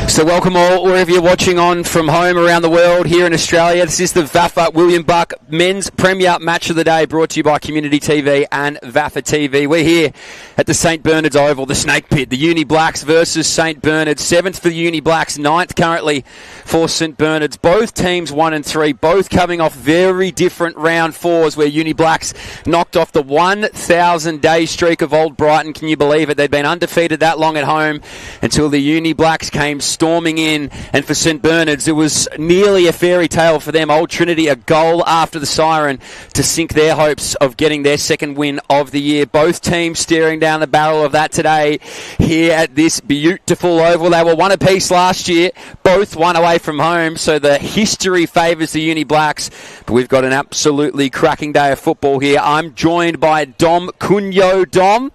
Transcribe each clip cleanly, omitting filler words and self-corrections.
So welcome all, wherever you're watching on from home around the world, here in Australia. This is the VAFA William Buck Men's Premier Match of the Day, brought to you by Community TV and VAFA TV. We're here at the St Bernard's Oval, the Snake Pit, the Uni Blacks versus St Bernard's. 7th for the Uni Blacks, 9th currently for St Bernard's. Both teams 1 and 3, both coming off very different round 4s, where Uni Blacks knocked off the 1,000-day streak of Old Brighton. Can you believe it? They'd been undefeated that long at home until the Uni Blacks came storming in, and for St Bernard's it was nearly a fairy tale for them. Old Trinity, a goal after the siren to sink their hopes of getting their second win of the year. Both teams staring down the barrel of that today here at this beautiful oval. They were one apiece last year, both one away from home, so the history favours the Uni Blacks, but we've got an absolutely cracking day of football here. I'm joined by Dom Cunyo. Dom,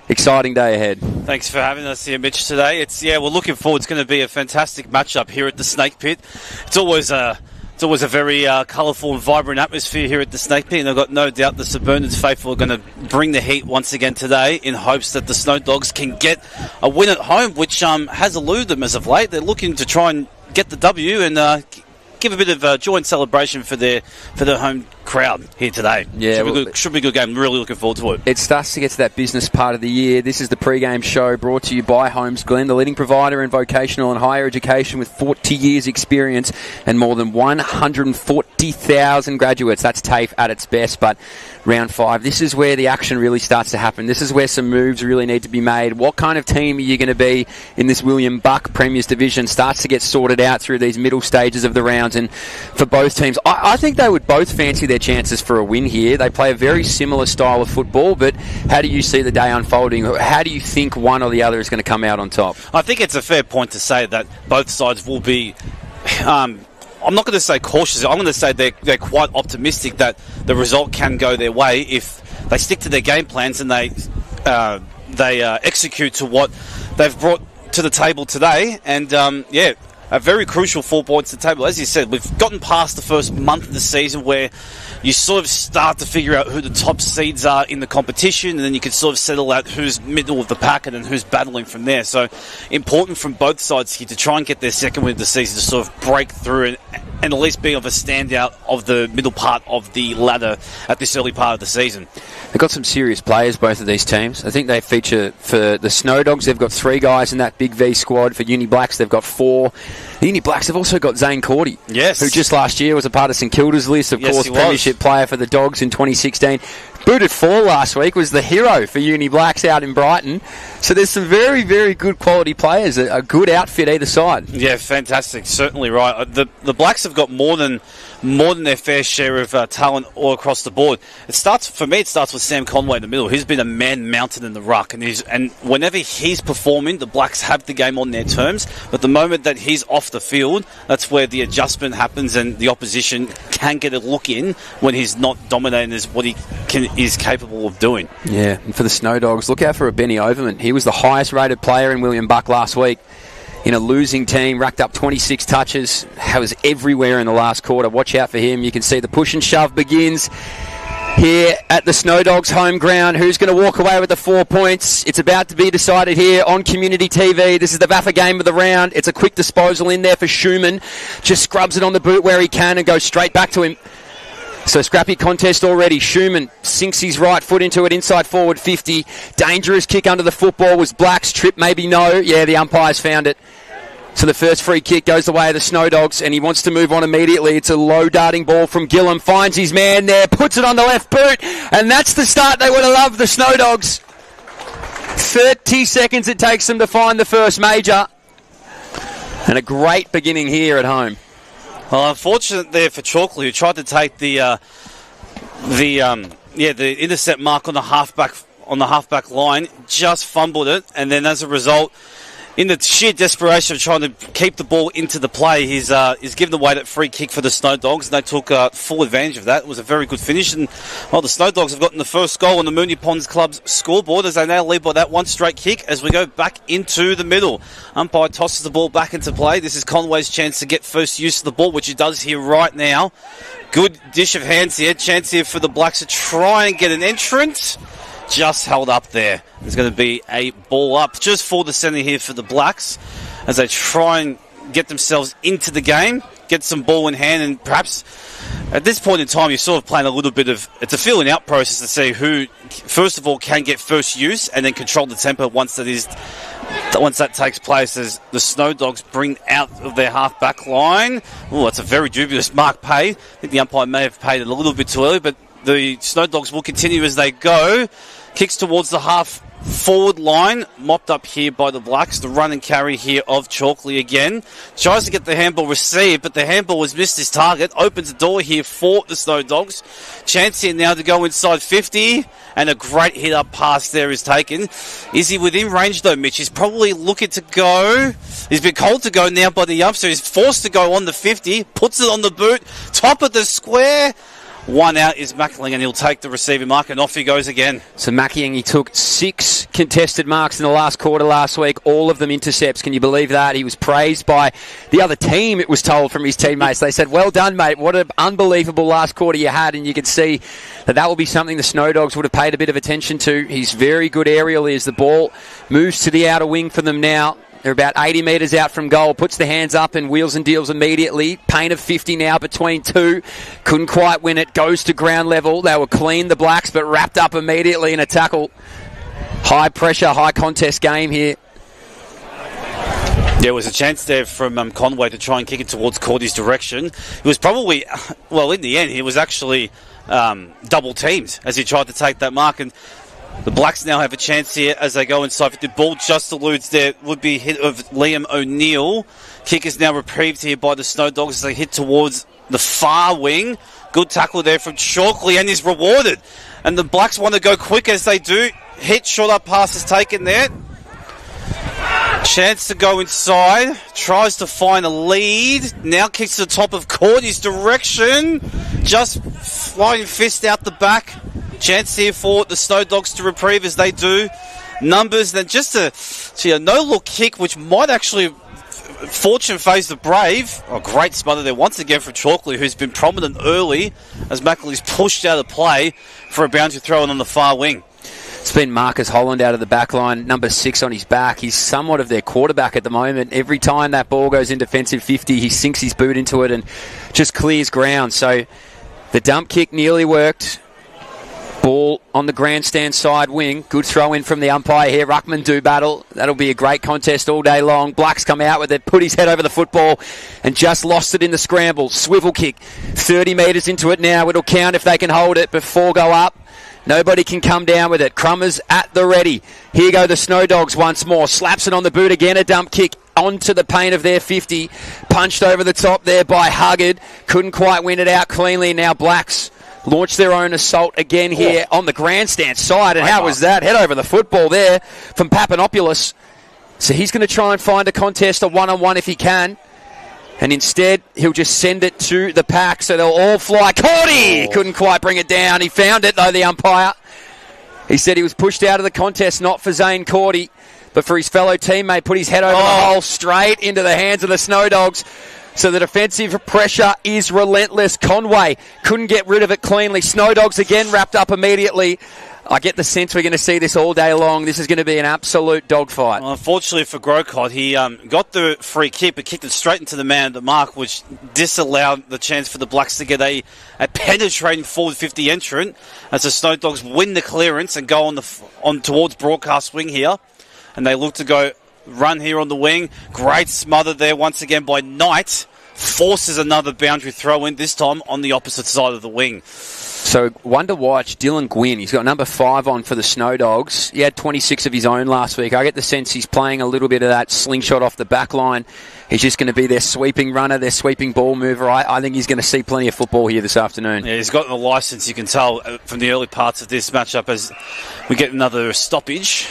exciting day ahead. Thanks for having us here, Mitch, today. We're looking forward. It's going to be a fantastic matchup here at the Snake Pit. It's always a very colourful and vibrant atmosphere here at the Snake Pit, and I've got no doubt the St Bernard's faithful are going to bring the heat once again today in hopes that the Snow Dogs can get a win at home, which has eluded them as of late. They're looking to try and get the W and give a bit of joy and celebration for their home crowd here today. Yeah, should be a good game. Really looking forward to it. It starts to get to that business part of the year. This is the Pregame show brought to you by Holmes Glen, the leading provider in vocational and higher education with 40 years experience and more than 140,000 graduates. That's TAFE at its best, but round 5, this is where the action really starts to happen. This is where some moves really need to be made. What kind of team are you going to be in this William Buck Premiers division starts to get sorted out through these middle stages of the rounds, and for both teams, I think they would both fancy their chances for a win here. They play a very similar style of football, but how do you see the day unfolding? How do you think one or the other is going to come out on top? I think it's a fair point to say that both sides will be I'm not going to say cautious. I'm going to say they're quite optimistic that the result can go their way if they stick to their game plans and they execute to what they've brought to the table today. And a very crucial 4 points to the table. As you said, we've gotten past the first month of the season where you sort of start to figure out who the top seeds are in the competition, and then you can sort of settle out who's middle of the pack and then who's battling from there. So important from both sides here to try and get their second win of the season to sort of break through and at least be of a standout of the middle part of the ladder at this early part of the season. They've got some serious players, both of these teams. I think they feature, for the Snow Dogs, they've got 3 guys in that Big V squad. For Uni Blacks, they've got 4. The Uni Blacks have also got Zane Cordy, yes, who just last year was a part of St Kilda's list, of course, Premiership player for the Dogs in 2016. Booted 4 last week, was the hero for Uni Blacks out in Brighton. So there's some very, very good quality players, a good outfit either side. Yeah, fantastic. Certainly right. The Blacks have got more than their fair share of talent all across the board. It starts with Sam Conway in the middle. He's been a man mounted in the ruck, and whenever he's performing, the Blacks have the game on their terms. But the moment that he's off the field, that's where the adjustment happens, and the opposition can get a look in when he's not dominating as what he is capable of doing. Yeah, and for the Snow Dogs, look out for a Benny Overman. He was the highest rated player in William Buck last week. In a losing team, racked up 26 touches, was everywhere in the last quarter. Watch out for him. You can see the push and shove begins here at the Snow Dogs' home ground. Who's going to walk away with the 4 points? It's about to be decided here on Community TV. This is the VAFA game of the round. It's a quick disposal in there for Schumann. Just scrubs it on the boot where he can and goes straight back to him. So scrappy contest already. Schumann sinks his right foot into it, inside forward 50. Dangerous kick under the football. Was Black's trip? Maybe no. Yeah, the umpires found it. So the first free kick goes the way of the Snow Dogs, and he wants to move on immediately. It's a low darting ball from Gillum. Finds his man there, puts it on the left boot, and that's the start they would have loved, the Snow Dogs. 30 seconds it takes them to find the first major. And a great beginning here at home. Well, unfortunate there for Chalkley, who tried to take the intercept mark on the halfback line, just fumbled it, and then as a result, in the sheer desperation of trying to keep the ball into the play, he's given away that free kick for the Snow Dogs, and they took full advantage of that. It was a very good finish, and the Snow Dogs have gotten the first goal on the Moonee Ponds Club's scoreboard as they now lead by that one straight kick as we go back into the middle. Umpire tosses the ball back into play. This is Conway's chance to get first use of the ball, which he does here right now. Good dish of hands here. Chance here for the Blacks to try and get an entrance. Just held up there. There's going to be a ball up just for the centre here for the Blacks. as they try and get themselves into the game, get some ball in hand, and perhaps at this point in time, you're sort of playing a little bit of, it's a feeling out process to see who, first of all, can get first use and then control the tempo once that takes place, as the Snow Dogs bring out of their half-back line. Oh, that's a very dubious mark paid. I think the umpire may have paid it a little bit too early, but the Snow Dogs will continue as they go. Kicks towards the half-forward line, mopped up here by the Blacks. The run and carry here of Chalkley again. Tries to get the handball received, but the handball has missed his target. Opens the door here for the Snow Dogs. Chance here now to go inside 50, and a great hit-up pass there is taken. Is he within range, though, Mitch? He's probably looking to go. He's been called to go now by the ump, so he's forced to go on the 50. Puts it on the boot. Top of the square. One out is Mackling, and he'll take the receiving mark, and off he goes again. So Mackling, he took 6 contested marks in the last quarter last week, all of them intercepts. Can you believe that? He was praised by the other team, it was told from his teammates. They said, well done, mate. What an unbelievable last quarter you had, and you could see that will be something the Snow Dogs would have paid a bit of attention to. He's very good aerial as the ball moves to the outer wing for them now. They're about 80 metres out from goal. Puts the hands up and wheels and deals immediately. Pain of 50 now between two. Couldn't quite win it. Goes to ground level. They were clean, the Blacks, but wrapped up immediately in a tackle. High pressure, high contest game here. There was a chance there from Conway to try and kick it towards Cordy's direction. It was probably, well, in the end, he was actually double teamed as he tried to take that mark, and the Blacks now have a chance here as they go inside. The ball just eludes there. Would be hit of Liam O'Neill. Kick is now reprieved here by the Snow Dogs as they hit towards the far wing. Good tackle there from Chalkley, and is rewarded. And the Blacks want to go quick as they do. Hit, short up pass is taken there. Chance to go inside. Tries to find a lead. Now kicks to the top of Cordy's direction. Just flying fist out the back. Chance here for the Snow Dogs to reprieve as they do. Numbers, then just a no-look kick, which might actually fortune phase the Brave. Oh, great smother there once again from Chalkley, who's been prominent early as Mackley's pushed out of play for a boundary throw on the far wing. It's been Marcus Holland out of the back line, number 6 on his back. He's somewhat of their quarterback at the moment. Every time that ball goes in defensive 50, he sinks his boot into it and just clears ground. So the dump kick nearly worked. Ball on the grandstand side wing. Good throw in from the umpire here. Ruckman do battle. That'll be a great contest all day long. Blacks come out with it, put his head over the football and just lost it in the scramble. Swivel kick. 30 metres into it now. It'll count if they can hold it before go up. Nobody can come down with it. Crummers at the ready. Here go the Snow Dogs once more. Slaps it on the boot again. A dump kick onto the paint of their 50. Punched over the top there by Huggard. Couldn't quite win it out cleanly. Now Blacks launch their own assault again here on the grandstand side. And how was that? Head over the football there from Papanopoulos. So he's going to try and find a contest, a one-on-one if he can. And instead, he'll just send it to the pack, so they'll all fly. Cordy! Couldn't quite bring it down. He found it, though, the umpire. He said he was pushed out of the contest, not for Zane Cordy, but for his fellow teammate. Put his head over the hole, straight into the hands of the Snow Dogs. So the defensive pressure is relentless. Conway couldn't get rid of it cleanly. Snow Dogs again wrapped up immediately. I get the sense we're going to see this all day long. This is going to be an absolute dogfight. Well, unfortunately for Grocott, he got the free kick, but kicked it straight into the man at the mark, which disallowed the chance for the Blacks to get a penetrating forward 50 entrant as the Snow Dogs win the clearance and go on towards broadcast wing here. And they look to go run here on the wing. Great smother there once again by Knight. Forces another boundary throw in, this time on the opposite side of the wing. So, one to watch, Dylan Gwynn. He's got number 5 on for the Snow Dogs. He had 26 of his own last week. I get the sense he's playing a little bit of that slingshot off the back line. He's just going to be their sweeping runner, their sweeping ball mover. I think he's going to see plenty of football here this afternoon. Yeah, he's got the licence, you can tell from the early parts of this matchup as we get another stoppage.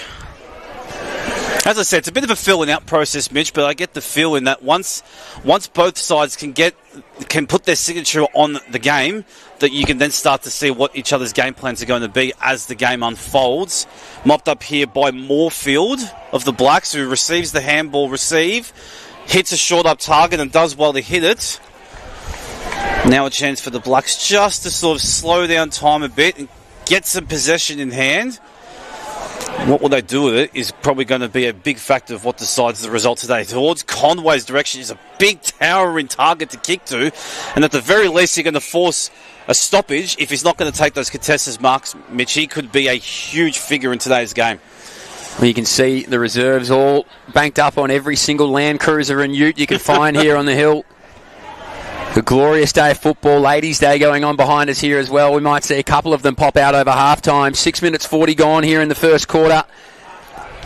As I said, it's a bit of a filling out process, Mitch, but I get the feeling that once both sides can put their signature on the game, that you can then start to see what each other's game plans are going to be as the game unfolds. Mopped up here by Moorfield of the Blacks, who receives the handball receive, hits a short up target and does well to hit it. Now a chance for the Blacks just to sort of slow down time a bit and get some possession in hand. What will they do with it is probably going to be a big factor of what decides the result today. Towards Conway's direction is a big towering target to kick to, and at the very least you're going to force a stoppage. If he's not going to take those contested marks, Mitch, he could be a huge figure in today's game. Well, you can see the reserves all banked up on every single Land Cruiser and ute you can find here on the hill. A glorious day of football, Ladies' Day going on behind us here as well. We might see a couple of them pop out over halftime. 6 minutes 40 gone here in the first quarter.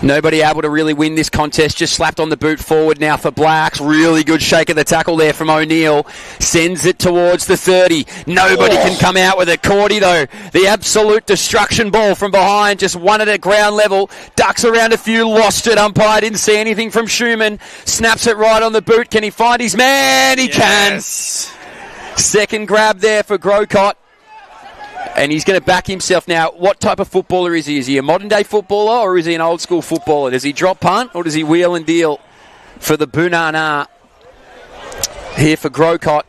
Nobody able to really win this contest. Just slapped on the boot forward now for Blacks. Really good shake of the tackle there from O'Neill. Sends it towards the 30. Nobody can come out with it. Cordy, though, the absolute destruction ball from behind. Just won it at ground level. Ducks around a few. Lost it. Umpire didn't see anything from Schumann. Snaps it right on the boot. Can he find his man? He can. Second grab there for Grocott. And he's going to back himself now. What type of footballer is he? Is he a modern-day footballer or is he an old-school footballer? Does he drop punt or does he wheel and deal for the Bunana here for Grocott?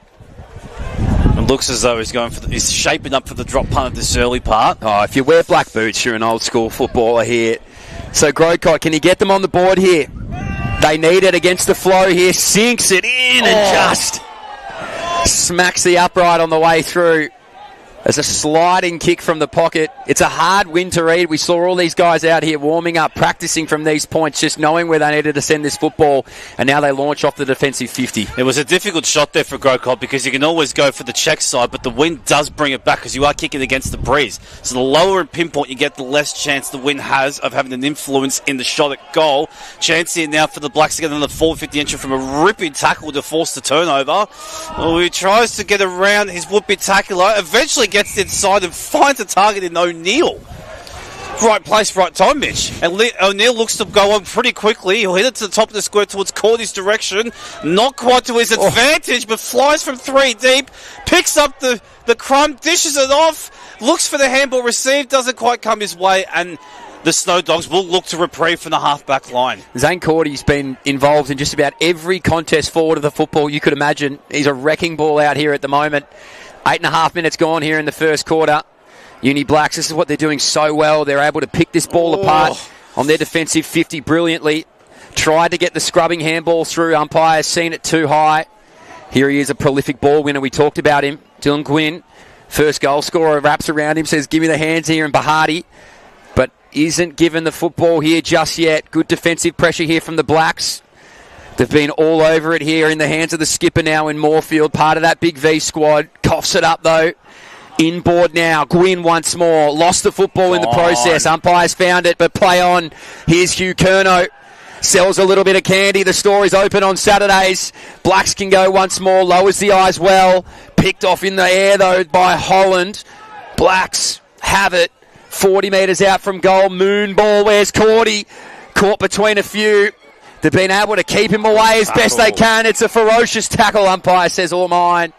It looks as though he's shaping up for the drop punt at this early part. Oh, if you wear black boots, you're an old-school footballer here. So Grocott, can he get them on the board here? They need it against the flow here. Sinks it in and just smacks the upright on the way through. There's a sliding kick from the pocket. It's a hard win to read. We saw all these guys out here warming up, practicing from these points, just knowing where they needed to send this football, and now they launch off the defensive 50. It was a difficult shot there for Grocott because you can always go for the check side, but the wind does bring it back because you are kicking against the breeze. So the lower in pinpoint you get, the less chance the wind has of having an influence in the shot at goal. Chance here now for the Blacks to get another 450 entry from a ripping tackle to force the turnover. Well, he tries to get around his would-be tackler, eventually gets inside and finds a target in O'Neill. Right place, right time, Mitch. And O'Neill looks to go on pretty quickly. He'll hit it to the top of the square towards Cordy's direction. Not quite to his advantage, but flies from 3 deep. Picks up the crumb, dishes it off. Looks for the handball received, doesn't quite come his way, and the Snow Dogs will look to reprieve from the half-back line. Zane Cordy's been involved in just about every contest forward of the football you could imagine. He's a wrecking ball out here at the moment. 8.5 minutes gone here in the first quarter. Uni Blacks, this is what they're doing so well. They're able to pick this ball apart on their defensive 50 brilliantly. Tried to get the scrubbing handball through. Umpire's seen it too high. Here he is, a prolific ball winner. We talked about him. Dylan Quinn, first goal scorer, wraps around him, says, give me the hands here, and Bahati. But isn't given the football here just yet. Good defensive pressure here from the Blacks. They've been all over it here in the hands of the skipper now in Moorfield, part of that big V squad. Coughs it up, though. Inboard now. Gwyn once more. Lost the football in the process. Umpires found it, but play on. Here's Hugh Curnow. Sells a little bit of candy. The store is open on Saturdays. Blacks can go once more. Lowers the eyes well. Picked off in the air, though, by Holland. Blacks have it. 40 metres out from goal. Moon ball. Where's Cordy? Caught between a few. They've been able to keep him away as best they can. It's a ferocious tackle, umpire says, all mine.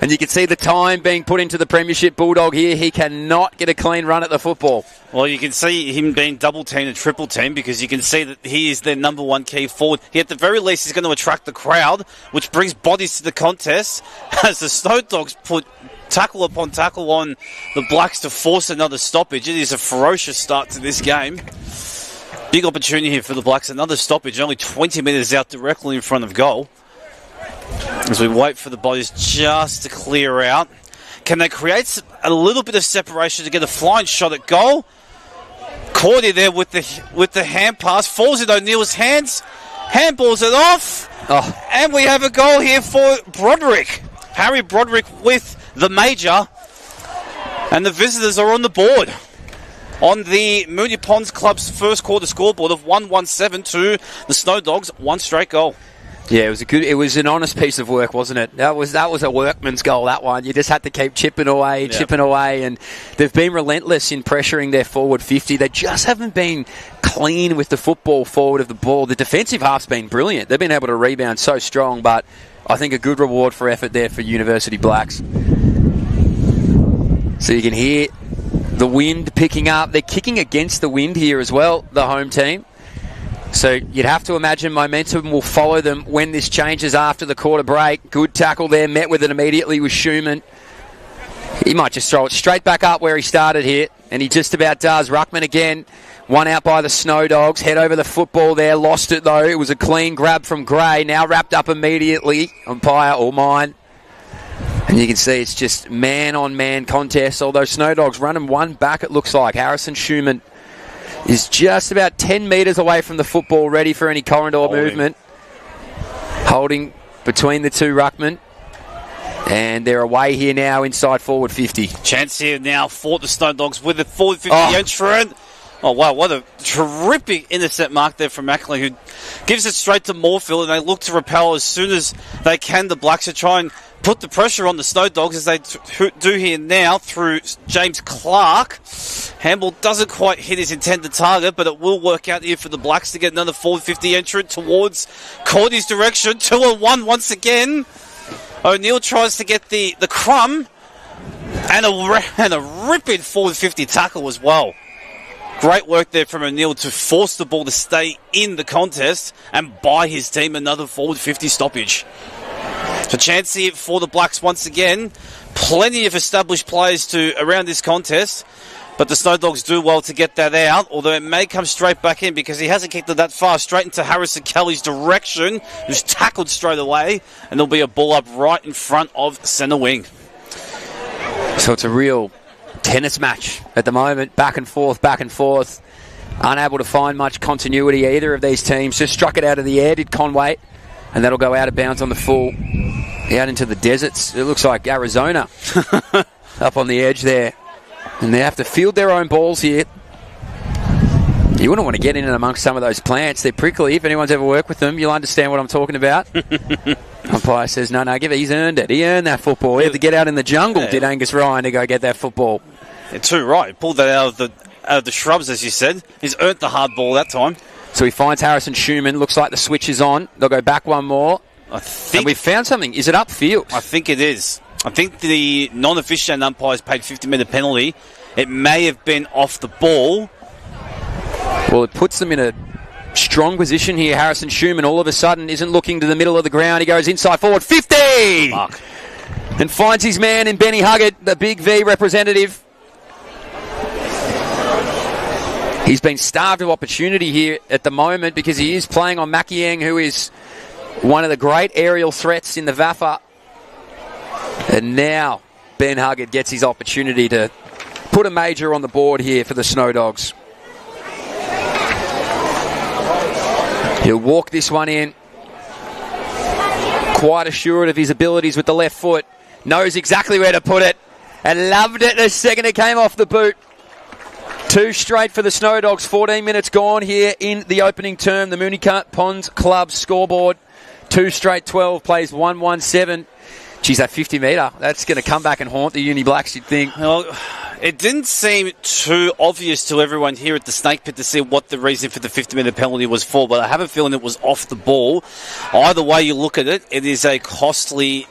And you can see the time being put into the Premiership Bulldog here. He cannot get a clean run at the football. Well, you can see him being double-teamed and triple-teamed because you can see that he is their number one key forward. He, at the very least, is going to attract the crowd, which brings bodies to the contest as the Snow Dogs put tackle upon tackle on the Blacks to force another stoppage. It is a ferocious start to this game. Big opportunity here for the Blacks. Another stoppage, only 20 metres out directly in front of goal. As we wait for the bodies just to clear out. Can they create a little bit of separation to get a flying shot at goal? Cordy there with the hand pass. Falls in O'Neill's hands. Handballs it off. And we have a goal here for Broderick. Harry Broderick with the major. And the visitors are on the board. On the Moonee Ponds Club's first quarter scoreboard of 1-1-7 to the Snow Dogs, one straight goal. Yeah, it was an honest piece of work, wasn't it? That was a workman's goal, that one. You just had to keep chipping away, and they've been relentless in pressuring their forward 50. They just haven't been clean with the football forward of the ball. The defensive half's been brilliant. They've been able to rebound so strong, but I think a good reward for effort there for University Blacks. So you can hear the wind picking up. They're kicking against the wind here as well, the home team. So you'd have to imagine momentum will follow them when this changes after the quarter break. Good tackle there, met with it immediately with Schumann. He might just throw it straight back up where he started here. and he just about does. Ruckman again, one out by the Snow Dogs. Head over the football there, lost it though. It was a clean grab from Gray, now wrapped up immediately. Umpire, all mine. And you can see it's just man-on-man contest, although Snow Dogs running one back, it looks like. Harrison Schumann is just about 10 metres away from the football, ready for any corridor movement. Holding between the two ruckmen. And they're away here now inside forward 50. Chance here now for the Snow Dogs with a forward 50 entrant. Oh, wow, what a terrific intercept mark there from Macklin, who gives it straight to Moorfield, and they look to repel as soon as they can. The Blacks to try and put the pressure on the Snow Dogs, as they do here now through James Clark. Handball doesn't quite hit his intended target, but it will work out here for the Blacks to get another forward 50 entrant towards Cordy's direction. 2-on-1 once again. O'Neill tries to get the crumb, and a ripping forward 50 tackle as well. Great work there from O'Neill to force the ball to stay in the contest and buy his team another forward 50 stoppage. So chance here for the Blacks once again. Plenty of established players around this contest, but the Snow Dogs do well to get that out, although it may come straight back in because he hasn't kicked it that far, straight into Harrison Kelly's direction, who's tackled straight away, and there'll be a ball up right in front of centre wing. So it's a real tennis match at the moment, back and forth. Unable to find much continuity either of these teams. Just struck it out of the air, did Conway, and that'll go out of bounds on the full, out into the deserts. It looks like Arizona up on the edge there. And they have to field their own balls here. You wouldn't want to get in and amongst some of those plants. They're prickly. If anyone's ever worked with them, you'll understand what I'm talking about. Umpire says, no, he's earned it. He earned that football. He had to get out in the jungle, did Angus Ryan, to go get that football. Yeah, too right. He pulled that out of the shrubs, as you said. He's earned the hard ball that time. So he finds Harrison Schumann. Looks like the switch is on. They'll go back one more. And we found something. Is it upfield? I think it is. I think the non-officiant umpires paid 50-metre penalty. It may have been off the ball. Well, it puts them in a strong position here. Harrison Schumann all of a sudden isn't looking to the middle of the ground. He goes inside forward 50! Fuck. And finds his man in Benny Huggett, the Big V representative. He's been starved of opportunity here at the moment because he is playing on Makieng, who is one of the great aerial threats in the VAFA. And now Ben Huggett gets his opportunity to put a major on the board here for the Snow Dogs. He'll walk this one in. Quite assured of his abilities with the left foot. Knows exactly where to put it. And loved it the second it came off the boot. 2 straight for the Snow Dogs. 14 minutes gone here in the opening term. The Moonee Ponds Club scoreboard. 2 straight 12. Plays 1-1-7. Geez, that 50 metre, that's going to come back and haunt the Uni Blacks, you'd think. Well, it didn't seem too obvious to everyone here at the Snake Pit to see what the reason for the 50-metre penalty was for, but I have a feeling it was off the ball. Either way you look at it, it is a costly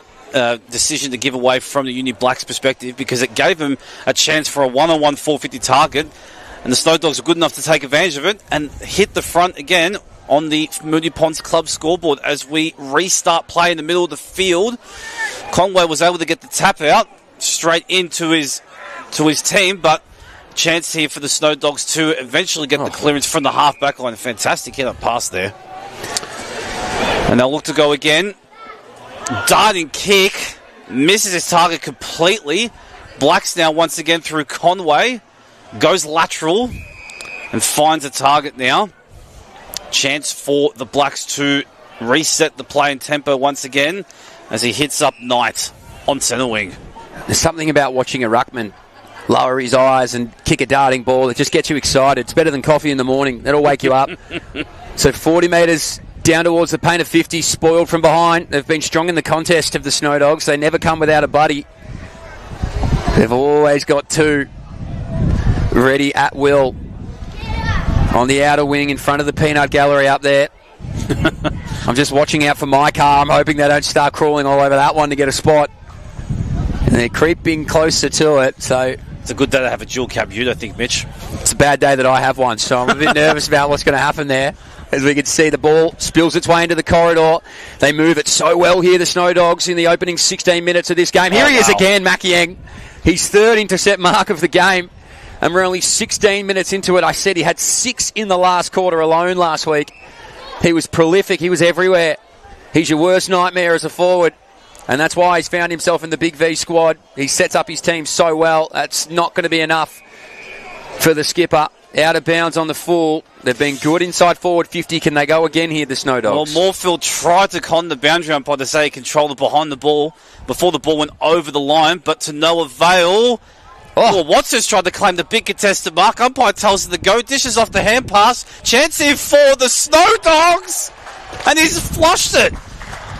decision to give away from the Uni Blacks perspective because it gave them a chance for a 1-on-1 450 target, and the Snow Dogs were good enough to take advantage of it and hit the front again on the Moonee Ponds Club scoreboard as we restart play in the middle of the field. Conway was able to get the tap out straight into his team, but chance here for the Snow Dogs to eventually get the clearance from the half-back line. Fantastic hit up pass there. And they'll look to go again. Darting kick. Misses his target completely. Blacks now once again through Conway. Goes lateral and finds a target now. Chance for the Blacks to reset the play and tempo once again as he hits up Knight on centre wing. There's something about watching a ruckman lower his eyes and kick a darting ball that just gets you excited. It's better than coffee in the morning. That'll wake you up. So 40 metres down towards the paint of 50, spoiled from behind. They've been strong in the contest of the Snow Dogs. They never come without a buddy. They've always got 2 ready at will on the outer wing in front of the peanut gallery up there. I'm just watching out for my car. I'm hoping they don't start crawling all over that one to get a spot. And they're creeping closer to it, so it's a good day to have a dual cab ute, I think, Mitch. It's a bad day that I have one, so I'm a bit nervous about what's going to happen there. As we can see, the ball spills its way into the corridor. They move it so well here, the Snow Dogs, in the opening 16 minutes of this game. Here he is again, Makieng. His 3rd intercept mark of the game. And we're only 16 minutes into it. I said he had 6 in the last quarter alone last week. He was prolific. He was everywhere. He's your worst nightmare as a forward. And that's why he's found himself in the Big V squad. He sets up his team so well. That's not going to be enough for the skipper. Out of bounds on the full. They've been good inside forward 50. Can they go again here, the Snow Dogs? Well, Moorfield tried to con the boundary umpire to say he controlled it behind the ball before the ball went over the line, but to no avail. Well, Watson's tried to claim the big contested mark. Umpire tells him to go. Dishes off the hand pass. Chance here for the Snow Dogs. And he's flushed it.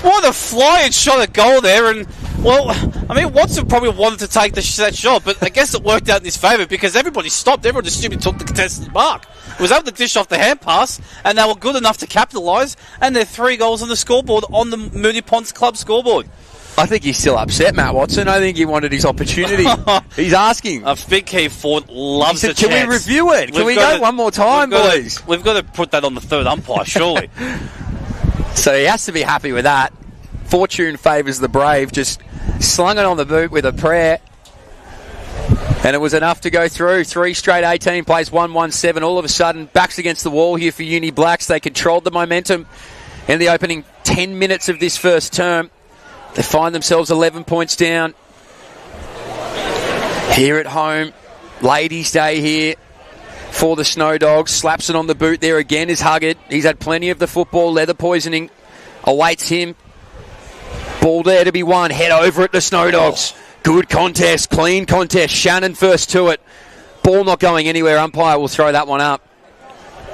What a flying shot at goal there. And, well, I mean, Watson probably wanted to take that shot, but I guess it worked out in his favour because everybody stopped. Everyone assumed he took the contested mark. He was able to dish off the hand pass, and they were good enough to capitalise. And they're 3 goals on the scoreboard, on the Moonee Ponds Club scoreboard. I think he's still upset, Matt Watson. I think he wanted his opportunity. He's asking. A big key forward loves the chance. Can we review it? Can we go one more time, boys? We've got to put that on the third umpire, surely. So he has to be happy with that. Fortune favours the brave. Just slung it on the boot with a prayer. And it was enough to go through. 3 straight 18 plays, 1-1-7. All of a sudden, backs against the wall here for Uni Blacks. They controlled the momentum in the opening 10 minutes of this first term. They find themselves 11 points down. Here at home, Ladies' Day here for the Snow Dogs. Slaps it on the boot there again is Huggard. He's had plenty of the football. Leather poisoning awaits him. Ball there to be won. Head over at the Snow Dogs. Good contest. Clean contest. Shannon first to it. Ball not going anywhere. Umpire will throw that one up.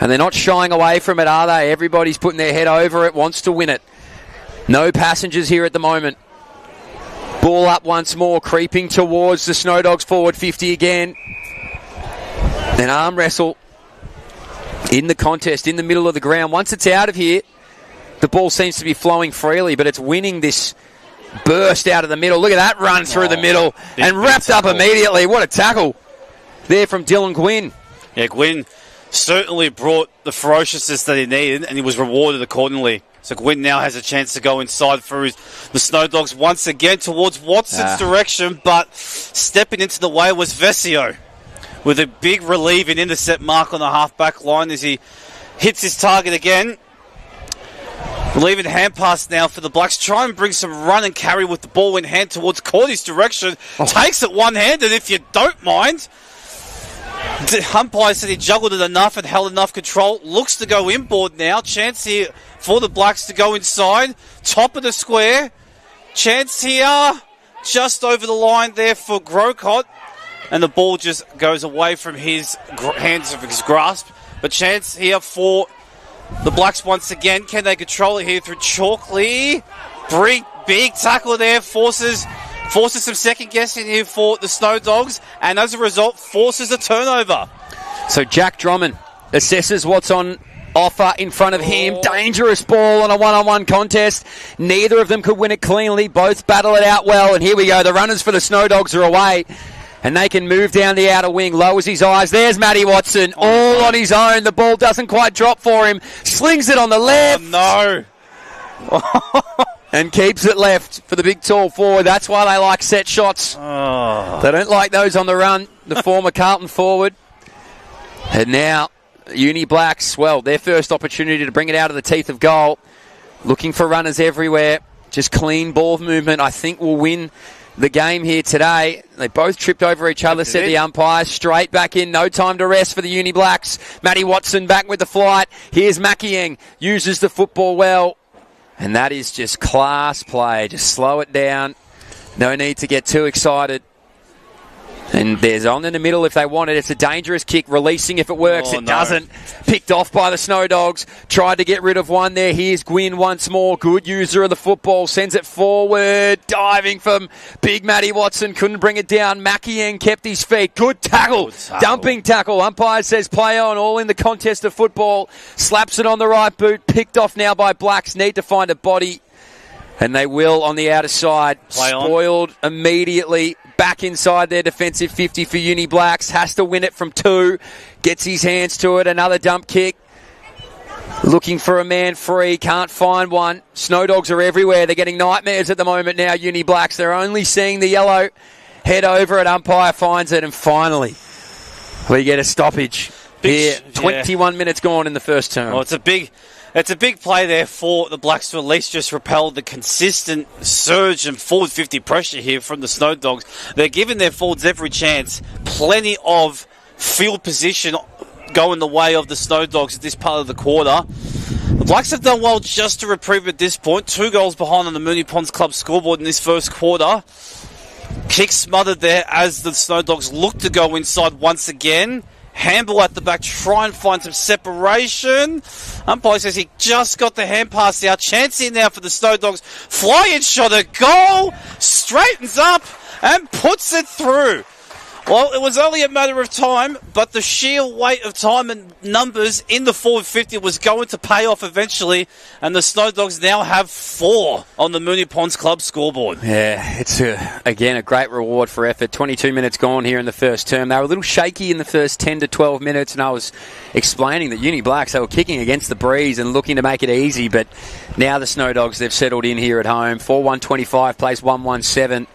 And they're not shying away from it, are they? Everybody's putting their head over it, wants to win it. No passengers here at the moment. Ball up once more, creeping towards the Snow Dogs forward 50 again. An arm wrestle in the contest, in the middle of the ground. Once it's out of here, the ball seems to be flowing freely, but it's winning this burst out of the middle. Look at that run through the middle and wrapped up immediately. What a tackle there from Dylan Gwynn. Yeah, Gwynn certainly brought the ferociousness that he needed, and he was rewarded accordingly. So Gwynn now has a chance to go inside for the Snow Dogs once again towards Watson's direction, but stepping into the way was Vesio with a big relief and intercept mark on the half-back line as he hits his target again. Leaving hand pass now for the Blacks. Try and bring some run and carry with the ball in hand towards Cordy's direction. Takes it one-handed if you don't mind. The umpire said he juggled it enough and held enough control. Looks to go inboard now. Chance here for the Blacks to go inside. Top of the square. Chance here. Just over the line there for Grocott. And the ball just goes away from his hands of his grasp. But chance here for the Blacks once again. Can they control it here through Chalkley? Big tackle there. Forces some second guessing here for the Snow Dogs, and as a result, forces a turnover. So Jack Drummond assesses what's on offer in front of him. Dangerous ball on a one-on-one contest. Neither of them could win it cleanly. Both battle it out well, and here we go. The runners for the Snow Dogs are away, and they can move down the outer wing. Lowers his eyes. There's Matty Watson, all on his own. The ball doesn't quite drop for him. Slings it on the left. Oh, no. And keeps it left for the big tall forward. That's why they like set shots. They don't like those on the run. The former Carlton forward. And now, Uni Blacks, well, their first opportunity to bring it out of the teeth of goal. Looking for runners everywhere. Just clean ball movement, I think, will win the game here today. They both tripped over each other, said the umpire. Straight back in. No time to rest for the Uni Blacks. Matty Watson back with the flight. Here's Makieng. Uses the football well. And that is just class play. Just slow it down. No need to get too excited. And there's on in the middle if they want it. It's a dangerous kick. Releasing if it works. Doesn't. Picked off by the Snow Dogs. Tried to get rid of one there. Here's Gwynn once more. Good user of the football. Sends it forward. Diving from big Matty Watson. Couldn't bring it down. Makieng kept his feet. Good tackle. Dumping tackle. Umpire says play on. All in the contest of football. Slaps it on the right boot. Picked off now by Blacks. Need to find a body. And they will on the outer side. Spoiled immediately. Back inside their defensive 50 for Uni Blacks. Has to win it from 2. Gets his hands to it. Another dump kick. Looking for a man free. Can't find one. Snow Dogs are everywhere. They're getting nightmares at the moment now, Uni Blacks. They're only seeing the yellow. Head over it. Umpire finds it. And finally, We get a stoppage. Here, 21 minutes gone in the first term. Well, it's a big play there for the Blacks to at least just repel the consistent surge and forward 50 pressure here from the Snow Dogs. They're giving their forwards every chance. Plenty of field position going the way of the Snow Dogs at this part of the quarter. The Blacks have done well just to reprieve at this point. 2 goals behind on the Moonee Ponds Club scoreboard in this first quarter. Kick smothered there as the Snow Dogs look to go inside once again. Handball at the back, try and find some separation. Umpire says he just got the hand pass out. Chance in now for the Snow Dogs. Fly-in shot, a goal. Straightens up and puts it through. Well, it was only a matter of time, but the sheer weight of time and numbers in the forward 50 was going to pay off eventually, and the Snow Dogs now have 4 on the Moonee Ponds Club scoreboard. Yeah, it's, again, a great reward for effort. 22 minutes gone here in the first term. They were a little shaky in the first 10 to 12 minutes, and I was explaining that Uni Blacks, they were kicking against the breeze and looking to make it easy, but now the Snow Dogs, they've settled in here at home. 4-1-25, plays 1-1-7.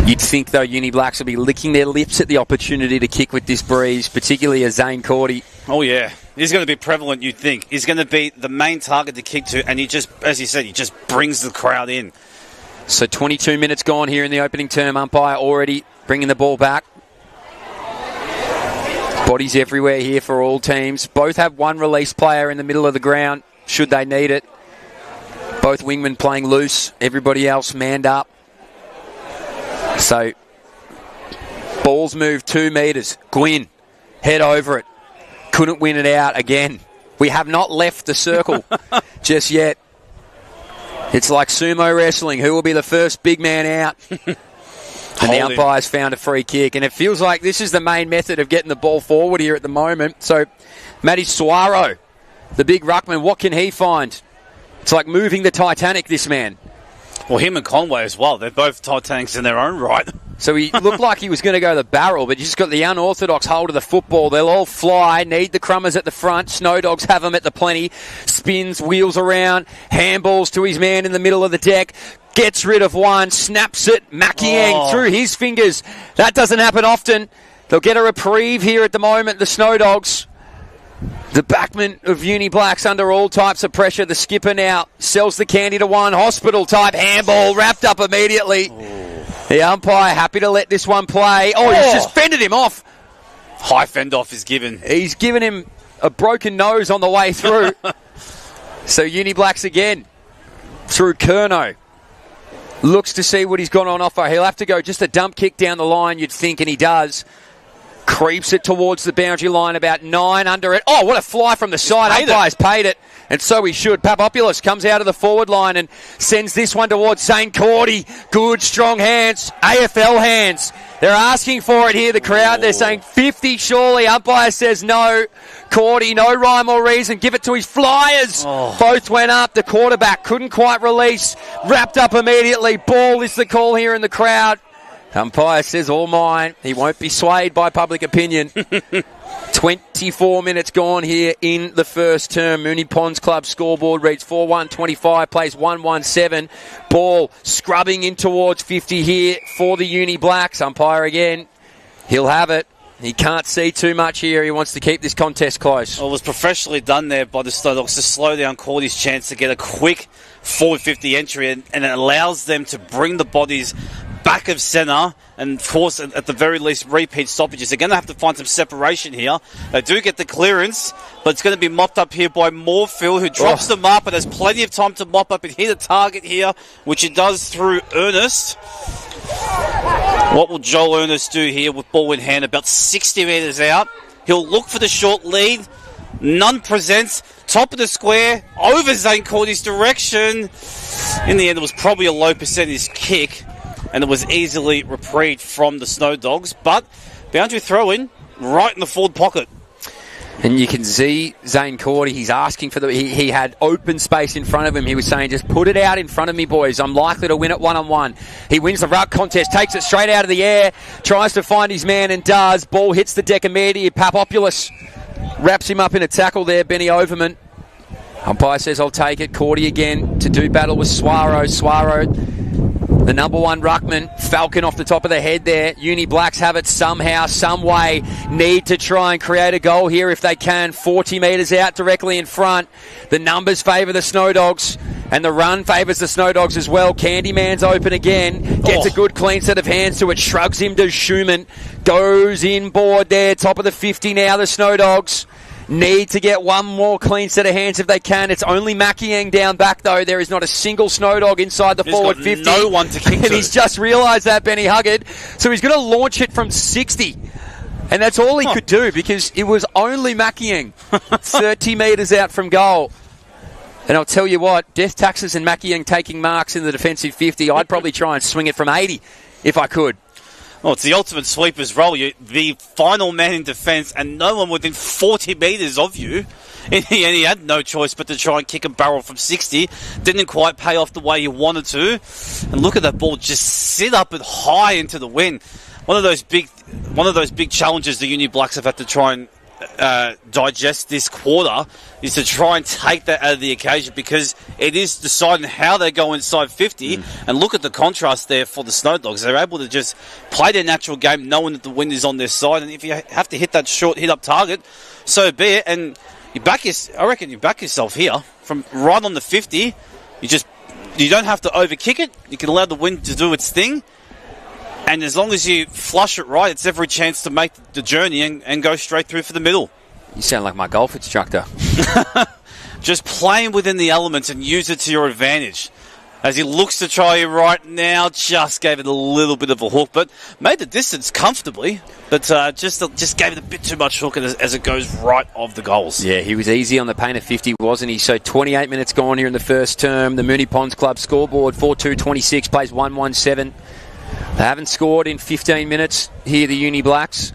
You'd think, though, Uni Blacks will be licking their lips at the opportunity to kick with this breeze, particularly as Zane Cordy. Oh, yeah. He's going to be prevalent, you'd think. He's going to be the main target to kick to, and he just, as you said, he just brings the crowd in. So 22 minutes gone here in the opening term. Umpire already bringing the ball back. Bodies everywhere here for all teams. Both have one release player in the middle of the ground, should they need it. Both wingmen playing loose. Everybody else manned up. So, ball's moved 2 metres. Gwyn, head over it. Couldn't win it out again. We have not left the circle just yet. It's like sumo wrestling. Who will be the first big man out? And the umpire's found a free kick. And it feels like this is the main method of getting the ball forward here at the moment. So, Matty Suaro, the big ruckman, what can he find? It's like moving the Titanic, this man. Well, him and Conway as well. They're both Titanics in their own right. So he looked like he was going to go the barrel, but he's just got the unorthodox hold of the football. They'll all fly, need the crummers at the front. Snow Dogs have them at the plenty. Spins, wheels around, handballs to his man in the middle of the deck. Gets rid of one, snaps it. Makiang through his fingers. That doesn't happen often. They'll get a reprieve here at the moment, the Snow Dogs. The backman of Uni Blacks under all types of pressure. The skipper now sells the candy to one. Hospital-type handball wrapped up immediately. The umpire happy to let this one play. He's just fended him off. High fend-off is given. He's given him a broken nose on the way through. So Uni Blacks again through Curnow. Looks to see what he's got on offer. He'll have to go just a dump kick down the line, you'd think, and he does. Creeps it towards the boundary line, about 9 under it. Oh, what a fly from the side. Umpire's paid it, and so he should. Papopoulos comes out of the forward line and sends this one towards Zane Cordy. Good, strong hands. AFL hands. They're asking for it here, the crowd. They're saying 50 surely. Umpire says no. Cordy, no rhyme or reason. Give it to his Flyers. Both went up. The quarterback couldn't quite release. Wrapped up immediately. Ball is the call here in the crowd. Umpire says all mine. He won't be swayed by public opinion. 24 minutes gone here in the first term. Moonee Ponds Club scoreboard reads 4-1-25, plays 1-1-7. Ball scrubbing in towards 50 here for the Uni Blacks. Umpire again. He'll have it. He can't see too much here. He wants to keep this contest close. Well, it was professionally done there by the Snow Dogs to slow down Cordy's chance to get a quick forward 50 entry, and it allows them to bring the bodies back of centre, and of course at the very least repeat stoppages. They're going to have to find some separation here. They do get the clearance, but it's going to be mopped up here by Moorfield, who drops them up and has plenty of time to mop up and hit a target here, which he does through Ernest. What will Joel Ernest do here with ball in hand about 60 metres out? He'll look for the short lead. None presents. Top of the square, over Zane Cordy's direction. In the end, it was probably a low percentage kick, and it was easily reprieved from the Snow Dogs, but boundary throw-in right in the forward pocket. And you can see Zane Cordy, he's asking for he had open space in front of him. He was saying, just put it out in front of me, boys. I'm likely to win it one-on-one. He wins the ruck contest, takes it straight out of the air, tries to find his man and does. Ball hits the deck immediately. Papopoulos wraps him up in a tackle there, Benny Overman. Umpire says, I'll take it. Cordy again to do battle with Suaro. Suaro The number one ruckman, Falcon off the top of the head there. Uni Blacks have it somehow, some way. Need to try and create a goal here if they can. 40 metres out directly in front. The numbers favour the Snow Dogs, and the run favours the Snow Dogs as well. Candyman's open again. Gets a good clean set of hands to it. Shrugs him to Schumann. Goes inboard there. Top of the 50 now, the Snow Dogs. Need to get one more clean set of hands if they can. It's only Makiang down back, though. There is not a single Snow Dog inside the forward 50. No one to kick and to. He's just realised that, Benny Huggard. So he's going to launch it from 60. And that's all he could do because it was only Makiang 30 metres out from goal. And I'll tell you what, death taxes and Makiang taking marks in the defensive 50, I'd probably try and swing it from 80 if I could. Well, it's the ultimate sweeper's role. You're the final man in defence and no one within 40 metres of you. And he had no choice but to try and kick a barrel from 60. Didn't quite pay off the way he wanted to. And look at that ball just sit up and high into the wind. One of those big challenges the Uni Blacks have had to try and digest this quarter is to try and take that out of the occasion because it is deciding how they go inside 50 and look at the contrast there for the Snow Dogs. They're able to just play their natural game knowing that the wind is on their side, and if you have to hit that short hit up target, so be it. And I reckon you back yourself here from right on the 50. You don't have to overkick it. You can allow the wind to do its thing. And as long as you flush it right, it's every chance to make the journey and go straight through for the middle. You sound like my golf instructor. Just playing within the elements and use it to your advantage. As he looks to try you right now, just gave it a little bit of a hook, but made the distance comfortably, but just gave it a bit too much hook as it goes right of the goals. Yeah, he was easy on the paint of 50, wasn't he? So 28 minutes gone here in the first term. The Moonee Ponds Club scoreboard, 4-2-26, plays 1-1-7. They haven't scored in 15 minutes here, the Uni Blacks.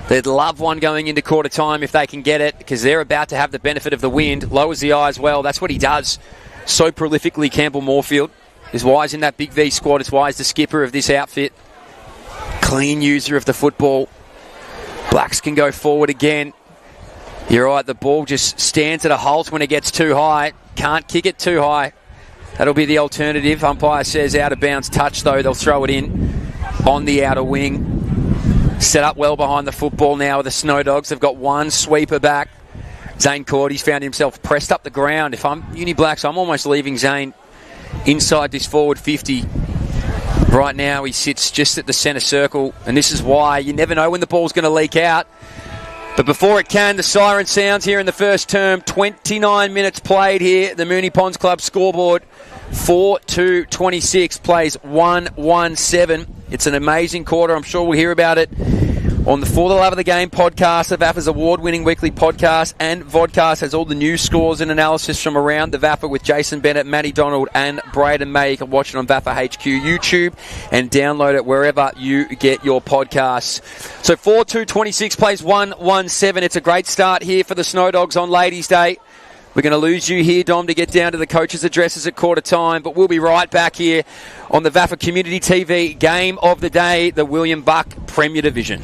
They'd love one going into quarter time if they can get it, because they're about to have the benefit of the wind. Lowers the eye as well. That's what he does so prolifically, Campbell Moorfield. Is why he's in that big V squad. It's why he's the skipper of this outfit. Clean user of the football. Blacks can go forward again. You're right, the ball just stands at a halt when it gets too high. Can't kick it too high. That'll be the alternative. Umpire says out of bounds touch, though. They'll throw it in on the outer wing. Set up well behind the football now with the Snow Dogs. They've got one sweeper back. Zane Cordy's found himself pressed up the ground. If I'm Uni Blacks, I'm almost leaving Zane inside this forward 50. Right now he sits just at the centre circle, and this is why you never know when the ball's going to leak out. But before it can, the siren sounds here in the first term. 29 minutes played here. The Moonee Ponds Club scoreboard, 4-2-26, plays 1-1-7. It's an amazing quarter. I'm sure we'll hear about it on the For the Love of the Game podcast, the VAFA's award-winning weekly podcast, and vodcast has all the news, scores and analysis from around the VAFA with Jason Bennett, Matty Donald and Braden May. You can watch it on VAFA HQ YouTube and download it wherever you get your podcasts. So 4-2-26 plays 1-1-7. It's a great start here for the Snow Dogs on Ladies' Day. We're going to lose you here, Dom, to get down to the coaches' addresses at quarter time, but we'll be right back here on the VAFA Community TV Game of the Day, the William Buck Premier Division.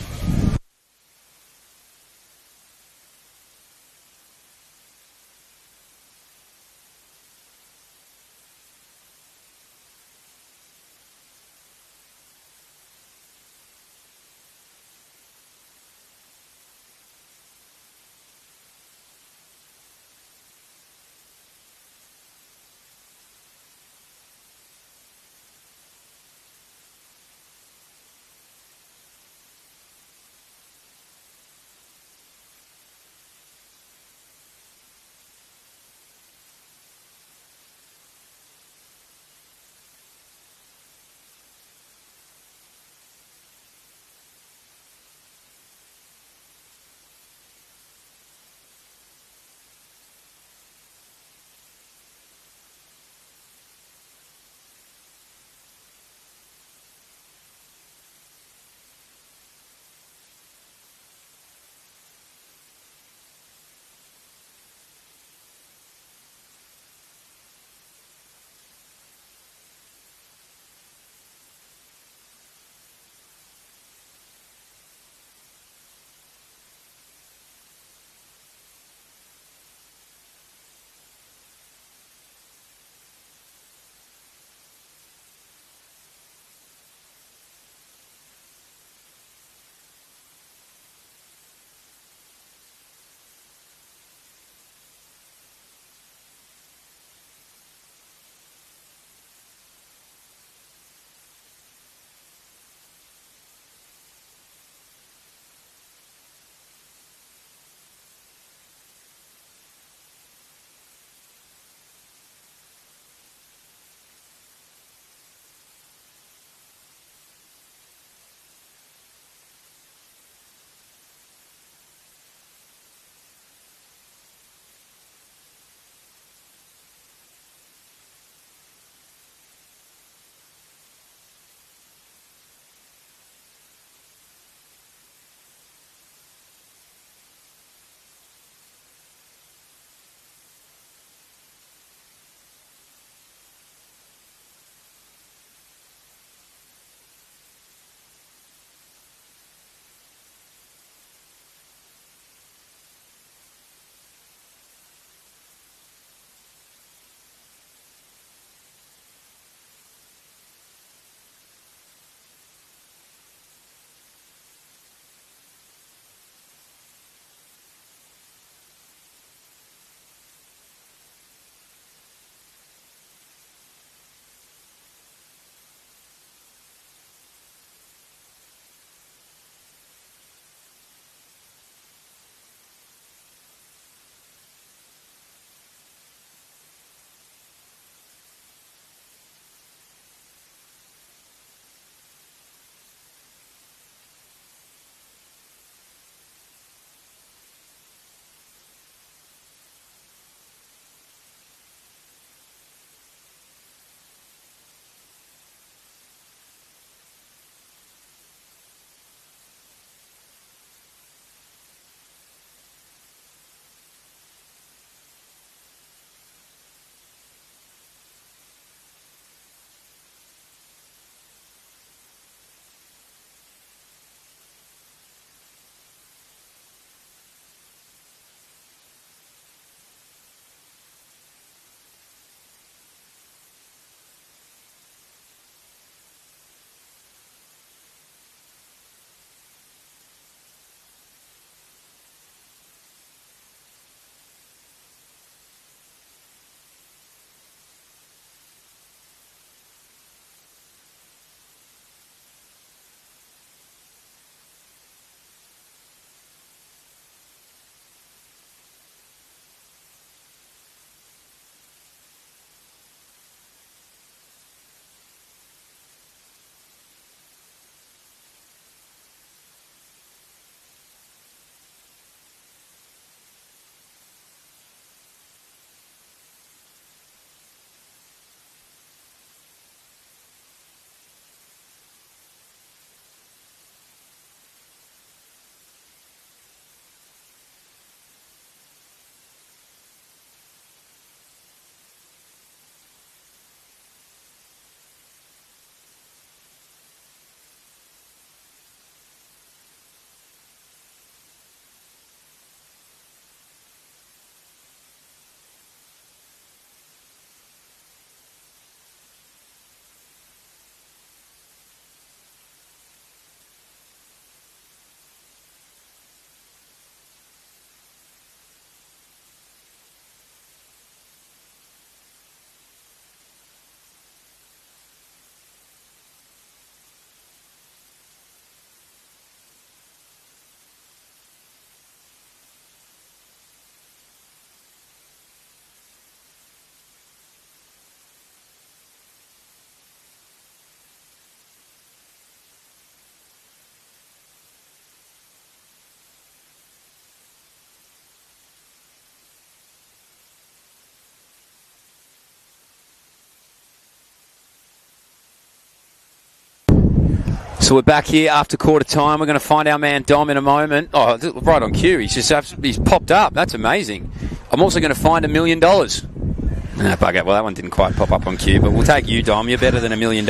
So we're back here after quarter time. We're going to find our man Dom in a moment. Oh, right on cue. He's popped up. That's amazing. I'm also going to find $1 million. Bugger. Well, that one didn't quite pop up on cue, but we'll take you, Dom. You're better than $1 million.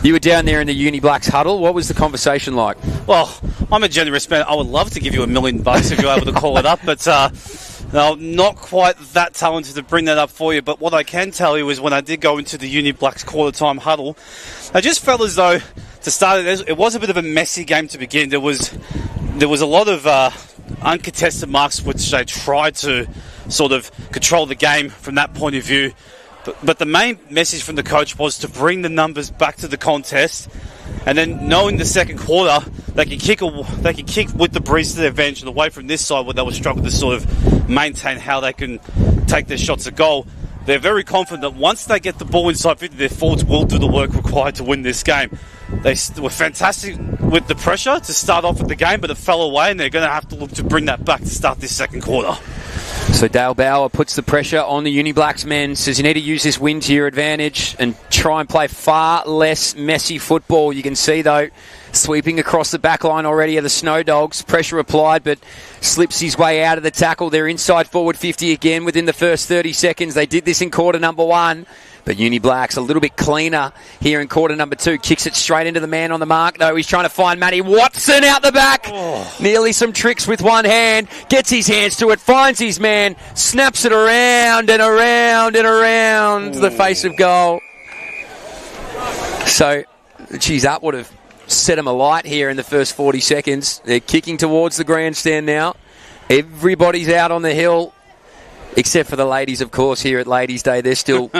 You were down there in the Uni Blacks huddle. What was the conversation like? Well, I'm a generous man. I would love to give you $1 million if you're able to call it up, but no, not quite that talented to bring that up for you. But what I can tell you is when I did go into the Uni Blacks quarter-time huddle, I just felt as though to start it was a bit of a messy game to begin. There was a lot of uncontested marks which they tried to sort of control the game from that point of view. But the main message from the coach was to bring the numbers back to the contest, and then knowing the second quarter they can kick with the breeze to their advantage and away from this side where they were struggling to sort of maintain how they can take their shots at goal. They're very confident that once they get the ball inside 50, their forwards will do the work required to win this game. They were fantastic with the pressure to start off with the game, but it fell away, and they're going to have to look to bring that back to start this second quarter. So Dale Bauer puts the pressure on the Uni Blacks men, says you need to use this win to your advantage and try and play far less messy football. You can see, though, sweeping across the back line already are the Snow Dogs. Pressure applied, but slips his way out of the tackle. They're inside forward 50 again within the first 30 seconds. They did this in quarter number 1. But Uni Blacks a little bit cleaner here in quarter number 2. Kicks it straight into the man on the mark, though. He's trying to find Matty Watson out the back. Nearly some tricks with one hand. Gets his hands to it, finds his man, snaps it around and around and around the face of goal. So, geez, that would have set him alight here in the first 40 seconds. They're kicking towards the grandstand now. Everybody's out on the hill, except for the ladies, of course, here at Ladies' Day. They're still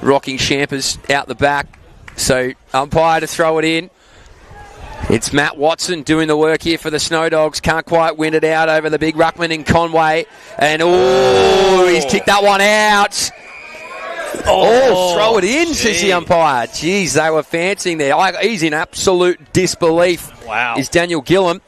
rocking champers out the back. So umpire to throw it in. It's Matt Watson doing the work here for the Snow Dogs. Can't quite win it out over the big ruckman in Conway. And he's kicked that one out. Throw it in, says the umpire. Jeez, they were fancying there. He's in absolute disbelief. Wow. Is Daniel Gillum.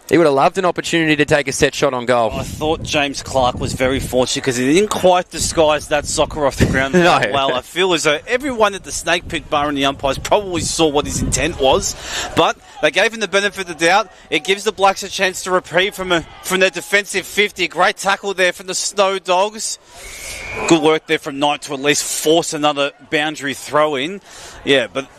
He would have loved an opportunity to take a set shot on goal. I thought James Clark was very fortunate because he didn't quite disguise that soccer off the ground that well. I feel as though everyone at the Snake Pit Bar and the umpires probably saw what his intent was, but they gave him the benefit of the doubt. It gives the Blacks a chance to reprieve from their defensive 50. Great tackle there from the Snow Dogs. Good work there from Knight to at least force another boundary throw in. Yeah, but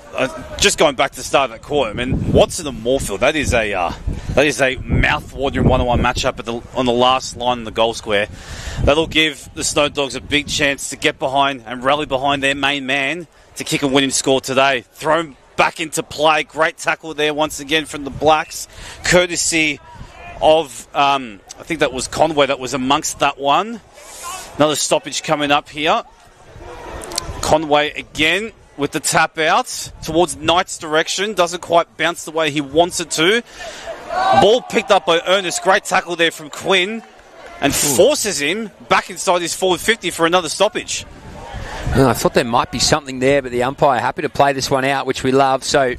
just going back to the start of that quarter, I mean, Watson and Moorfield, that is a mouth-watering one-on-one matchup on the last line in the goal square. That'll give the Snow Dogs a big chance to get behind and rally behind their main man to kick a winning score today. Thrown back into play. Great tackle there once again from the Blacks, courtesy of, I think that was Conway that was amongst that one. Another stoppage coming up here. Conway again with the tap out towards Knight's direction. Doesn't quite bounce the way he wants it to. Ball picked up by Ernest. Great tackle there from Quinn. And forces him back inside his forward 50 for another stoppage. I thought there might be something there, but the umpire happy to play this one out, which we love. So,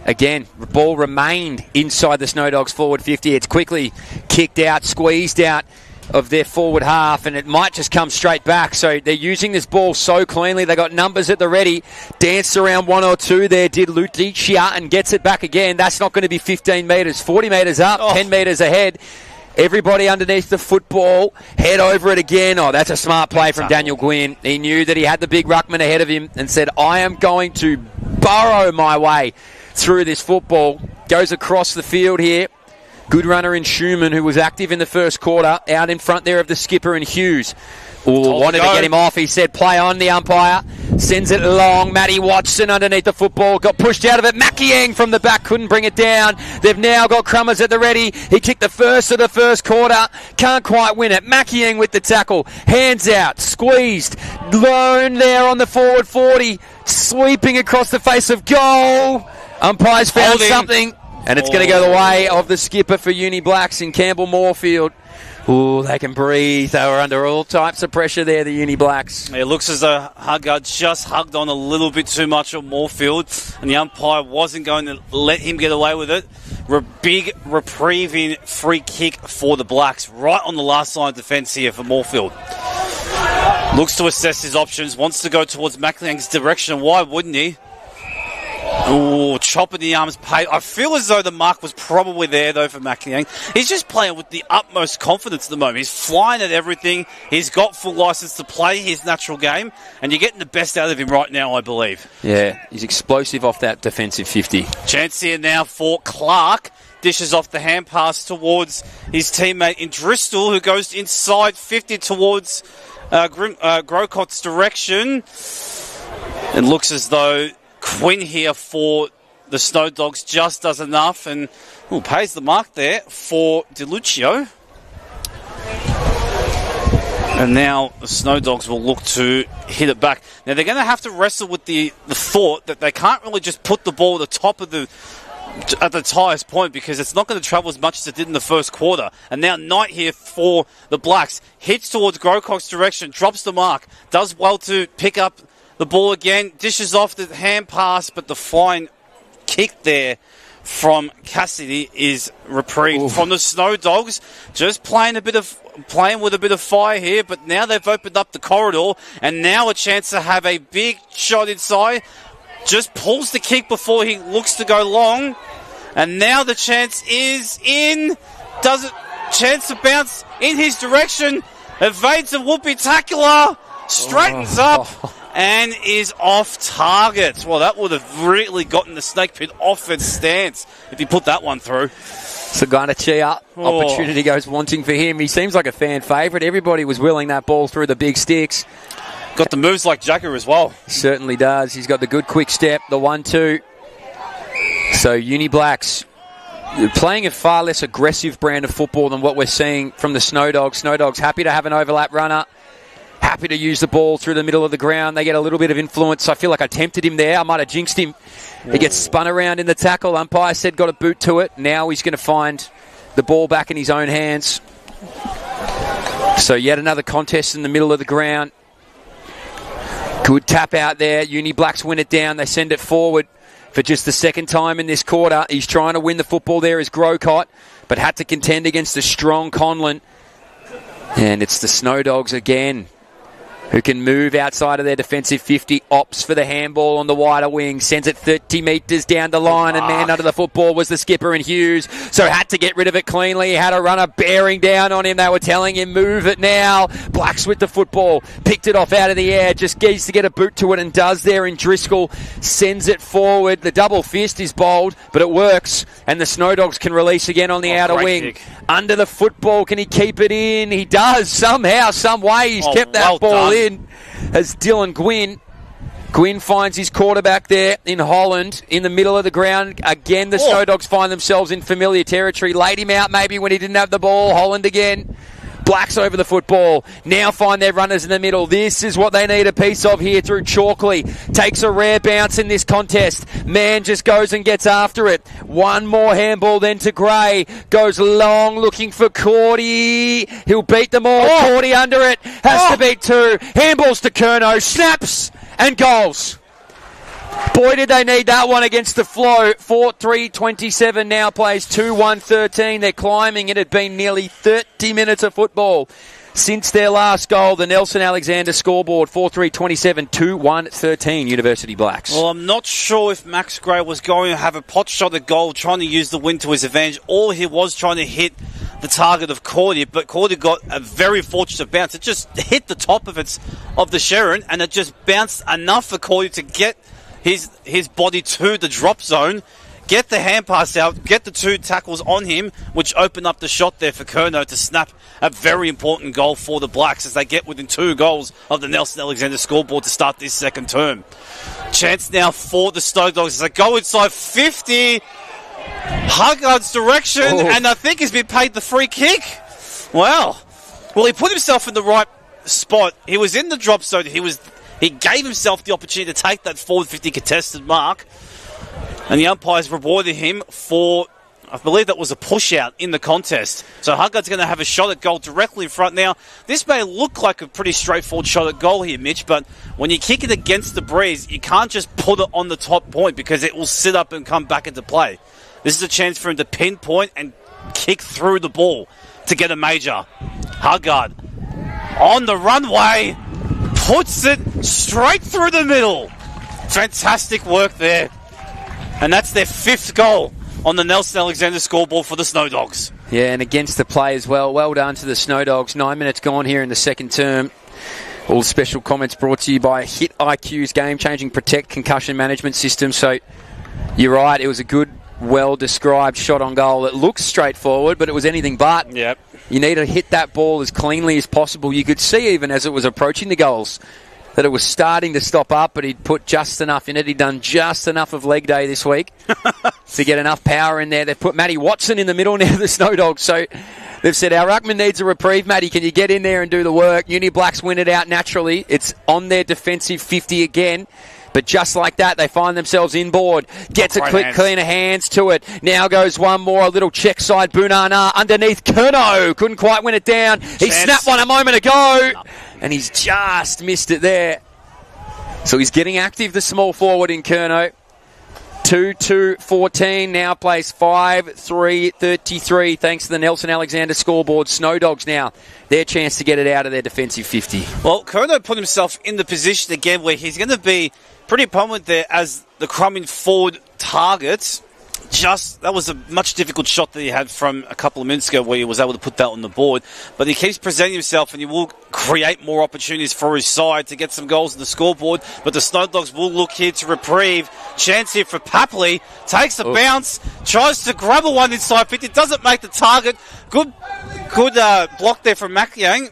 again, the ball remained inside the Snow Dogs forward 50. It's quickly kicked out, squeezed out of their forward half, and it might just come straight back. So they're using this ball so cleanly. They got numbers at the ready. Danced around 1 or 2 there, did Ludicia, and gets it back again. That's not going to be 15 metres. 40 metres up, 10 metres ahead. Everybody underneath the football. Head over it again. Oh, that's a smart play from Daniel Gwynn. He knew that he had the big ruckman ahead of him and said, I am going to burrow my way through this football. Goes across the field here. Good runner in Schumann, who was active in the first quarter, out in front there of the skipper and Hughes. Wanted to get him off. He said, play on, the umpire. Sends it long. Matty Watson underneath the football. Got pushed out of it. Makiang from the back. Couldn't bring it down. They've now got Crummers at the ready. He kicked the first of the first quarter. Can't quite win it. Makiang with the tackle. Hands out. Squeezed. Lone there on the forward 40. Sweeping across the face of goal. Umpires found something. And it's going to go the way of the skipper for Uni Blacks in Campbell Moorfield. Ooh, they can breathe. They were under all types of pressure there, the Uni Blacks. It looks as though Haggard just hugged on a little bit too much on Moorfield, and the umpire wasn't going to let him get away with it. Big reprieving free kick for the Blacks, right on the last line of defence here for Moorfield. Looks to assess his options, wants to go towards Mackliang's direction. Why wouldn't he? Oh, chopping the arms paid. I feel as though the mark was probably there, though, for Makiang. He's just playing with the utmost confidence at the moment. He's flying at everything. He's got full license to play his natural game, and you're getting the best out of him right now, I believe. Yeah, he's explosive off that defensive 50. Chance here now for Clark. Dishes off the hand pass towards his teammate in Driscoll, who goes inside 50 towards Grocot's direction. It looks as though Quinn here for the Snow Dogs just does enough and pays the mark there for DeLuccio. And now the Snow Dogs will look to hit it back. Now they're going to have to wrestle with the thought that they can't really just put the ball at the top of at the highest point, because it's not going to travel as much as it did in the first quarter. And now Knight here for the Blacks hits towards Grocot's direction, drops the mark, does well to pick up the ball again, dishes off the hand pass, but the flying kick there from Cassidy is reprieved from the Snow Dogs. Just playing with a bit of fire here, but now they've opened up the corridor, and now a chance to have a big shot inside. Just pulls the kick before he looks to go long, and now the chance is in. Does it? Chance to bounce in his direction. Evades a whoopee tackler, straightens up. And is off target. Well, that would have really gotten the snake pit off its stance if he put that one through. Saganachia, opportunity goes wanting for him. He seems like a fan favourite. Everybody was willing that ball through the big sticks. Got the moves like Jagger as well. Certainly does. He's got the good quick step, the 1-2. So Uni Blacks playing a far less aggressive brand of football than what we're seeing from the Snow Dogs. Snow Dogs happy to have an overlap runner. Happy to use the ball through the middle of the ground. They get a little bit of influence. I feel like I tempted him there. I might have jinxed him. He gets spun around in the tackle. Umpire said got a boot to it. Now he's going to find the ball back in his own hands. So yet another contest in the middle of the ground. Good tap out there. Uni Blacks win it down. They send it forward for just the second time in this quarter. He's trying to win the football there as Grocott, but had to contend against a strong Conlon. And it's the Snow Dogs again, who can move outside of their defensive 50, opts for the handball on the wider wing, sends it 30 metres down the line, and man under the football was the skipper in Hughes, so had to get rid of it cleanly. He had a runner bearing down on him. They were telling him, move it now. Blacks with the football, picked it off out of the air, just needs to get a boot to it, and does there in Driscoll, sends it forward. The double fist is bold, but it works, and the Snow Dogs can release again on the outer wing. Kick. Under the football, can he keep it in? He does, somehow, some way. He's kept that ball in. As Dylan Gwynn. Gwynn finds his quarterback there in Holland in the middle of the ground. Again, the Snow Dogs find themselves in familiar territory. Laid him out maybe when he didn't have the ball. Holland again. Blacks over the football. Now find their runners in the middle. This is what they need a piece of here through Chalkley. Takes a rare bounce in this contest. Man just goes and gets after it. One more handball then to Gray. Goes long looking for Cordy. He'll beat them all. Cordy under it. Has to beat two. Handballs to Curnow. Snaps and goals. Boy, did they need that one against the flow. 4-3-27 now plays 2-1-13. They're climbing. It had been nearly 30 minutes of football since their last goal. The Nelson Alexander scoreboard, 4-3-27, 2-1-13, University Blacks. Well, I'm not sure if Max Gray was going to have a pot shot at goal, trying to use the wind to his advantage. All he was trying to hit the target of Cordy, but Cordy got a very fortunate bounce. It just hit the top of the Sharon, and it just bounced enough for Cordy to get his body to the drop zone, get the hand pass out, get the two tackles on him, which opened up the shot there for Curnow to snap a very important goal for the Blacks as they get within 2 goals of the Nelson Alexander scoreboard to start this second term. Chance now for the Snow Dogs as they go inside 50. Huggard's direction, and I think he's been paid the free kick. Wow. Well, he put himself in the right spot. He was in the drop zone. He gave himself the opportunity to take that forward 50 contested mark. And the umpires rewarded him for, I believe that was a push out in the contest. So Huggard's going to have a shot at goal directly in front. Now, this may look like a pretty straightforward shot at goal here, Mitch, but when you kick it against the breeze, you can't just put it on the top point because it will sit up and come back into play. This is a chance for him to pinpoint and kick through the ball to get a major. Huggard on the runway. Puts it straight through the middle. Fantastic work there And that's their 5th goal on the Nelson Alexander scoreboard for the Snow Dogs. Yeah, and against the play as well. Well done to the Snow Dogs. 9 minutes gone here in the second term. All special comments brought to you by Hit IQ's game-changing Protect concussion management system. So you're right, it was a good, well-described shot on goal. It looks straightforward, but it was anything but. Yep. You need to hit that ball as cleanly as possible. You could see even as it was approaching the goals that it was starting to stop up, but he'd put just enough in it. He'd done just enough of leg day this week to get enough power in there. They've put Matty Watson in the middle now, the Snow Dogs. So they've said, our ruckman needs a reprieve, Matty. Can you get in there and do the work? Uni Blacks win it out naturally. It's on their defensive 50 again. But just like that, they find themselves inboard. Gets a quick, cleaner hands to it. Now goes one more, a little check side. Bunana underneath Kerno. Couldn't quite win it down. He snapped one a moment ago. And he's just missed it there. So he's getting active, the small forward in Kerno. 2-2-14, now plays 5-3-33 thanks to the Nelson Alexander scoreboard. Snow Dogs now, their chance to get it out of their defensive 50. Well, Kerno put himself in the position again where he's going to be pretty prominent there as the crumbing forward target. That was a much difficult shot that he had from a couple of minutes ago where he was able to put that on the board. But he keeps presenting himself and he will create more opportunities for his side to get some goals on the scoreboard. But the Snow Dogs will look here to reprieve. Chance here for Papley. Takes a bounce. Tries to grab a one inside 50. Doesn't make the target. Good block there from Makiang.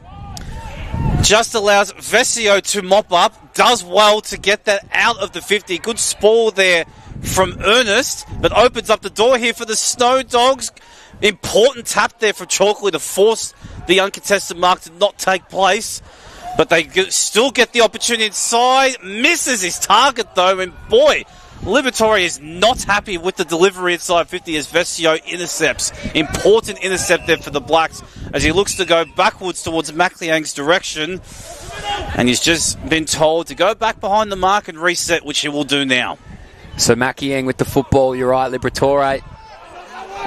Just allows Vesio to mop up. Does well to get that out of the 50. Good spoil there from Ernest, but opens up the door here for the Snow Dogs. Important tap there for Chalkley to force the uncontested mark to not take place. But they still get the opportunity inside. Misses his target though, and boy, Liberatore is not happy with the delivery inside 50 as Vesio intercepts. Important intercept there for the Blacks as he looks to go backwards towards McLeang's direction. And he's just been told to go back behind the mark and reset, which he will do now. So Makiang with the football, you're right. Liberatore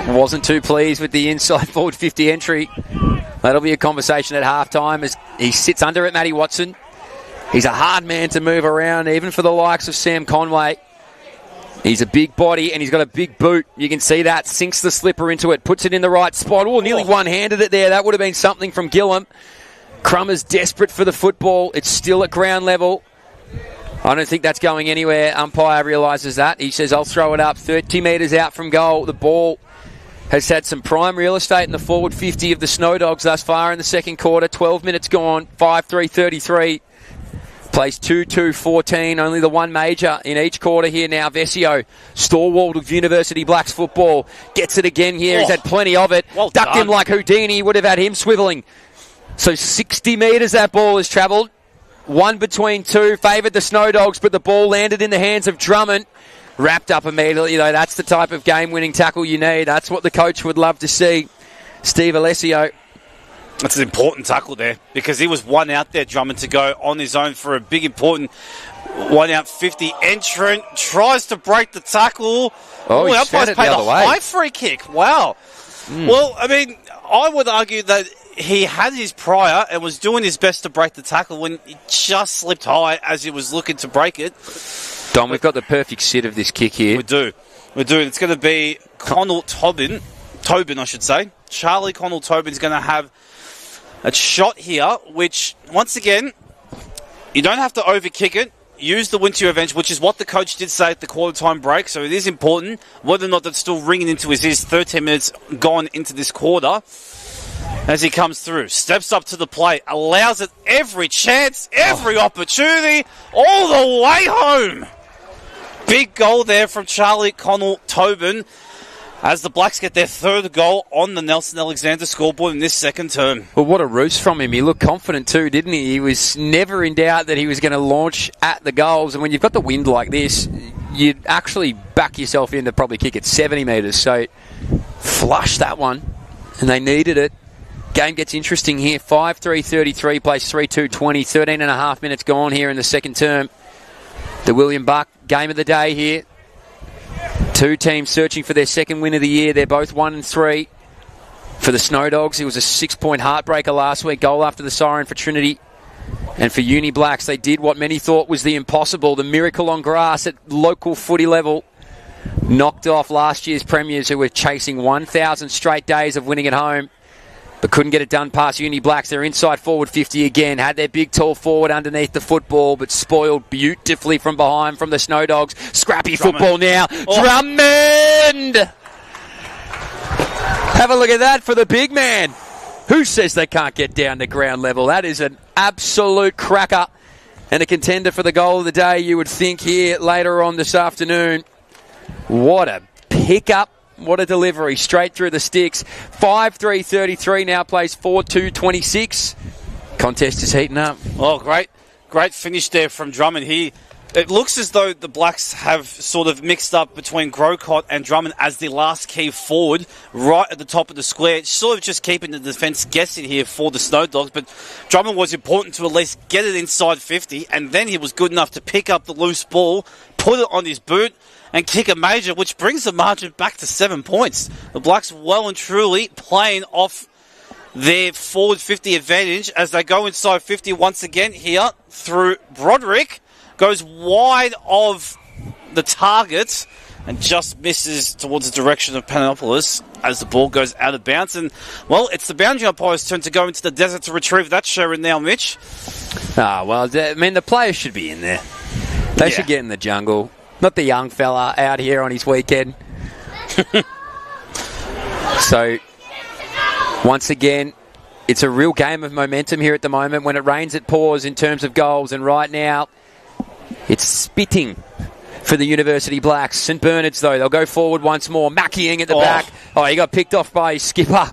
wasn't too pleased with the inside forward 50 entry. That'll be a conversation at halftime as he sits under it, Matty Watson. He's a hard man to move around, even for the likes of Sam Conway. He's a big body and he's got a big boot. You can see that. Sinks the slipper into it, puts it in the right spot. Oh, nearly one-handed it there. That would have been something from Gillum. Crummer's desperate for the football. It's still at ground level. I don't think that's going anywhere. Umpire realises that. He says, I'll throw it up 30 metres out from goal. The ball has had some prime real estate in the forward 50 of the Snow Dogs thus far in the second quarter. 12 minutes gone, 5-3-33. Plays 2-2-14. Only the one major in each quarter here now. Vesio, stalwart of University Blacks football. Gets it again here. He's had plenty of it. Well Ducked done. him like Houdini. Would have had him swivelling. So 60 metres that ball has travelled. One between two, favoured the Snow Dogs, but the ball landed in the hands of Drummond. Wrapped up immediately, though. That's the type of game-winning tackle you need. That's what the coach would love to see. Steve Alessio. That's an important tackle there because he was one out there, Drummond, to go on his own for a big, important one out 50 entrant. Tries to break the tackle. Oh, the he's found umpire's it paid the a other way. high free kick. Wow. Well, I mean, I would argue that he had his prior and was doing his best to break the tackle when he just slipped high as he was looking to break it. Dom, we've got the perfect sit of this kick here. We do. It's going to be Connell Tobin, I should say. Charlie Connell Tobin's going to have a shot here, which, once again, you don't have to overkick it. Use the win to your advantage, which is what the coach did say at the quarter-time break, so it is important. Whether or not that's still ringing into his ears, 13 minutes gone into this quarter. As he comes through, steps up to the plate, allows it every chance, every opportunity, all the way home. Big goal there from Charlie Connell Tobin as the Blacks get their third goal on the Nelson Alexander scoreboard in this second term. Well, what a roost from him. He looked confident too, didn't he? He was never in doubt that he was going to launch at the goals. And when you've got the wind like this, you'd actually back yourself in to probably kick it 70 metres. So flush that one. And they needed it. Game gets interesting here. 5-3-33, plays 3-2-20. 13 and a half minutes gone here in the second term. The William Buck game of the day here. Two teams searching for their second win of the year. They're both 1-3. For the Snow Dogs, it was a 6-point heartbreaker last week. Goal after the siren for Trinity. And for Uni Blacks, they did what many thought was the impossible. The miracle on grass at local footy level. Knocked off last year's premiers who were chasing 1,000 straight days of winning at home, but couldn't get it done past Uni Blacks. They're inside forward 50 again. Had their big tall forward underneath the football, but spoiled beautifully from behind from the Snow Dogs. Scrappy football now. Oh. Drummond! Have a look at that for the big man. Who says they can't get down to ground level? That is an absolute cracker and a contender for the goal of the day, you would think, here later on this afternoon. What a pickup. What a delivery. Straight through the sticks. 5-3-33 now plays 4-2-26. Contest is heating up. Oh, great. Great finish there from Drummond. It looks as though the Blacks have sort of mixed up between Grocott and Drummond as the last key forward right at the top of the square. Sort of just keeping the defence guessing here for the Snow Dogs, but Drummond was important to at least get it inside 50, and then he was good enough to pick up the loose ball, put it on his boot, and kick a major, which brings the margin back to 7 points. The Blacks well and truly playing off their forward 50 advantage as they go inside 50 once again here through Broderick. Goes wide of the target and just misses towards the direction of Panopoulos as the ball goes out of bounds. And, well, it's the boundary umpire's turn to go into the desert to retrieve that Sharon now, Mitch. The players should be in there. They should get in the jungle. Not the young fella out here on his weekend. So, once again, it's a real game of momentum here at the moment. When it rains, it pours in terms of goals. And right now, it's spitting for the University Blacks. St Bernard's, though, they'll go forward once more. Mackeying at the back. Oh, he got picked off by his skipper.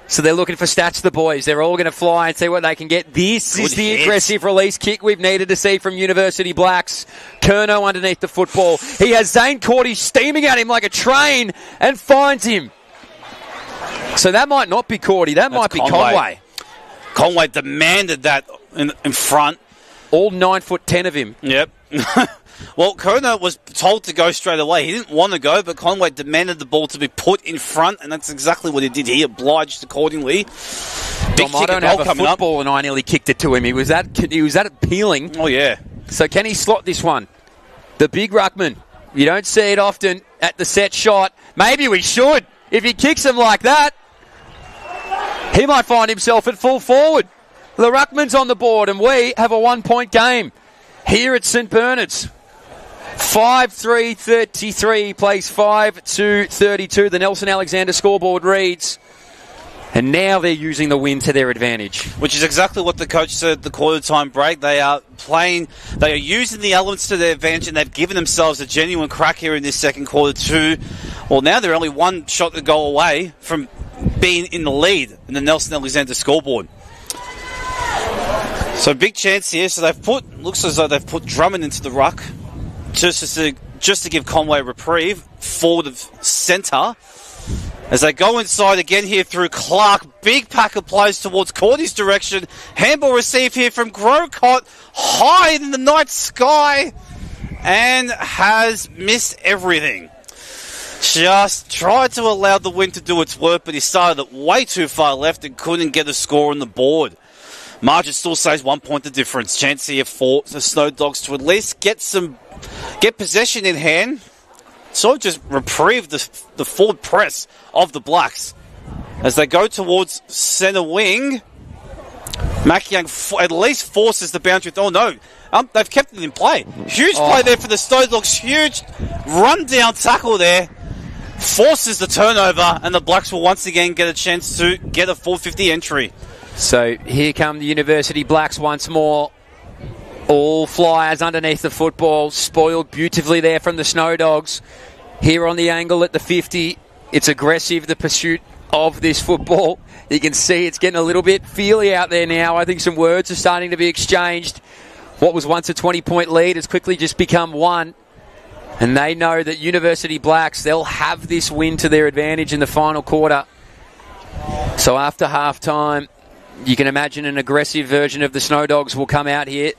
So they're looking for stats, the boys. They're all going to fly and see what they can get. This is the aggressive release kick we've needed to see from University Blacks. Curnow underneath the football. He has Zane Cordy steaming at him like a train and finds him. So that might not be Cordy. That might be Conway. Conway demanded that in front. All 9'10" of him. Yep. Well, Curnow was told to go straight away. He didn't want to go, but Conway demanded the ball to be put in front, and that's exactly what he did. He obliged accordingly. Dom, I don't have a football, and I nearly kicked it to him. He was that appealing. Oh, yeah. So can he slot this one? The big ruckman. You don't see it often at the set shot. Maybe we should. If he kicks him like that, he might find himself at full forward. The ruckman's on the board, and we have a 1-point game here at St Bernard's. 5-3-33 plays 5-2-32. The Nelson Alexander scoreboard reads. And now they're using the win to their advantage. Which is exactly what the coach said at the quarter-time break. They are using the elements to their advantage, and they've given themselves a genuine crack here in this second quarter too. Well, now they're only one shot to go away from being in the lead in the Nelson Alexander scoreboard. So big chance here. So looks as though they've put Drummond into the ruck just to give Conway a reprieve forward of centre. As they go inside again here through Clark. Big pack of plays towards Cordy's direction. Handball received here from Grocott. High in the night sky. And has missed everything. Just tried to allow the wind to do its work, but he started it way too far left and couldn't get a score on the board. Margin still says 1 point the difference. Chance here for the Snow Dogs to at least get possession in hand. So just reprieve the forward press of the Blacks. As they go towards centre wing, Mac Young at least forces the boundary. Oh no, they've kept it in play. Huge play there for the Snow Dogs. Huge run-down tackle there. Forces the turnover, and the Blacks will once again get a chance to get a 450 entry. So here come the University Blacks once more. All flyers underneath the football. Spoiled beautifully there from the Snow Dogs. Here on the angle at the 50. It's aggressive, the pursuit of this football. You can see it's getting a little bit feely out there now. I think some words are starting to be exchanged. What was once a 20-point lead has quickly just become one. And they know that University Blacks, they'll have this win to their advantage in the final quarter. So after halftime, you can imagine an aggressive version of the Snow Dogs will come out here.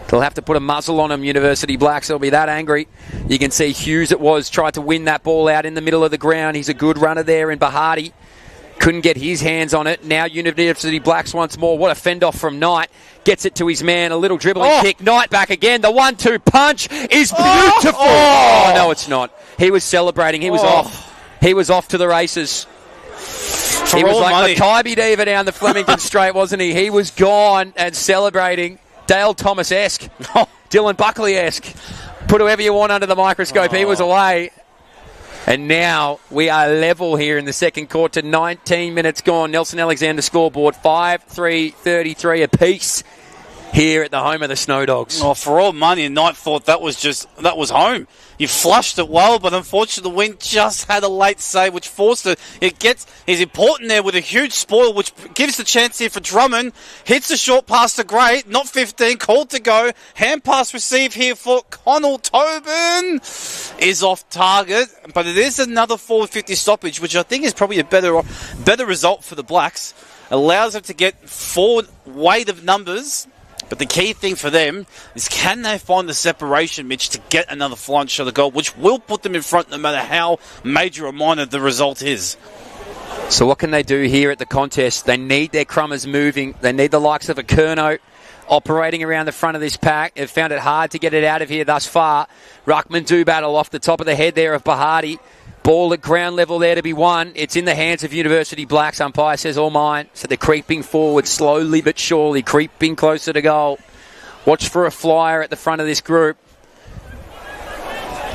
They'll have to put a muzzle on them, University Blacks. They'll be that angry. You can see Hughes, tried to win that ball out in the middle of the ground. He's a good runner there in Bahati. Couldn't get his hands on it. Now University Blacks once more. What a fend off from Knight. Gets it to his man. A little dribbling kick. Knight back again. The 1-2 punch is beautiful. Oh, no, it's not. He was celebrating. He was off. He was off to the races. He was like Mackay Diva down the Flemington Straight, wasn't he? He was gone and celebrating. Dale Thomas-esque. Dylan Buckley-esque. Put whoever you want under the microscope. He was away. And now we are level here in the second quarter. 19 minutes gone. Nelson Alexander scoreboard 5-3-33 apiece here at the home of the Snow Dogs. Oh, for all money, and Knight thought that was home. You flushed it well, but unfortunately the wind just had a late save, which forced it. He's important there with a huge spoil, which gives the chance here for Drummond. Hits a short pass to Gray, not 15, called to go. Hand pass received here for Connell. Tobin is off target, but it is another 450 stoppage, which I think is probably a better result for the Blacks. Allows them to get forward weight of numbers. But the key thing for them is, can they find the separation, Mitch, to get another flying shot of goal, which will put them in front no matter how major or minor the result is. So what can they do here at the contest? They need their crummers moving. They need the likes of a Curnow operating around the front of this pack. They've found it hard to get it out of here thus far. Ruckman do battle off the top of the head there of Bahati. Ball at ground level there to be won. It's in the hands of University Blacks. Umpire says all mine. So they're creeping forward slowly but surely, creeping closer to goal. Watch for a flyer at the front of this group.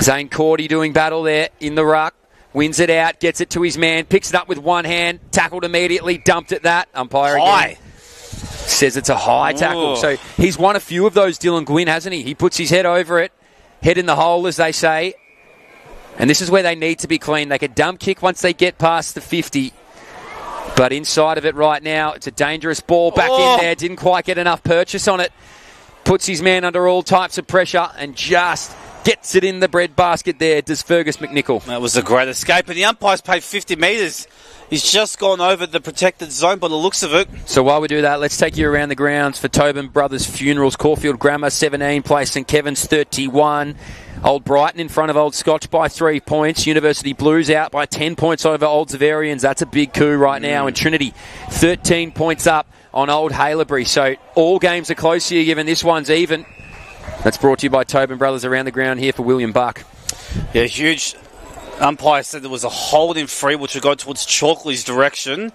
Zane Cordy doing battle there in the ruck. Wins it out, gets it to his man, picks it up with one hand, tackled immediately, dumped at that. Umpire again says it's a high tackle. So he's won a few of those, Dylan Gwynn, hasn't he? He puts his head over it, head in the hole, as they say. And this is where they need to be clean. They can dump kick once they get past the 50. But inside of it right now, it's a dangerous ball back in there. Didn't quite get enough purchase on it. Puts his man under all types of pressure and just gets it in the breadbasket there, does Fergus McNichol. That was a great escape. And the umpire's paid 50 metres. He's just gone over the protected zone by the looks of it. So while we do that, let's take you around the grounds for Tobin Brothers Funerals. Caulfield Grammar 17, place St Kevin's 31. Old Brighton in front of Old Scotch by 3 points. University Blues out by 10 points over Old Zaverians. That's a big coup right now. And Trinity 13 points up on Old Haileybury. So all games are close here, given this one's even. That's brought to you by Tobin Brothers around the ground here for William Buck. Yeah, huge. Umpire said there was a holding free, which would go towards Chalkley's direction.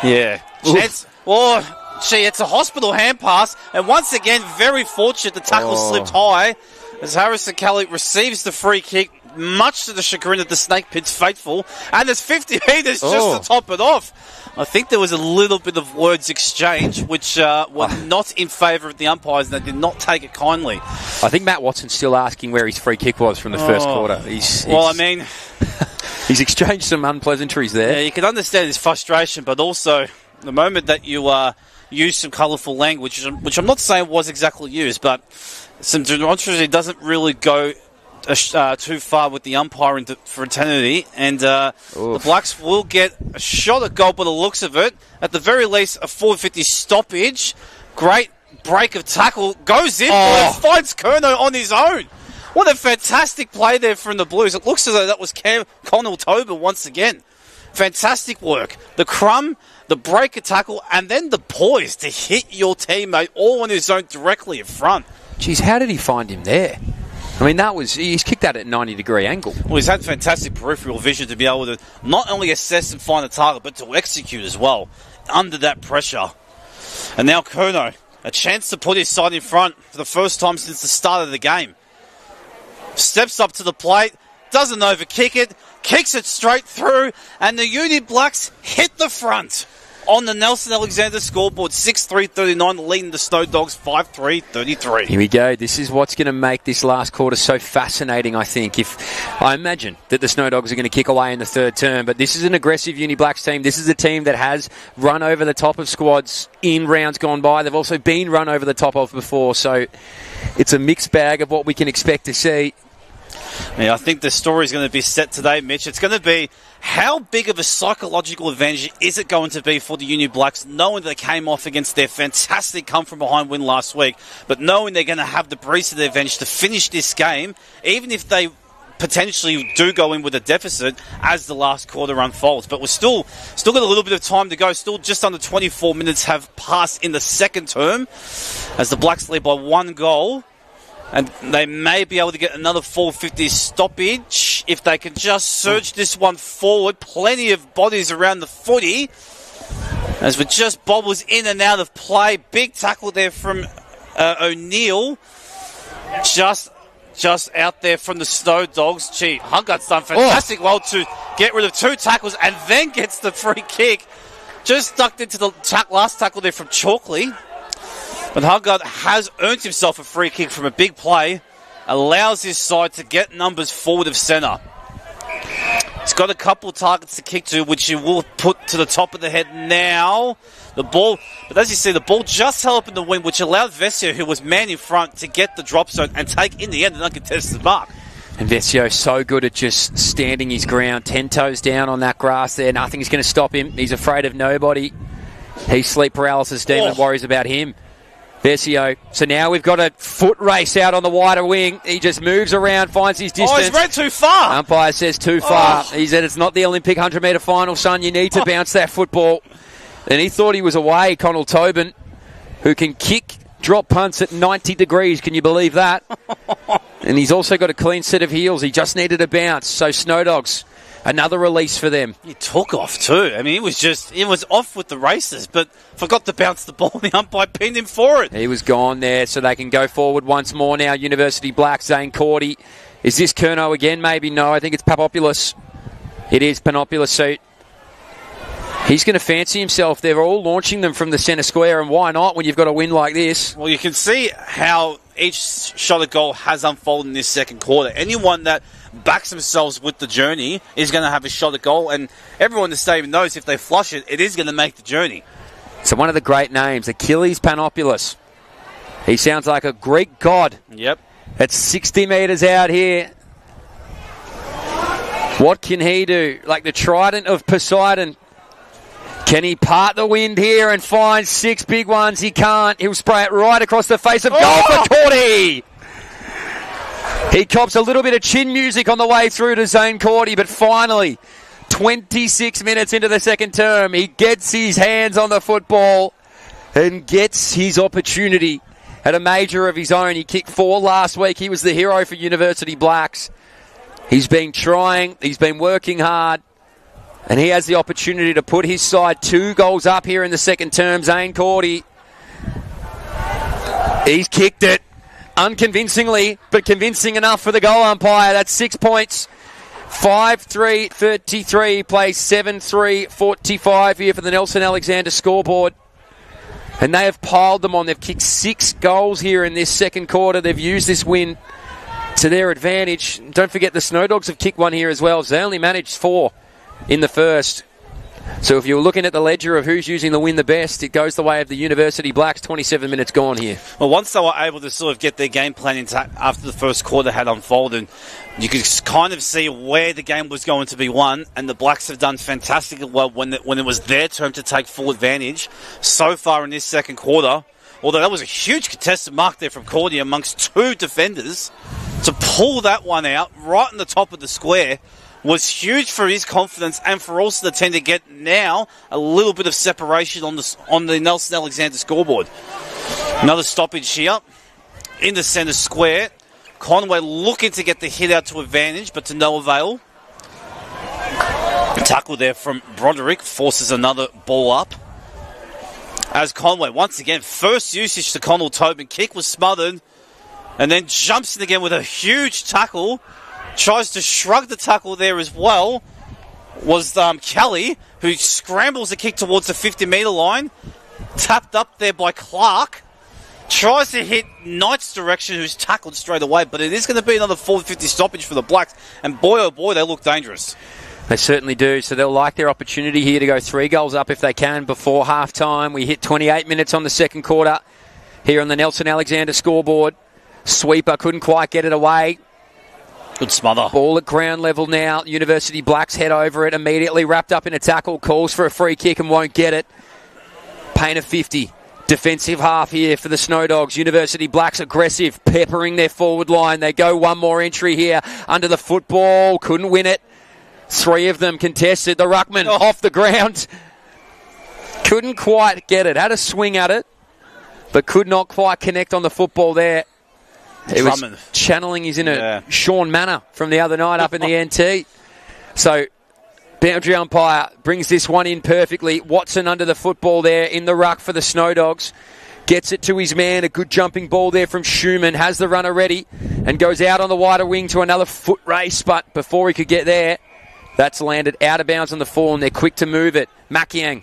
Yeah. Chance. It's a hospital hand pass. And once again, very fortunate the tackle slipped high as Harrison Kelly receives the free kick, much to the chagrin of the Snake Pit's faithful. And there's 50 metres just to top it off. I think there was a little bit of words exchange, which were not in favour of the umpires, and they did not take it kindly. I think Matt Watson's still asking where his free kick was from the first quarter. He's exchanged some unpleasantries there. Yeah, you can understand his frustration, but also the moment that you use some colourful language, which I'm not saying was exactly used, but some demonstrably doesn't really go too far with the umpire for eternity, and the Blacks will get a shot at goal by the looks of it. At the very least, a 450 stoppage. Great break of tackle. Goes in, finds Curnow on his own. What a fantastic play there from the Blues. It looks as though that was Connell Tobin once again. Fantastic work. The crumb, the break of tackle, and then the poise to hit your teammate all on his own directly in front. Jeez, how did he find him there? I mean, he's kicked that at 90-degree angle. Well, he's had fantastic peripheral vision to be able to not only assess and find a target, but to execute as well under that pressure. And now Curnow, a chance to put his side in front for the first time since the start of the game. Steps up to the plate, doesn't overkick it, kicks it straight through, and the Uni Blacks hit the front on the Nelson Alexander scoreboard. 6-3-39, leading the Snow Dogs 5-3-33. Here we go. This is what's going to make this last quarter so fascinating, I think. I imagine that the Snow Dogs are going to kick away in the third term, but this is an aggressive Uni Blacks team. This is a team that has run over the top of squads in rounds gone by. They've also been run over the top of before, so it's a mixed bag of what we can expect to see. Yeah, I think the story is going to be set today, Mitch. It's going to be, how big of a psychological advantage is it going to be for the Uni Blacks, knowing they came off against their fantastic come-from-behind win last week, but knowing they're going to have the breeze of their advantage to finish this game, even if they potentially do go in with a deficit as the last quarter unfolds. But we're still got a little bit of time to go. Still just under 24 minutes have passed in the second term as the Blacks lead by 1 goal. And they may be able to get another 450 stoppage if they can just surge this one forward. Plenty of bodies around the footy as we just bobbles in and out of play. Big tackle there from O'Neill. Just out there from the Snow Dogs. Gee, Hungut's done fantastic well to get rid of 2 tackles and then gets the free kick. Just ducked into the last tackle there from Chalkley. But Hungut has earned himself a free kick from a big play. Allows his side to get numbers forward of centre. He's got a couple of targets to kick to, which he will put to the top of the head now. The ball, but as you see, the ball just held up in the wing, which allowed Vesio, who was man in front, to get the drop zone and take, in the end, an uncontested mark. And Vesio so good at just standing his ground, 10 toes down on that grass there. Nothing's going to stop him. He's afraid of nobody. He's sleep paralysis demon, worries about him. Vesio. So now we've got a foot race out on the wider wing. He just moves around, finds his distance. Oh, he's ran too far. Umpire says too far. He said it's not the Olympic 100-metre final, son. You need to bounce that football. And he thought he was away, Connell Tobin, who can kick drop punts at 90 degrees. Can you believe that? And he's also got a clean set of heels. He just needed a bounce. So Snow Dogs, another release for them. He took off too. I mean, he was off with the races, but forgot to bounce the ball. The umpire pinned him for it. He was gone there, so they can go forward once more now. University Black, Zane Cordy. Is this Kerno again? Maybe no. I think it's Papopoulos. It is Panopoulos suit. He's going to fancy himself. They're all launching them from the centre square, and why not when you've got a win like this? Well, you can see how each shot at goal has unfolded in this second quarter. Anyone that backs themselves with the journey is going to have a shot at goal, and everyone in the stadium knows if they flush it, it is going to make the journey. So one of the great names, Achilles Panopoulos. He sounds like a Greek god. Yep. At 60 metres out here. What can he do? Like the trident of Poseidon. Can he part the wind here and find 6 big ones? He can't. He'll spray it right across the face of goal for Cordy. He cops a little bit of chin music on the way through to Zane Cordy, but finally, 26 minutes into the second term, he gets his hands on the football and gets his opportunity at a major of his own. He kicked 4 last week. He was the hero for University Blacks. He's been trying. He's been working hard. And he has the opportunity to put his side 2 goals up here in the second term. Zane Cordy. He's kicked it unconvincingly, but convincing enough for the goal umpire. That's 6 points. 5-3-33, plays 7-3-45 here for the Nelson Alexander scoreboard. And they have piled them on. They've kicked 6 goals here in this second quarter. They've used this win to their advantage. Don't forget the Snow Dogs have kicked one here as well. So they only managed 4 in the first. So if you're looking at the ledger of who's using the win the best, it goes the way of the University Blacks. 27 minutes gone here. Well, once they were able to sort of get their game plan after the first quarter had unfolded, you could kind of see where the game was going to be won, and the Blacks have done fantastically well when it was their turn to take full advantage so far in this second quarter. Although that was a huge contested mark there from Cordy amongst 2 defenders. To pull that one out right in the top of the square was huge for his confidence and for also the team to get now a little bit of separation on the Nelson Alexander scoreboard. Another stoppage here in the centre square. Conway looking to get the hit out to advantage, but to no avail. A tackle there from Broderick forces another ball up. As Conway, once again, first usage to Connell Tobin. Kick was smothered and then jumps in again with a huge tackle. Tries to shrug the tackle there as well. Was Kelly, who scrambles the kick towards the 50-metre line. Tapped up there by Clark. Tries to hit Knight's direction, who's tackled straight away. But it is going to be another 450 stoppage for the Blacks. And boy, oh boy, they look dangerous. They certainly do. So they'll like their opportunity here to go 3 goals up if they can before half-time. We hit 28 minutes on the second quarter here on the Nelson Alexander scoreboard. Sweeper couldn't quite get it away. Good smother. Ball at ground level now. University Blacks head over it. Immediately wrapped up in a tackle. Calls for a free kick and won't get it. Payne a 50. Defensive half here for the Snow Dogs. University Blacks aggressive, peppering their forward line. They go one more entry here under the football. Couldn't win it. 3 of them contested. The ruckman off the ground. Couldn't quite get it. Had a swing at it, but could not quite connect on the football there. It was channeling his inner Sean Manor from the other night up in the NT. So, boundary umpire brings this one in perfectly. Watson under the football there in the ruck for the Snow Dogs. Gets it to his man. A good jumping ball there from Schumann. Has the runner ready and goes out on the wider wing to another foot race. But before he could get there, that's landed out of bounds on the fall, and they're quick to move it. Makiang.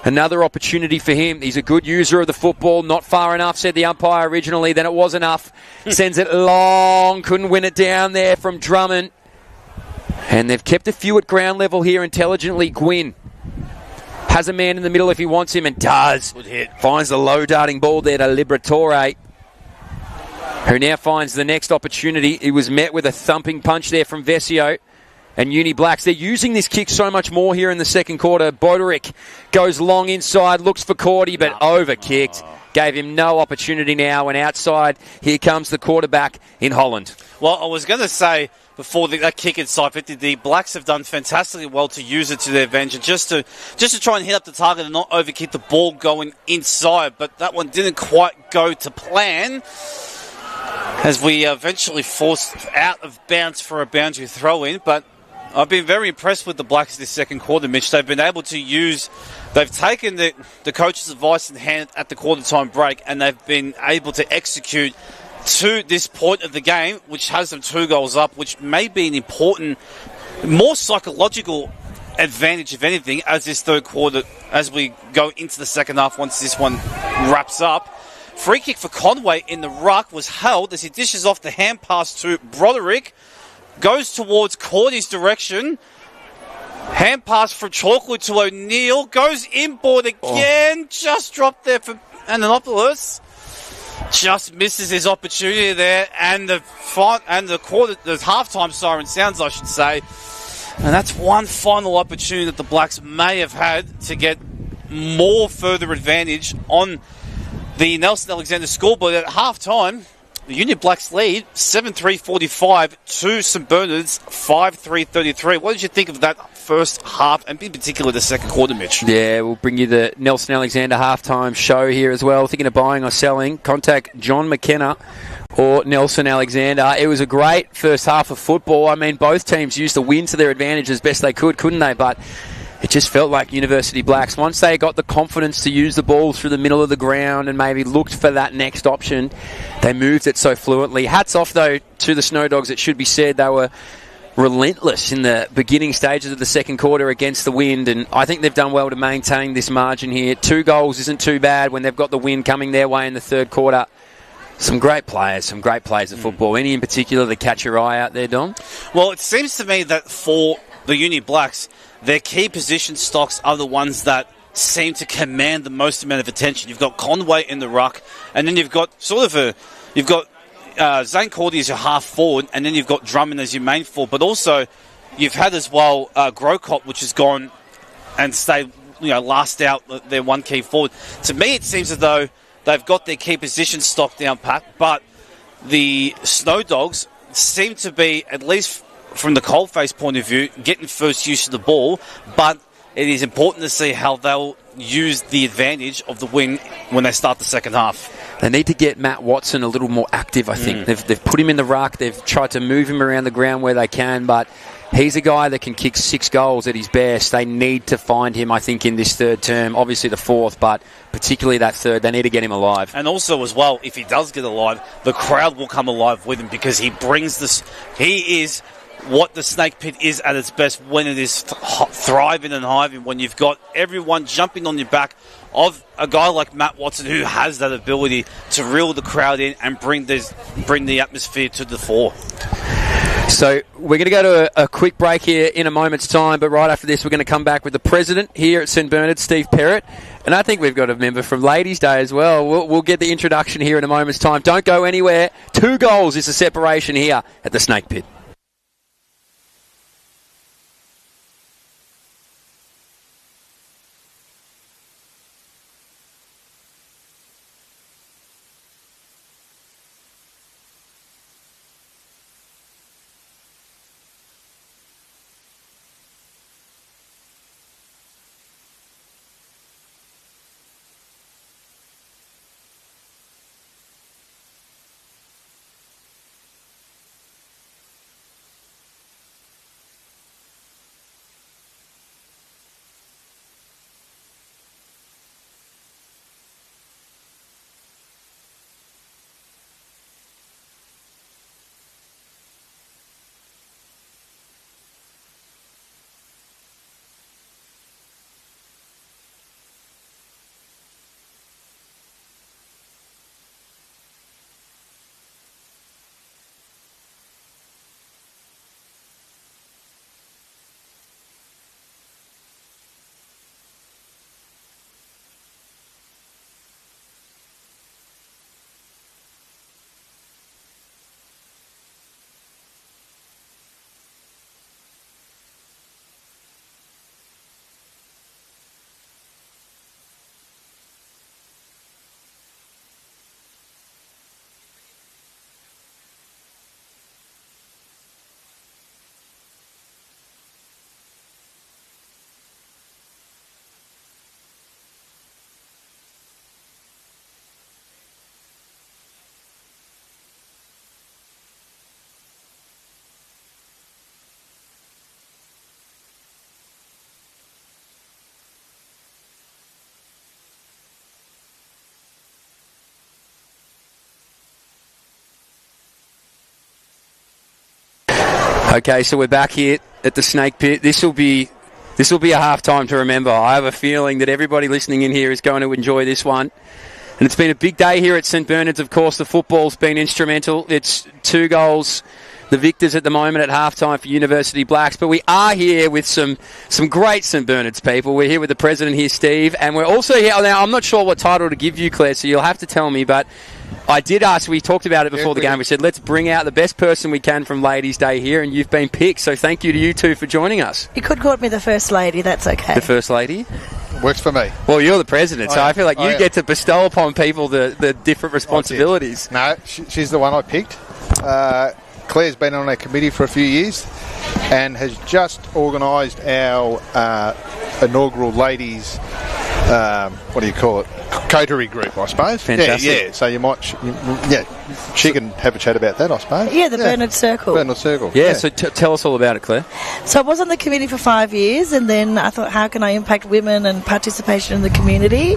Another opportunity for him. He's a good user of the football. Not far enough, said the umpire originally. Then it was enough. Sends it long. Couldn't win it down there from Drummond. And they've kept a few at ground level here intelligently. Gwynn has a man in the middle if he wants him, and does. Good hit. Finds the low darting ball there to Liberatore, who now finds the next opportunity. He was met with a thumping punch there from Vesio. And Uni Blacks, they're using this kick so much more here in the second quarter. Boderick goes long inside, looks for Cordy, but overkicked. Gave him no opportunity now, and outside, here comes the quarterback in Holland. Well, I was going to say, before that kick inside 50, the Blacks have done fantastically well to use it to their advantage, just to try and hit up the target and not overkick the ball going inside. But that one didn't quite go to plan, as we eventually forced out of bounds for a boundary throw-in. But I've been very impressed with the Blacks this second quarter, Mitch. They've been able to they've taken the coach's advice in hand at the quarter time break, and they've been able to execute to this point of the game, which has them 2 goals up, which may be an important, more psychological advantage, if anything, as this third quarter, as we go into the second half once this one wraps up. Free kick for Conway in the ruck was held as he dishes off the hand pass to Broderick. Goes towards Cordy's direction. Hand pass from Chalkley to O'Neill. Goes inboard again. Just dropped there for Ananopoulos. Just misses his opportunity there. And the halftime siren sounds, I should say. And that's one final opportunity that the Blacks may have had to get more further advantage on the Nelson Alexander scoreboard at halftime. The Union Blacks lead 7-3-45 to St Bernard's 5-3-33. What did you think of that first half, and in particular the second quarter, Mitch? Yeah, we'll bring you the Nelson Alexander halftime show here as well. Thinking of buying or selling, contact John McKenna or Nelson Alexander. It was a great first half of football. I mean, both teams used the win to their advantage as best they could, couldn't they? But it just felt like University Blacks, once they got the confidence to use the ball through the middle of the ground and maybe looked for that next option, they moved it so fluently. Hats off, though, to the Snow Dogs. It should be said they were relentless in the beginning stages of the second quarter against the wind, and I think they've done well to maintain this margin here. 2 goals isn't too bad when they've got the wind coming their way in the third quarter. Some great players of football. Any in particular that catch your eye out there, Don? Well, it seems to me that for the Uni Blacks, their key position stocks are the ones that seem to command the most amount of attention. You've got Conway in the ruck, and then you've got Zane Cordy as your half forward, and then you've got Drummond as your main forward. But also, you've had as well Grocott, which has gone and stayed, last out their one key forward. To me, it seems as though they've got their key position stock down pat, but the Snow Dogs seem to be, at least from the coalface point of view, getting first use of the ball, but it is important to see how they'll use the advantage of the win when they start the second half. They need to get Matt Watson a little more active, I think. They've put him in the ruck. They've tried to move him around the ground where they can, but he's a guy that can kick 6 goals at his best. They need to find him, I think, in this third term. Obviously the fourth, but particularly that third. They need to get him alive. And also as well, if he does get alive, the crowd will come alive with him, because he brings this. He is what the Snake Pit is at its best when it is thriving and hiving, when you've got everyone jumping on your back of a guy like Matt Watson, who has that ability to reel the crowd in and bring the atmosphere to the fore. So we're going to go to a quick break here in a moment's time, but right after this we're going to come back with the president here at St Bernard, Steve Perrott, and I think we've got a member from Ladies' Day as well. We'll get the introduction here in a moment's time. Don't go anywhere. 2 goals is the separation here at the Snake Pit. Okay, so we're back here at the Snake Pit. This will be a half-time to remember. I have a feeling that everybody listening in here is going to enjoy this one. And it's been a big day here at St Bernard's. Of course, the football's been instrumental. It's 2 goals, the victors at the moment at half-time for University Blacks. But we are here with some great St Bernard's people. We're here with the president here, Steve. And we're also here... Now, I'm not sure what title to give you, Claire, so you'll have to tell me. But I did ask, we talked about it before the game. We said, let's bring out the best person we can from Ladies' Day here. And you've been picked. So thank you to you two for joining us. You could call me the First Lady. That's okay. The First Lady? Works for me. Well, you're the president, so I feel like you get to bestow upon people the different responsibilities. No, she's the one I picked. Claire's been on our committee for a few years and has just organised our inaugural ladies, what do you call it, coterie group, I suppose. Fantastic. Yeah, so you might, she can have a chat about that, I suppose. Yeah, the Bernard Circle. Bernard Circle. Yeah, so tell us all about it, Claire. So I was on the committee for 5 years, and then I thought, how can I impact women and participation in the community?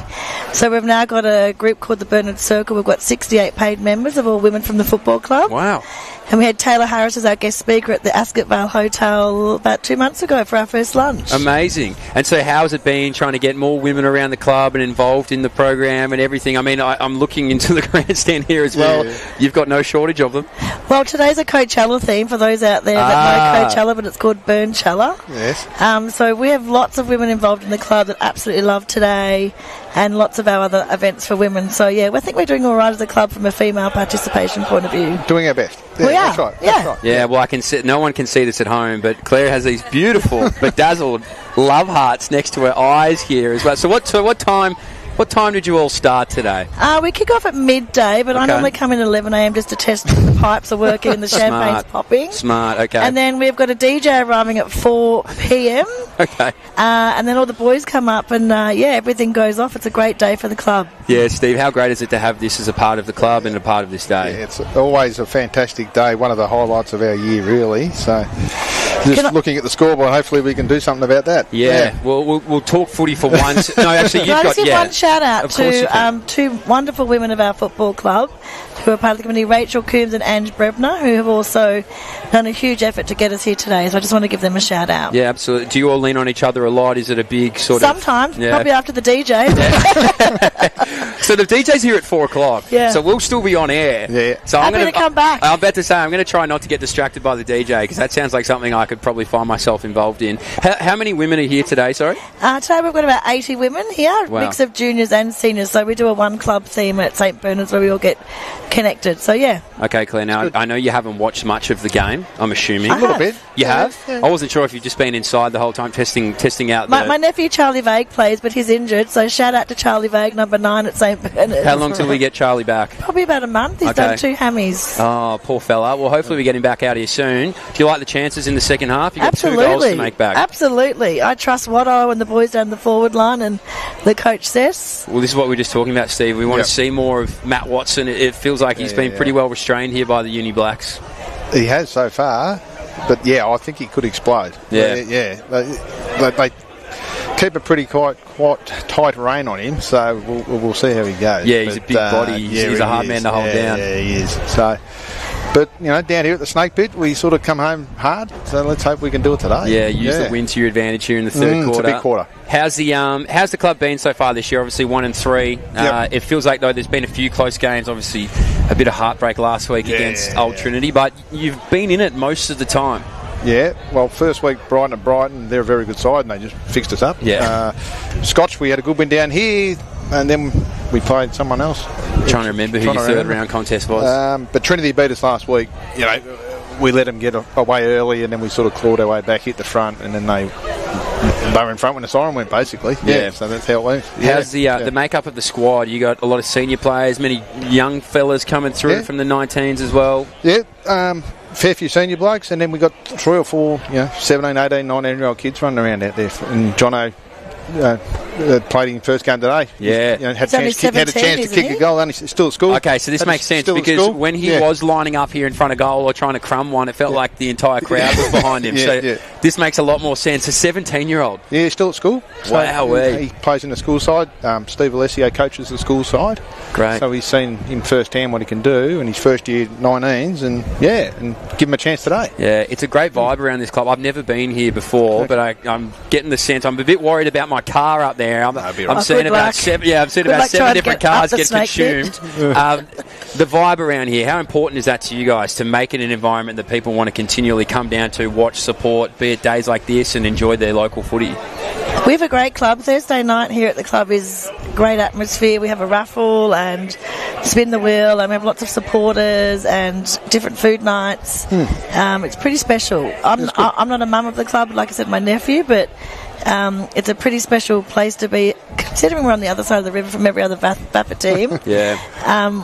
So we've now got a group called the Bernard Circle. We've got 68 paid members of all women from the football club. Wow. And we had Taylor Harris as our guest speaker at the Ascot Vale Hotel about 2 months ago for our first lunch. Amazing. And so how has it been trying to get more women around the club and involved in the program and everything? I mean, I'm looking into the grandstand here as well. Yeah. You've got no shortage of them. Well, today's a Coachella theme for those out there that know Coachella, but it's called Burnchella. Yes. So we have lots of women involved in the club that absolutely love today, and lots of our other events for women. So, yeah, I think we're doing all right as a club from a female participation point of view. Doing our best. Yeah, we are. That's right. Yeah. That's right. Yeah, well, no one can see this at home, but Claire has these beautiful, bedazzled love hearts next to her eyes here as well. So what time did you all start today? We kick off at midday, but I normally come in at 11 a.m. just to test the pipes are working and the champagne's popping. Smart, okay. And then we've got a DJ arriving at 4 p.m. Okay. And then all the boys come up and, everything goes off. It's a great day for the club. Yeah, Steve, how great is it to have this as a part of the club and a part of this day? Yeah, it's always a fantastic day, one of the highlights of our year, really. So just looking at the scoreboard, hopefully we can do something about that. Yeah. Well, we'll talk footy for once. No, actually, you've got... give one shout out to 2 wonderful women of our football club who are part of the committee, Rachel Coombs and Ange Brebner, who have also done a huge effort to get us here today. So I just want to give them a shout out. Yeah, absolutely. Do you all lean on each other a lot? Is it a big sort Sometimes, probably after the DJ. So the DJ's here at 4 o'clock. Yeah. So we'll still be on air. Yeah. So I'm going to come back. I'm about to say I'm going to try not to get distracted by the DJ because that sounds like something I could probably find myself involved in. How many women are here today, sorry? Today we've got about 80 women here, Wow. mix of juniors and seniors. So we do a one club theme at St Bernard's where we all get connected. So, yeah. Okay, Claire, now I know you haven't watched much of the game, I'm assuming. I A little bit. You have? Yeah. I wasn't sure if you've just been inside the whole time testing out My nephew Charlie Vague plays, but he's injured, so shout out to Charlie Vague, number 9 at St Bernard's. How long till we get Charlie back? Probably about a month. He's done 2 hammies. Oh, poor fella. Well, hopefully we get him back out here soon. Do you like the chances in the second half? You've got 2 goals to make back. Absolutely. I trust Watto and the boys down the forward line and the coach says. Well, this is what we were just talking about, Steve. We want to see more of Matt Watson. It feels like he's been pretty well restrained here by the Uni Blacks. He has so far, but I think he could explode. Yeah. They keep a pretty quite tight rein on him, so we'll see how he goes. Yeah, he's a big body. He's a hard man to hold down. Yeah, he is. So, but down here at the Snake Pit, we sort of come home hard. So let's hope we can do it today. Yeah, use the win to your advantage here in the third quarter. It's a big quarter. How's the club been so far this year? Obviously 1-3. It feels like though there's been a few close games. Obviously a bit of heartbreak last week against Old Trinity, but you've been in it most of the time. Yeah, well, first week Brighton, they're a very good side, and they just fixed us up. Yeah. Scotch, we had a good win down here, and then we played someone else. Trying to remember who your third round contest was. But Trinity beat us last week. We let them get away early, and then we sort of clawed our way back, hit the front, and then they were in front when the siren went, basically. Yeah, so that's how it went. How's the makeup of the squad? You got a lot of senior players, many young fellas coming through from the 19s as well. Yeah, fair few senior blokes, and then we got 3 or 4, 17, 18, 19-year-old kids running around out there. And Jono played in first game today. Yeah. Had He's only a chance 17, to kick isn't a goal. Only still at school. Okay, so this makes sense Still at because school? when he was lining up here in front of goal or trying to crumb one, it felt like the entire crowd was behind him. This makes a lot more sense. A 17-year-old. Yeah, still at school. So Wowee. he plays in the school side. Steve Alessio coaches the school side. Great. So he's seen him firsthand what he can do in his first year 19s, and give him a chance today. Yeah, it's a great vibe around this club. I've never been here before, but I'm getting the sense. I'm a bit worried about my car up there. I'm seeing about seven. Yeah, I'm seeing about 7 different cars get consumed. The vibe around here. How important is that to you guys to make it an environment that people want to continually come down to, watch, support, be it days like this, and enjoy their local footy? We have a great club. Thursday night here at the club is great atmosphere. We have a raffle and spin the wheel, and we have lots of supporters and different food nights. It's pretty special. I'm not a mum of the club, like I said, my nephew, but it's a pretty special place to be, considering we're on the other side of the river from every other VAFA team.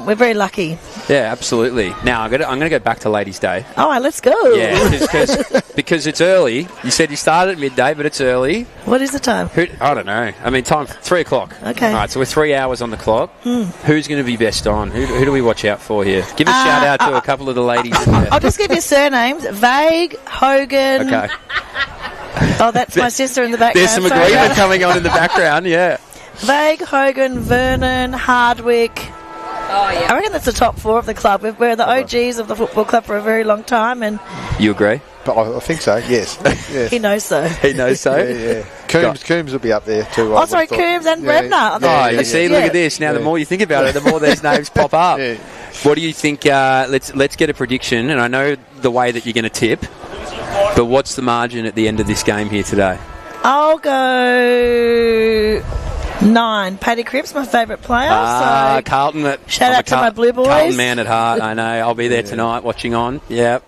We're very lucky. Yeah, absolutely. Now, I'm going to go back to Ladies' Day. All right, let's go. Yeah, because it's early. You said you started at midday, but it's early. What is the time? I don't know. I mean, time 3 o'clock. Okay. All right, so we're 3 hours on the clock. Who's going to be best on? Who do we watch out for here? Give a shout out to a couple of the ladies in there. I'll just give you surnames. Vague, Hogan. Okay. Oh, that's my sister in the background. There's some agreement coming on in the background, yeah. Vague, Hogan, Vernon, Hardwick. Oh, yeah. I reckon that's the top 4 of the club. We're the OGs of the football club for a very long time. And you agree? I think so, yes. He knows so. He knows so? Yeah. Coombs will be up there too. Oh, sorry, Coombs and Brebner. You see, look at this. Now, the more you think about it, the more these names pop up. Yeah. What do you think? Let's get a prediction, and I know the way that you're going to tip, but what's the margin at the end of this game here today? I'll go 9. Paddy Cripps, my favourite player. So Carlton. Shout out to my Blue Boys. Carlton man at heart. I know. I'll be there tonight watching on. Yeah.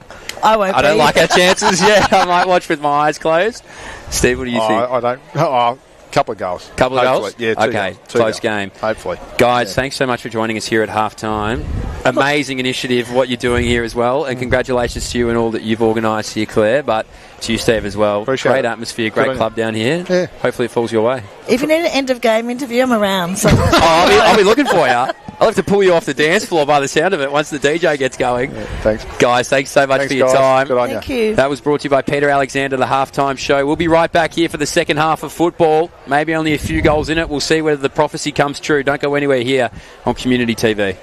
I won't. I don't like our chances. Yeah, I might watch with my eyes closed. Steve, what do you think? I don't. Couple of goals. Couple of goals? Yeah, okay, close game. Hopefully. Guys, thanks so much for joining us here at halftime. Amazing initiative, what you're doing here as well, and congratulations to you and all that you've organised here, Claire, but to you, Steve, as well. Great atmosphere, great club down here. Yeah. Hopefully it falls your way. If you need an end-of-game interview, I'm around. So. I'll be looking for you. I'll have to pull you off the dance floor by the sound of it once the DJ gets going. Yeah, thanks. Guys, thanks so much for your time. Good on Thank you. That was brought to you by Peter Alexander, the halftime show. We'll be right back here for the second half of football. Maybe only a few goals in it. We'll see whether the prophecy comes true. Don't go anywhere here on Community TV.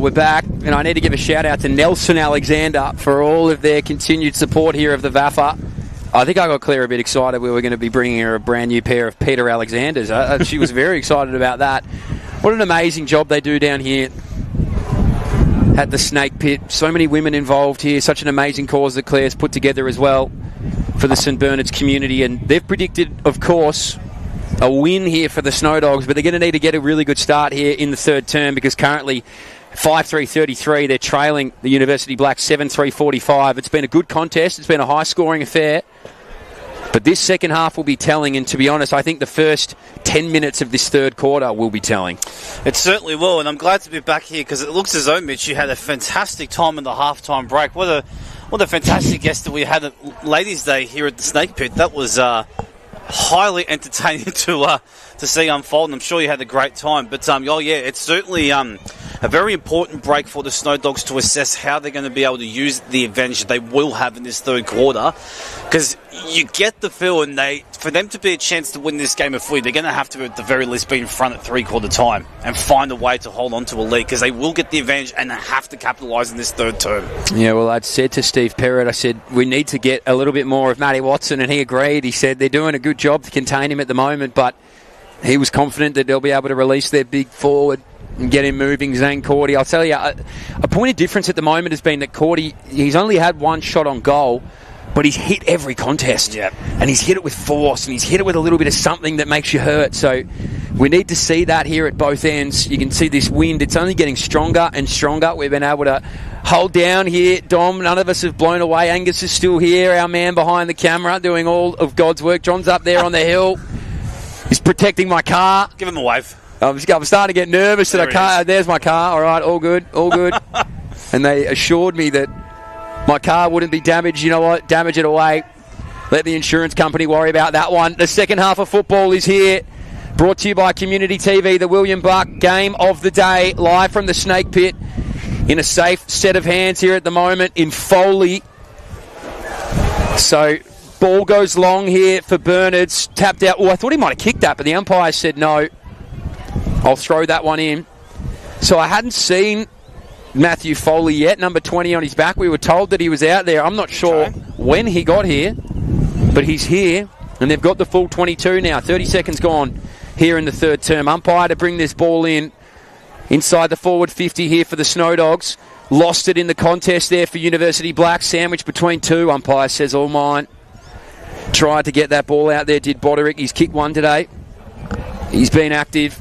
Well, we're back, and I need to give a shout-out to Nelson Alexander for all of their continued support here of the VAFA. I think I got Claire a bit excited. We were going to be bringing her a brand new pair of Peter Alexanders. She was very excited about that. What an amazing job they do down here at the Snake Pit. So many women involved here. Such an amazing cause that Claire's put together as well for the St Bernard's community. And they've predicted, of course, a win here for the Snow Dogs, but they're going to need to get a really good start here in the third term, because currently 5-3-33, they're trailing the University Blacks 7-3-45. It's been a good contest. It's been a high-scoring affair. But this second half will be telling, and to be honest, I think the first 10 minutes of this third quarter will be telling. It certainly will, and I'm glad to be back here, because it looks as though, Mitch, you had a fantastic time in the halftime break. What a fantastic guest that we had at Ladies' Day here at the Snake Pit. That was highly entertaining to see unfold, and I'm sure you had a great time. But it's certainly a very important break for the Snow Dogs to assess how they're going to be able to use the advantage they will have in this third quarter, because you get the feel, and for them to be a chance to win this game of footy, they're going to have to at the very least be in front at three-quarter time and find a way to hold on to a lead, because they will get the advantage and they have to capitalise in this third term. Yeah, well, I'd said to Steve Perrott, I said, we need to get a little bit more of Matty Watson, and he agreed. He said they're doing a good job to contain him at the moment, but he was confident that they'll be able to release their big forward and get him moving, Zane Cordy. I'll tell you, a point of difference at the moment has been that Cordy, he's only had one shot on goal, but he's hit every contest. Yep. And he's hit it with force, and he's hit it with a little bit of something that makes you hurt. So we need to see that here at both ends. You can see this wind, it's only getting stronger and stronger. We've been able to hold down here, Dom. None of us have blown away. Angus is still here, our man behind the camera, doing all of God's work. John's up there on the hill. He's protecting my car. Give him a wave. I'm starting to get nervous that I can't. There's my car. All right, all good. And they assured me that my car wouldn't be damaged. You know what? Damage it away. Let the insurance company worry about that one. The second half of football is here. Brought to you by Community TV, the William Buck game of the day, live from the Snake Pit, in a safe set of hands here at the moment in Foley. So, ball goes long here for Bernards. Tapped out. Oh, I thought he might have kicked that, but the umpire said no. I'll throw that one in. So I hadn't seen Matthew Foley yet, number 20 on his back. We were told that he was out there. I'm not sure when he got here, but he's here, and they've got the full 22 now. 30 seconds gone here in the third term. Umpire to bring this ball in inside the forward 50 here for the Snow Dogs. Lost it in the contest there for University Black. Sandwich between two. Umpire says all mine. Tried to get that ball out there, did Boderick. He's kicked one today. He's been active.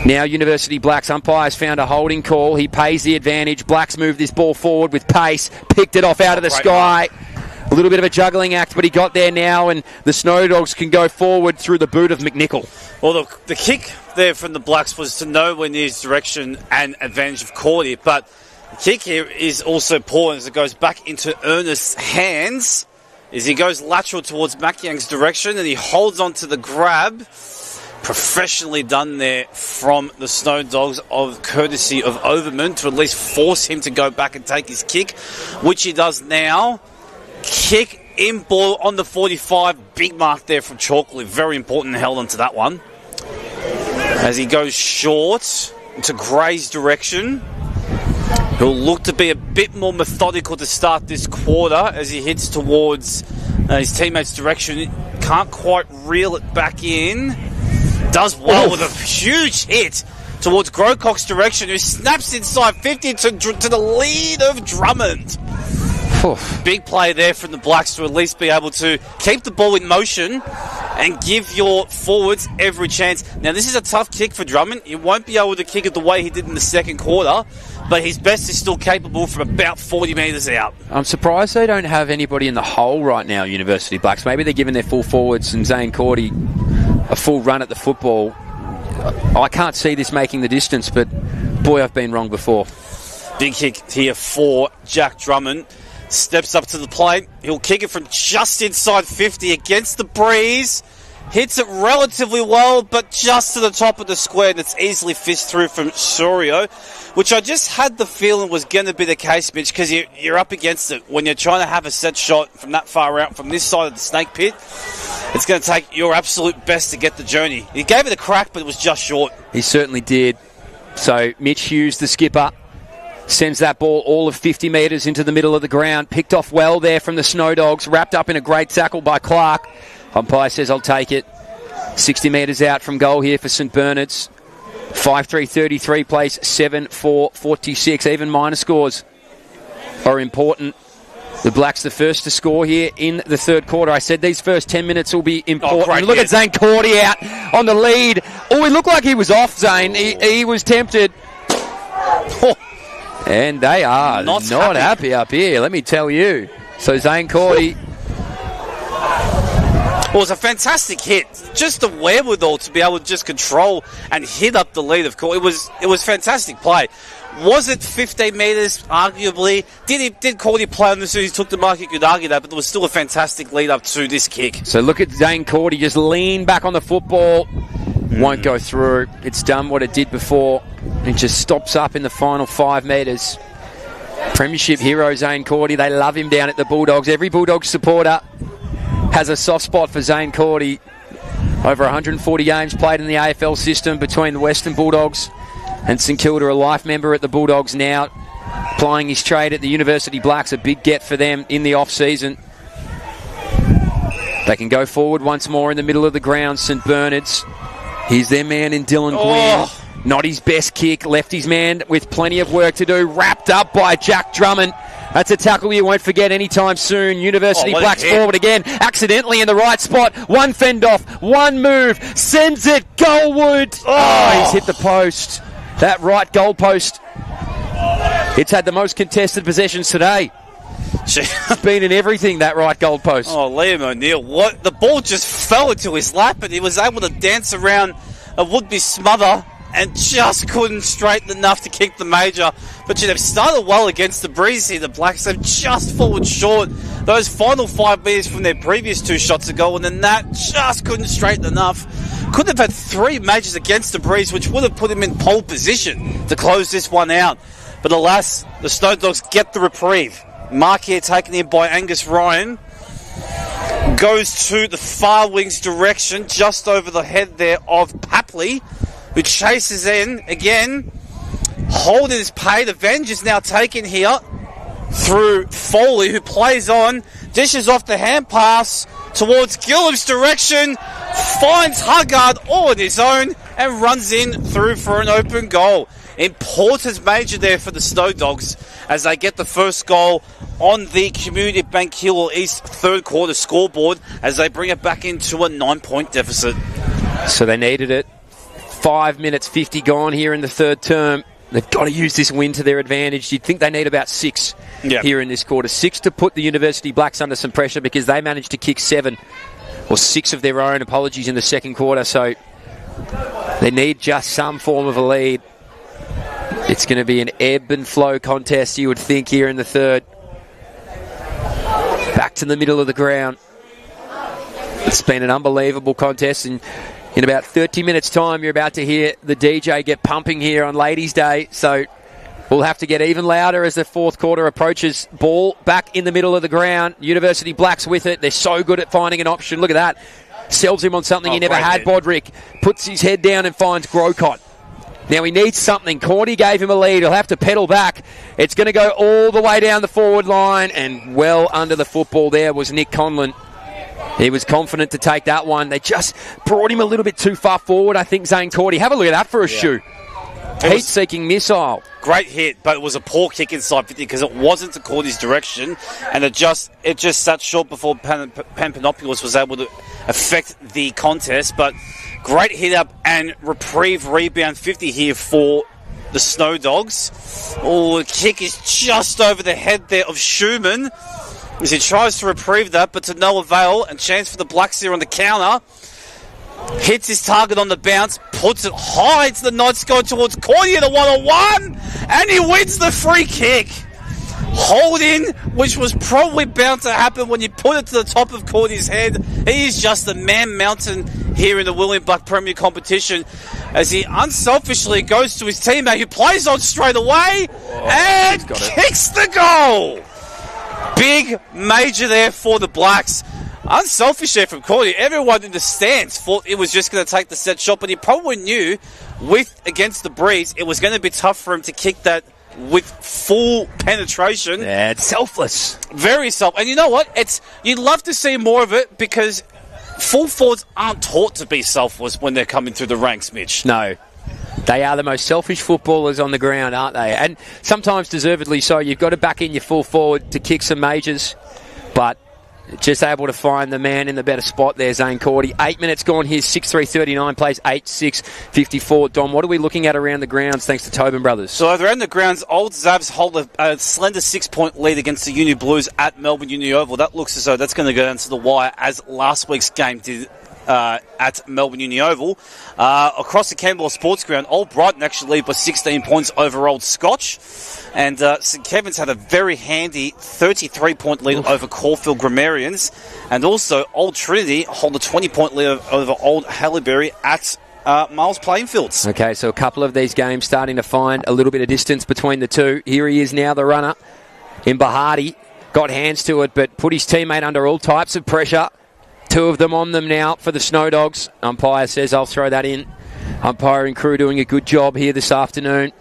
Now University Blacks umpires found a holding call. He pays the advantage. Blacks move this ball forward with pace. Picked it off out of the sky. A little bit of a juggling act, but he got there now, and the Snow Dogs can go forward through the boot of McNichol. Well, the kick there from the Blacks was to nowhere near his direction and advantage of Cordy, but the kick here is also poor as it goes back into Ernest's hands as he goes lateral towards Makiang's direction, and he holds on to the grab. Professionally done there from the Snow Dogs, of courtesy of Overman, to at least force him to go back and take his kick, which he does now. Kick in ball on the 45. Big mark there from Chalkley. Very important, held onto that one. As he goes short into Gray's direction. He'll look to be a bit more methodical to start this quarter as he hits towards his teammate's direction. Can't quite reel it back in. Does well with a huge hit towards Grocock's direction, who snaps inside 50 to the lead of Drummond. Big play there from the Blacks to at least be able to keep the ball in motion and give your forwards every chance. Now, this is a tough kick for Drummond. He won't be able to kick it the way he did in the second quarter, but his best is still capable from about 40 metres out. I'm surprised they don't have anybody in the hole right now, University Blacks. Maybe they're giving their full forwards and Zane Cordy a full run at the football. I can't see this making the distance, but boy, I've been wrong before. Big kick here for Jack Drummond. Steps up to the plate. He'll kick it from just inside 50 against the breeze. Hits it relatively well, but just to the top of the square, and it's easily fished through from Sorio, which I just had the feeling was going to be the case, Mitch, because you're up against it. When you're trying to have a set shot from that far out, from this side of the Snake Pit, it's going to take your absolute best to get the journey. He gave it a crack, but it was just short. He certainly did. So Mitch Hughes, the skipper, sends that ball all of 50 metres into the middle of the ground. Picked off well there from the Snow Dogs. Wrapped up in a great tackle by Clark. Umpire says, I'll take it. 60 metres out from goal here for St Bernard's. 5-3-33 place, 7-4-46. Even minor scores are important. The Blacks the first to score here in the third quarter. I said these first 10 minutes will be important. Look at Zane Cordy out on the lead. Oh, he looked like he was off, Zane. He was tempted. And they are not happy up here, let me tell you. So Zane Cordy... Well, it was a fantastic hit. Just the wherewithal to be able to just control and hit up the lead, of course. It was fantastic play. Was it 15 metres, arguably? Did Cordy play on this as he took the mark? You could argue that, but there was still a fantastic lead up to this kick. So look at Zane Cordy just lean back on the football. Won't go through. It's done what it did before. It just stops up in the final 5 metres. Premiership hero Zane Cordy. They love him down at the Bulldogs. Every Bulldogs supporter has a soft spot for Zane Cordy. Over 140 games played in the AFL system between the Western Bulldogs and St Kilda, a life member at the Bulldogs now, plying his trade at the University Blacks, a big get for them in the off-season. They can go forward once more in the middle of the ground, St Bernard's. Here's their man in Dylan Gwynn. Not his best kick, left his man with plenty of work to do, wrapped up by Jack Drummond. That's a tackle you won't forget anytime soon. University Blacks forward again. Accidentally in the right spot. One fend off. One move. Sends it goalward. Oh, he's hit the post. That right goal post. It's had the most contested possessions today. It's been in everything, that right goal post. Oh, Liam O'Neill. What? The ball just fell into his lap and he was able to dance around a would-be smother and just couldn't straighten enough to kick the major. But they've started well against the breeze here. The Blacks have just fallen short those final 5 metres from their previous 2 shots ago, and then that just couldn't straighten enough. Could have had 3 majors against the breeze, which would have put him in pole position to close this one out. But alas, the Snow Dogs get the reprieve. Mark here taken in by Angus Ryan. Goes to the far wing's direction, just over the head there of Papley, who chases in again. Holden is paid. Avenge is now taken here through Foley, who plays on, dishes off the hand pass towards Gillam's direction, finds Huggard all on his own and runs in through for an open goal. Important major there for the Snow Dogs as they get the first goal on the Community Bank Hill East third quarter scoreboard as they bring it back into a 9-point deficit. So they needed it. 5 minutes 50 gone here in the third term. They've got to use this win to their advantage. You'd think they need about 6 here in this quarter. 6 to put the University Blacks under some pressure because they managed to kick 7 or 6 of their own, apologies, in the second quarter. So they need just some form of a lead. It's going to be an ebb and flow contest, you would think, here in the third. Back to the middle of the ground. It's been an unbelievable contest, and in about 30 minutes' time, you're about to hear the DJ get pumping here on Ladies' Day. So we'll have to get even louder as the fourth quarter approaches. Ball back in the middle of the ground. University Blacks with it. They're so good at finding an option. Look at that. Sells him on something he never had, Bodrick. Puts his head down and finds Grocott. Now he needs something. Cordy gave him a lead. He'll have to pedal back. It's going to go all the way down the forward line, and well under the football there was Nick Conlon. He was confident to take that one. They just brought him a little bit too far forward, I think, Zane Cordy. Have a look at that for a shoe. Heat-seeking missile. Great hit, but it was a poor kick inside 50 because it wasn't to Cordy's direction, and it just sat short before Pampanopoulos was able to affect the contest. But great hit up and reprieve rebound 50 here for the Snow Dogs. Oh, the kick is just over the head there of Schumann as he tries to reprieve that, but to no avail, and chance for the Blacks here on the counter. Hits his target on the bounce, puts it high to the Knights, going towards Cordy in a one-on-one, and he wins the free kick. Holding, which was probably bound to happen when you put it to the top of Cordy's head. He is just the man mountain here in the William Buck Premier competition as he unselfishly goes to his teammate who plays on straight away and kicks the goal. Big major there for the Blacks. Unselfish there from Cordy. Everyone in the stands thought it was just going to take the set shot, but he probably knew against the breeze, it was going to be tough for him to kick that with full penetration. Yeah, it's selfless. Very self. And you know what? You'd love to see more of it because full forwards aren't taught to be selfless when they're coming through the ranks, Mitch. No. They are the most selfish footballers on the ground, aren't they? And sometimes deservedly so. You've got to back in your full forward to kick some majors, but just able to find the man in the better spot there, Zane Cordy. 8 minutes gone here, 6-3-39, plays 8-6-54. Dom, what are we looking at around the grounds thanks to Tobin Brothers? So around the grounds, Old Zabs hold a slender 6-point lead against the Uni Blues at Melbourne Uni Oval. That looks as though that's going to go down to the wire as last week's game did at Melbourne Uni Oval. Across the Canberra Sports Ground, Old Brighton actually lead by 16 points over Old Scotch. And St Kevin's had a very handy 33-point lead over Caulfield Grammarians. And also Old Trinity hold a 20-point lead over Old Haileybury at Miles Plainfields. Okay, so a couple of these games starting to find a little bit of distance between the two. Here he is now, the runner in Bahati. Got hands to it, but put his teammate under all types of pressure. Two of them on them now for the Snow Dogs. Umpire says, I'll throw that in. Umpiring crew doing a good job here this afternoon.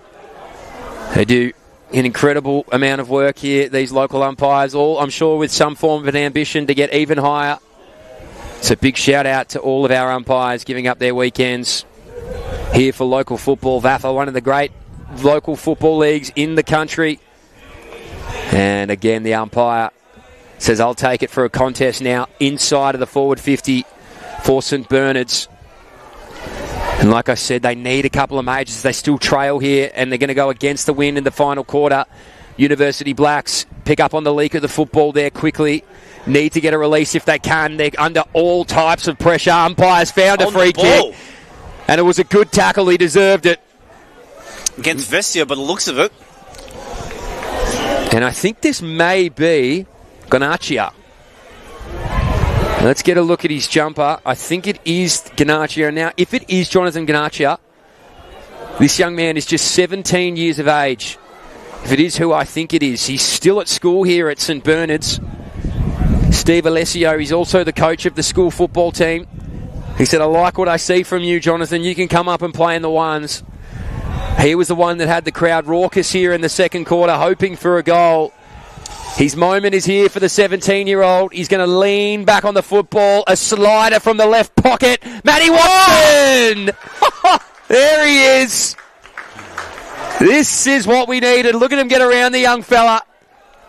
They do an incredible amount of work here, these local umpires, all, I'm sure, with some form of an ambition to get even higher. So big shout out to all of our umpires giving up their weekends here for local football. VAFA, one of the great local football leagues in the country. And again, the umpire says, I'll take it for a contest now inside of the forward 50 for St Bernard's. And like I said, they need a couple of majors. They still trail here, and they're going to go against the wind in the final quarter. University Blacks pick up on the leak of the football there quickly. Need to get a release if they can. They're under all types of pressure. Umpires found a free kick. And it was a good tackle. He deserved it. Against Vestia, by the looks of it. And I think this may be Ganachia. Let's get a look at his jumper. I think it is Ganachia. Now, if it is Jonathan Ganachia, this young man is just 17 years of age. If it is who I think it is, he's still at school here at St Bernard's. Steve Alessio, he's also the coach of the school football team. He said, I like what I see from you, Jonathan. You can come up and play in the ones. He was the one that had the crowd raucous here in the second quarter, hoping for a goal. His moment is here for the 17-year-old. He's going to lean back on the football. A slider from the left pocket. Matty Watson! There he is. This is what we needed. Look at him get around the young fella.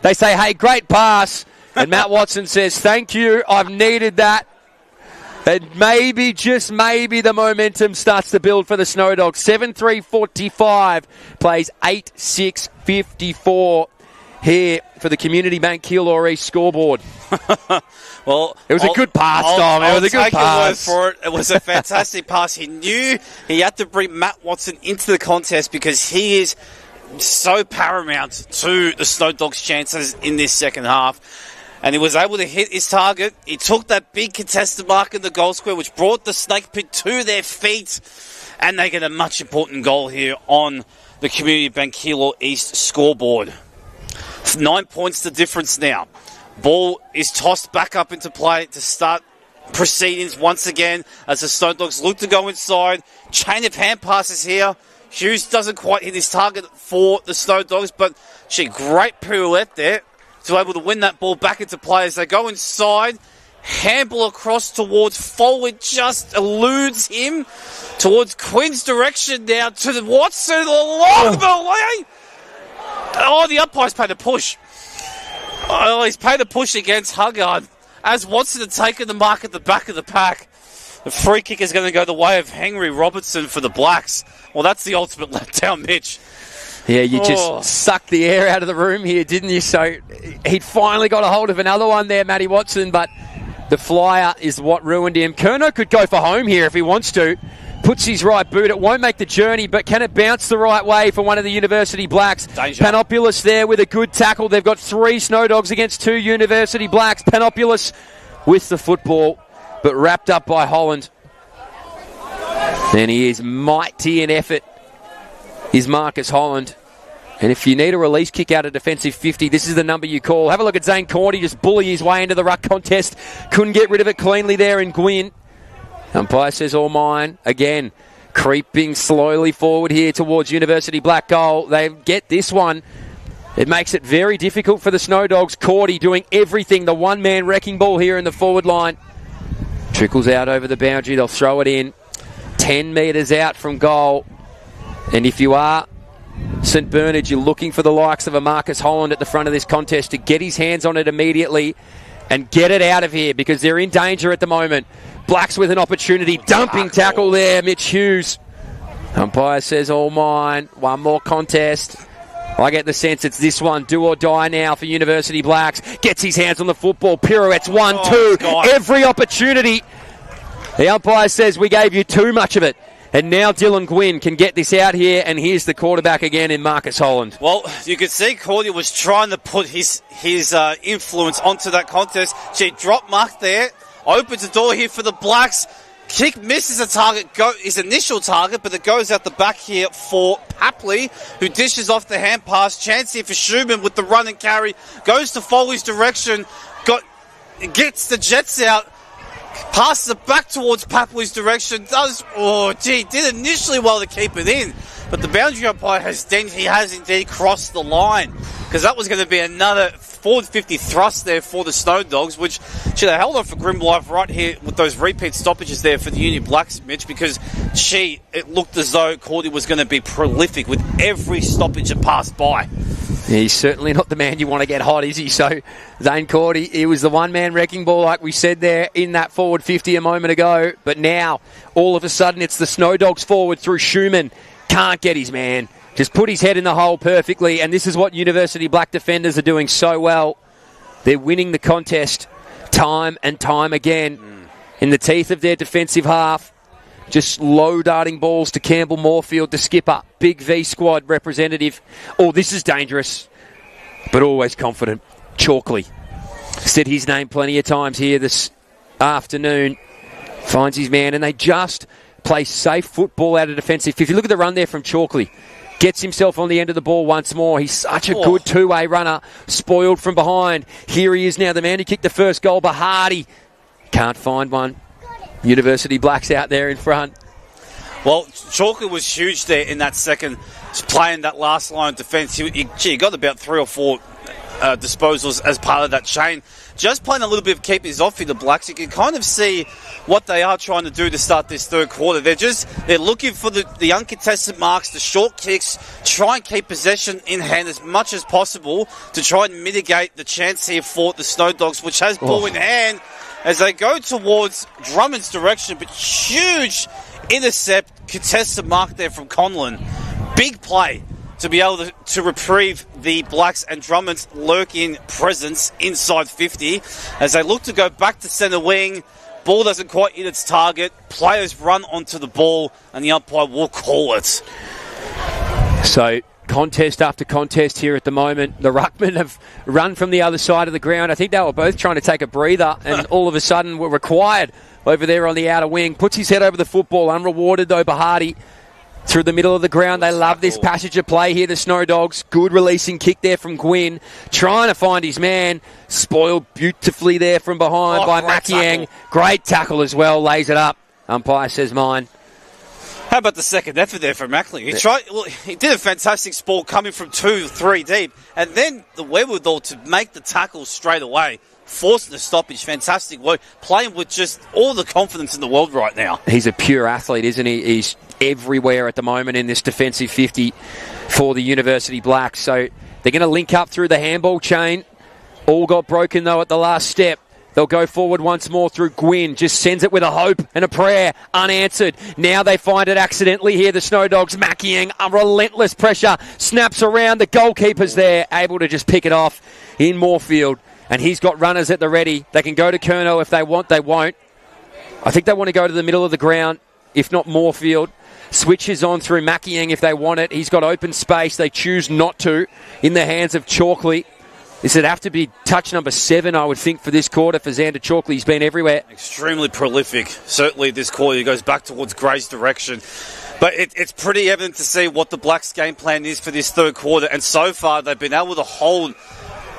They say, hey, great pass. And Matt Watson says, thank you. I've needed that. And maybe, just maybe, the momentum starts to build for the Snow Dogs. 7-3-45 plays 8-6-54 here for the Community Bank Keilor East scoreboard. Well, it was a good pass, Tom. It was a good pass. For it. It was a fantastic pass. He knew he had to bring Matt Watson into the contest because he is so paramount to the Snow Dogs' chances in this second half. And he was able to hit his target. He took that big contested mark in the goal square, which brought the Snake Pit to their feet. And they get a much important goal here on the Community Bank Keilor East scoreboard. 9 points the difference now. Ball is tossed back up into play to start proceedings once again as the Snow Dogs look to go inside. Chain of hand passes here. Hughes doesn't quite hit his target for the Snow Dogs, but great pirouette there to be able to win that ball back into play as they go inside. Handball across towards forward, just eludes him towards Quinn's direction now to the Watson along the way. Oh, the umpire's paid a push. Oh, he's paid a push against Huggard as Watson had taken the mark at the back of the pack. The free kick is going to go the way of Henry Robertson for the Blacks. Well, that's the ultimate letdown, Mitch. Yeah, you just sucked the air out of the room here, didn't you? So he'd finally got a hold of another one there, Matty Watson, but the flyer is what ruined him. Curnow could go for home here if he wants to. Puts his right boot. It won't make the journey, but can it bounce the right way for one of the University Blacks? Danger. Panopoulos there with a good tackle. They've got 3 Snow Dogs against 2 University Blacks. Panopoulos with the football, but wrapped up by Holland. And he is mighty in effort, is Marcus Holland. And if you need a release kick out of defensive 50, this is the number you call. Have a look at Zane Cordy just bully his way into the ruck contest. Couldn't get rid of it cleanly there in Gwyn. Umpire says all mine. Again, creeping slowly forward here towards University Black goal. They get this one. It makes it very difficult for the Snow Dogs. Cordy doing everything. The one-man wrecking ball here in the forward line. Trickles out over the boundary. They'll throw it in. 10 metres out from goal. And if you are St Bernard, you're looking for the likes of a Marcus Holland at the front of this contest to get his hands on it immediately and get it out of here because they're in danger at the moment. Blacks with an opportunity. Dumping tackle there, Mitch Hughes. Umpire says all mine. One more contest. I get the sense it's this one, do or die now for University Blacks. Gets his hands on the football, pirouettes, 1-2. Every opportunity. The umpire says we gave you too much of it. And now Dylan Gwyn can get this out here, and here's the quarterback again in Marcus Holland. Well, you could see Cordy was trying to put his influence onto that contest. She drop mark there, opens the door here for the Blacks. Kick misses a target, his initial target, but it goes out the back here for Papley, who dishes off the hand pass. Chance here for Schumann with the run and carry. Goes to Foley's direction, gets the Jets out, passes it back towards Papley's direction. Did initially well to keep it in, but the boundary umpire has indeed crossed the line, because that was going to be another forward 50 thrust there for the Snow Dogs, which should have held on for Grim Life right here with those repeat stoppages there for the Union Blacks, Mitch, because it looked as though Cordy was going to be prolific with every stoppage that passed by. Yeah, he's certainly not the man you want to get hot, is he? So, Zane Cordy, he was the one-man wrecking ball, like we said there, in that forward 50 a moment ago. But now, all of a sudden, it's the Snow Dogs forward through Schumann. Can't get his man. Just put his head in the hole perfectly, and this is what University Black defenders are doing so well. They're winning the contest time and time again in the teeth of their defensive half. Just low-darting balls to Campbell Moorfield, the skipper. Big V squad representative. Oh, this is dangerous, but always confident. Chalkley. Said his name plenty of times here this afternoon. Finds his man, and they just play safe football out of defensive. If you look at the run there from Chalkley, gets himself on the end of the ball once more. He's such a good two-way runner. Spoiled from behind. Here he is now, the man who kicked the first goal, Bahati. Can't find one. University Blacks out there in front. Well, Chalker was huge there in that second, playing that last line of defence. He got about 3 or 4 disposals as part of that chain. Just playing a little bit of keepers off for the Blacks. You can kind of see what they are trying to do to start this third quarter. They're looking for the uncontested marks, the short kicks, try and keep possession in hand as much as possible to try and mitigate the chance here for the Snow Dogs, which has ball in hand as they go towards Drummond's direction, but huge intercept, contested mark there from Conlon. Big play to be able to reprieve the Blacks and Drummond's lurking presence inside 50 as they look to go back to centre wing. Ball doesn't quite hit its target. Players run onto the ball and the umpire will call it. So, contest after contest here at the moment. The ruckmen have run from the other side of the ground. I think they were both trying to take a breather and all of a sudden were required over there on the outer wing. Puts his head over the football. Unrewarded though, Bahati. Through the middle of the ground. They love this passage of play here, the Snow Dogs. Good releasing kick there from Gwyn. Trying to find his man. Spoiled beautifully there from behind by Makiang. Great tackle as well. Lays it up. Umpire says mine. How about the second effort there from Mackley? He did a fantastic sport coming from 2-3 deep. And then the wherewithal to make the tackle straight away. Forcing the stoppage. Fantastic work. Playing with just all the confidence in the world right now. He's a pure athlete, isn't he? He's everywhere at the moment in this defensive 50 for the University Blacks. So they're going to link up through the handball chain. All got broken, though, at the last step. They'll go forward once more through Gwyn. Just sends it with a hope and a prayer. Unanswered. Now they find it accidentally here. The Snow Dogs. Makiang, a relentless pressure. Snaps around. The goalkeeper's there. Able to just pick it off in Moorfield. And he's got runners at the ready. They can go to Curnow if they want. They won't. I think they want to go to the middle of the ground, if not Moorfield. Switches on through Makiang if they want it. He's got open space. They choose not to in the hands of Chalkley. This would have to be touch number 7, I would think, for this quarter for Xander Chalkley. He's been everywhere. Extremely prolific. Certainly this quarter. He goes back towards Gray's direction. But it's pretty evident to see what the Blacks' game plan is for this third quarter. And so far, they've been able to hold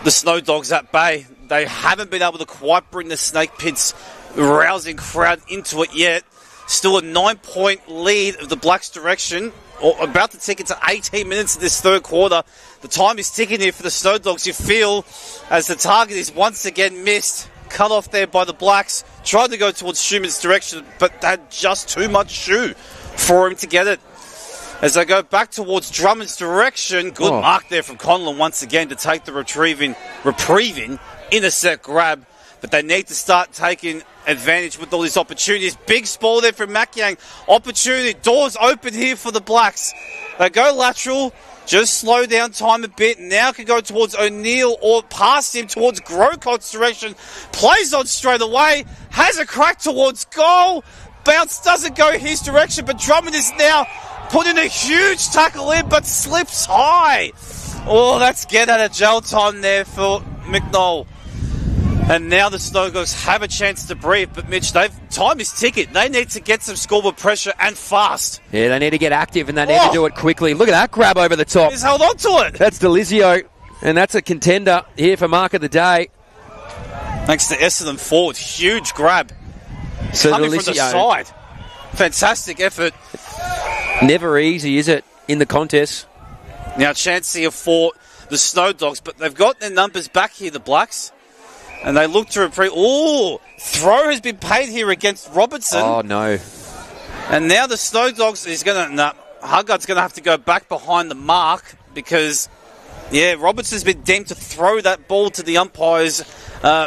the Snow Dogs at bay. They haven't been able to quite bring the Snake Pit's rousing crowd into it yet. Still a 9-point lead of the Blacks' direction. Or about to tick into 18 minutes of this third quarter. The time is ticking here for the Snow Dogs. You feel as the target is once again missed. Cut off there by the Blacks. Tried to go towards Schumann's direction, but had just too much shoe for him to get it. As they go back towards Drummond's direction, good mark there from Conlon once again to take the reprieving intercept grab. But they need to start taking advantage with all these opportunities. Big spoil there from Makiang. Opportunity, doors open here for the Blacks. They go lateral, just slow down time a bit. Now can go towards O'Neill or past him towards Grocot's direction. Plays on straight away, has a crack towards goal. Bounce doesn't go his direction, but Drummond is now putting a huge tackle in, but slips high. Oh, that's get out of jail time there for McNoll. And now the Snow Dogs have a chance to breathe, but Mitch, time is ticking. They need to get some scoreboard pressure and fast. Yeah, they need to get active and they need to do it quickly. Look at that grab over the top. He's held on to it. That's Delizio, and that's a contender here for Mark of the Day. Thanks to Essendon forward. Huge grab. So coming Delizio, from the side. Fantastic effort. Never easy, is it, in the contest? Now, chance here for the Snow Dogs, but they've got their numbers back here, the Blacks. And they look to reprieve. Oh, throw has been paid here against Robertson. Oh, no. And now the Snow Dogs is going to... Huggard's going to have to go back behind the mark because, Robertson's been deemed to throw that ball to the umpire's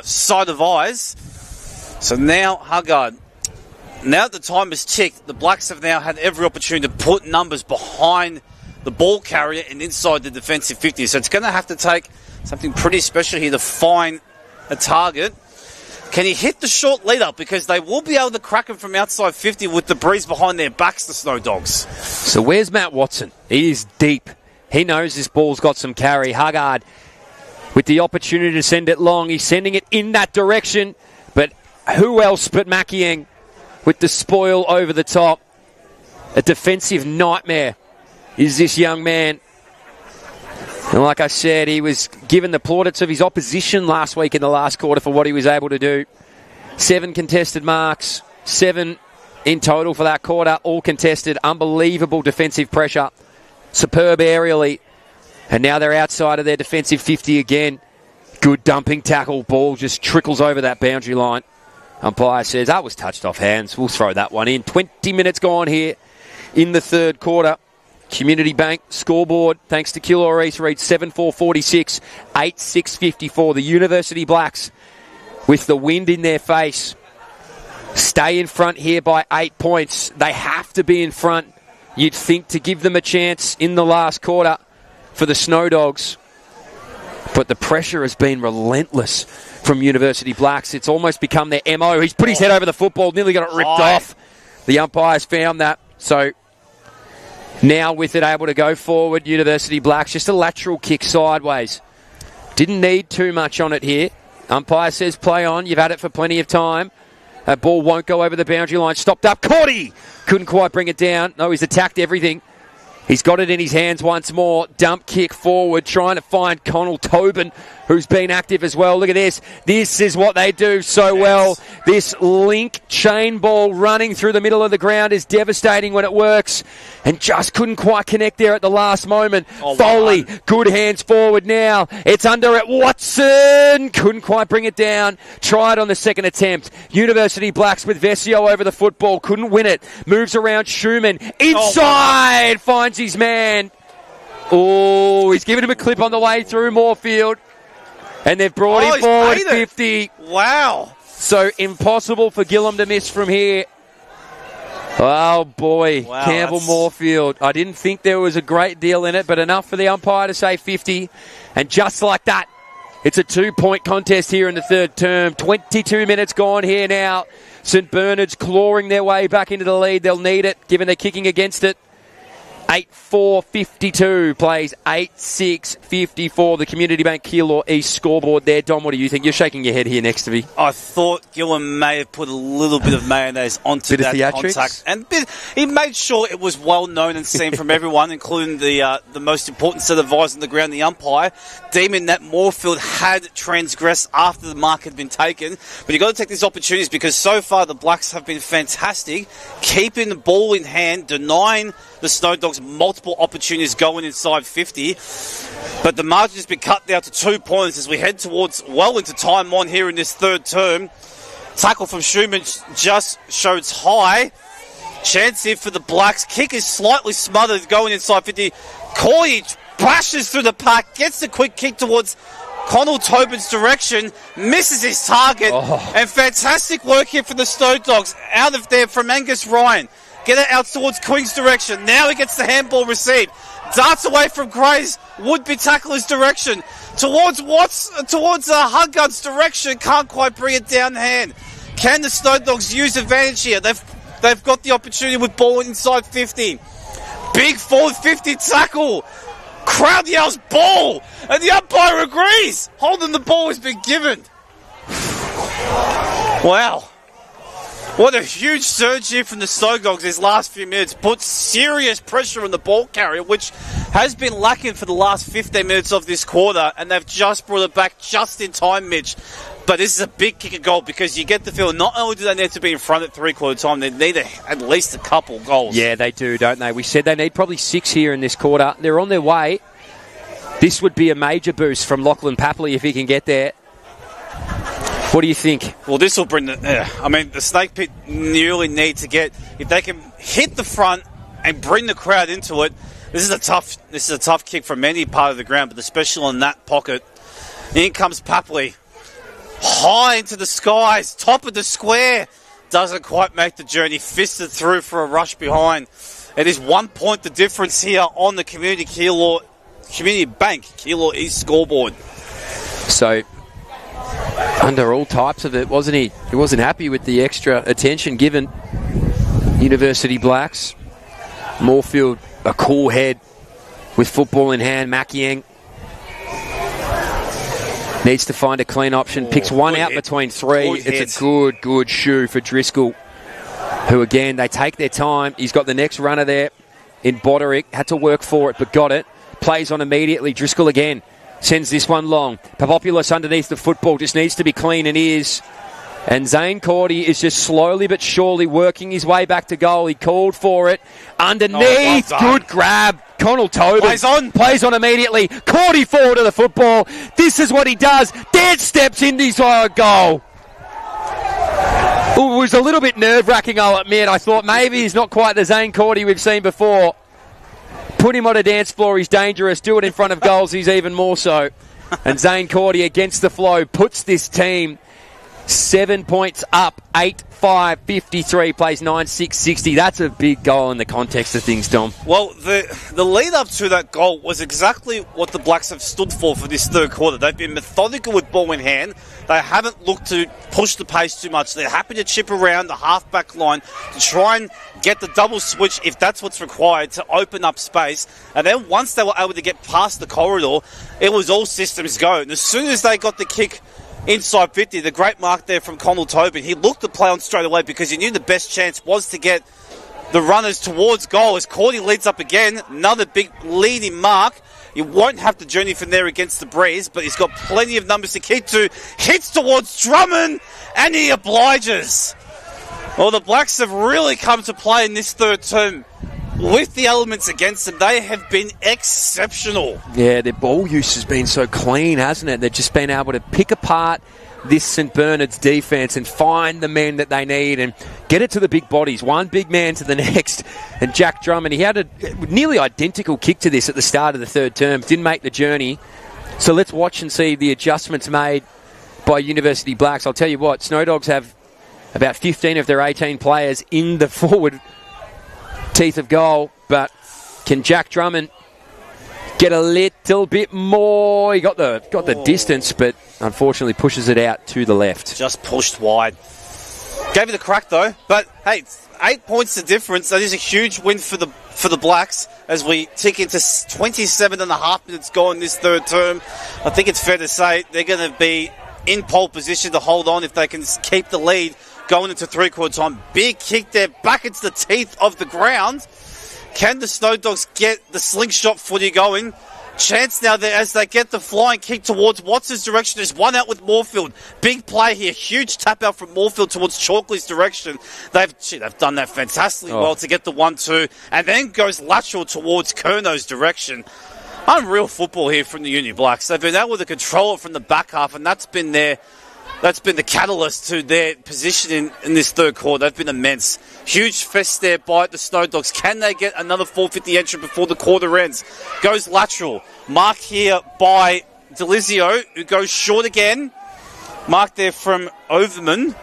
side of eyes. So now Huggard... Now that the time has ticked, the Blacks have now had every opportunity to put numbers behind the ball carrier and inside the defensive 50. So it's going to have to take something pretty special here to find a target. Can he hit the short lead up? Because they will be able to crack him from outside 50 with the breeze behind their backs, the Snow Dogs. So where's Matt Watson? He is deep. He knows this ball's got some carry. Huggard with the opportunity to send it long. He's sending it in that direction. But who else but Makiang with the spoil over the top? A defensive nightmare is this young man. And like I said, he was given the plaudits of his opposition last week in the last quarter for what he was able to do. 7 contested marks, 7 in total for that quarter, all contested. Unbelievable defensive pressure. Superb aerially. And now they're outside of their defensive 50 again. Good dumping tackle. Ball just trickles over that boundary line. Umpire says, that was touched off hands. We'll throw that one in. 20 minutes gone here in the third quarter. Community Bank scoreboard, thanks to Kilor East, reads 7-4-46, 8-6-54. The University Blacks, with the wind in their face, stay in front here by 8 points. They have to be in front, you'd think, to give them a chance in the last quarter for the Snow Dogs. But the pressure has been relentless from University Blacks. It's almost become their MO. He's put his head over the football, nearly got it ripped off. The umpires found that, so... Now with it able to go forward, University Blacks, just a lateral kick sideways. Didn't need too much on it here. Umpire says play on. You've had it for plenty of time. That ball won't go over the boundary line. Stopped up. Cordy! Couldn't quite bring it down. No, he's attacked everything. He's got it in his hands once more. Dump kick forward, trying to find Connell Tobin, who's been active as well. Look at this. This is what they do so well. This link chain ball running through the middle of the ground is devastating when it works. And just couldn't quite connect there at the last moment. Foley, good hands forward now. It's under at Watson. Couldn't quite bring it down. Tried on the second attempt. University Blacks with Vesio over the football. Couldn't win it. Moves around Schumann. Inside. Finds his man. Oh, he's given him a clip on the way through Moorfield. And they've brought him forward 50. Wow. So impossible for Gillum to miss from here. Oh, boy. Wow, Campbell Moorfield. I didn't think there was a great deal in it, but enough for the umpire to say 50. And just like that, it's a 2-point contest here in the third term. 22 minutes gone here now. St Bernard's clawing their way back into the lead. They'll need it, given they're kicking against it. 8-4-52 plays 8-6-54. The Community Bank Keilor East scoreboard there. Dom, what do you think? You're shaking your head here next to me. I thought Gillen may have put a little bit of mayonnaise onto that contact. And he made sure it was well known and seen from everyone, including the most important set of eyes on the ground, the umpire, deeming that Moorfield had transgressed after the mark had been taken. But you've got to take these opportunities because so far the Blacks have been fantastic, keeping the ball in hand, denying the Snow Dogs multiple opportunities going inside 50. But the margin has been cut down to 2 points as we head towards well into time on here in this third term. Tackle from Schumann just shows high. Chance here for the Blacks. Kick is slightly smothered going inside 50. Corey bashes through the pack, gets the quick kick towards Connell Tobin's direction, misses his target, and fantastic work here for the Snow Dogs. Out of there from Angus Ryan. Get it out towards Queen's direction. Now he gets the handball received. Darts away from Gray's would-be tackler's direction. Towards Hudgard's direction. Can't quite bring it down hand. Can the Snow Dogs use advantage here? They've got the opportunity with ball inside 50. Big forward 50 tackle. Crowd yells ball. And the umpire agrees. Holding the ball has been given. Wow. What a huge surge here from the Snow Dogs these last few minutes. Puts serious pressure on the ball carrier, which has been lacking for the last 15 minutes of this quarter, and they've just brought it back just in time, Mitch. But this is a big kick of goal because you get the feeling not only do they need to be in front at three-quarter time, they need at least a couple goals. Yeah, they do, don't they? We said they need probably 6 here in this quarter. They're on their way. This would be a major boost from Lachlan Papley if he can get there. What do you think? Well, this will bring the Snake Pit really need to get, if they can hit the front and bring the crowd into it. This is a tough kick from any part of the ground, but especially on that pocket. In comes Papley. High into the skies, top of the square. Doesn't quite make the journey. Fisted through for a rush behind. It is 1 point the difference here on the Community Bank Keilor East scoreboard. So, under all types of it, wasn't he? He wasn't happy with the extra attention given. University Blacks. Moorfield, a cool head with football in hand. Makieng needs to find a clean option. Picks one out between three. It's a good shoe for Driscoll, who again, they take their time. He's got the next runner there in Boderick. Had to work for it, but got it. Plays on immediately. Driscoll again. Sends this one long. Papopoulos underneath the football. Just needs to be clean and is. And Zane Cordy is just slowly but surely working his way back to goal. He called for it. Underneath. Good grab. Connell Tobin. Plays on immediately. Cordy forward to the football. This is what he does. Dead steps into his goal. It was a little bit nerve-wracking, I'll admit. I thought maybe he's not quite the Zane Cordy we've seen before. Put him on a dance floor, he's dangerous. Do it in front of goals, he's even more so. And Zane Cordy against the flow puts this team 7 points up, 8-5-53, plays 9-6-60. That's a big goal in the context of things, Dom. Well, the lead-up to that goal was exactly what the Blacks have stood for this third quarter. They've been methodical with ball in hand. They haven't looked to push the pace too much. They're happy to chip around the half-back line to try and get the double switch if that's what's required to open up space. And then once they were able to get past the corridor, it was all systems go. And as soon as they got the kick inside 50, the great mark there from Connell Tobin, he looked to play on straight away because he knew the best chance was to get the runners towards goal. As Cordy leads up again, another big leading mark. He won't have to journey from there against the breeze, but he's got plenty of numbers to keep to. Hits towards Drummond, and he obliges. Well, the Blacks have really come to play in this third term. With the elements against them, they have been exceptional. Yeah, their ball use has been so clean, hasn't it? They've just been able to pick apart this St Bernard's defence and find the men that they need and get it to the big bodies. One big man to the next. And Jack Drummond, he had a nearly identical kick to this at the start of the third term. Didn't make the journey. So let's watch and see the adjustments made by University Blacks. I'll tell you what, Snow Dogs have about 15 of their 18 players in the forward teeth of goal, but can Jack Drummond get a little bit more? He got the distance, but unfortunately pushes it out to the left. Just pushed wide. Gave it a crack though, but hey, 8 points the difference. That is a huge win for the Blacks as we tick into 27 and a half minutes gone this third term. I think it's fair to say they're going to be in pole position to hold on if they can keep the lead going into three-quarter time. Big kick there, back into the teeth of the ground. Can the Snow Dogs get the slingshot footy going? Chance now there as they get the flying kick towards Watts' direction. There's one out with Moorfield. Big play here. Huge tap out from Moorfield towards Chalkley's direction. They've done that fantastically well to get the 1-2. And then goes lateral towards Curno's direction. Unreal football here from the Uni Blacks. They've been able to control it from the back half, and that's been the catalyst to their position in this third quarter. They've been immense. Huge fest there by the Snow Dogs. Can they get another 450 entry before the quarter ends? Goes lateral. Marked here by Delizio, who goes short again. Marked there from Overman.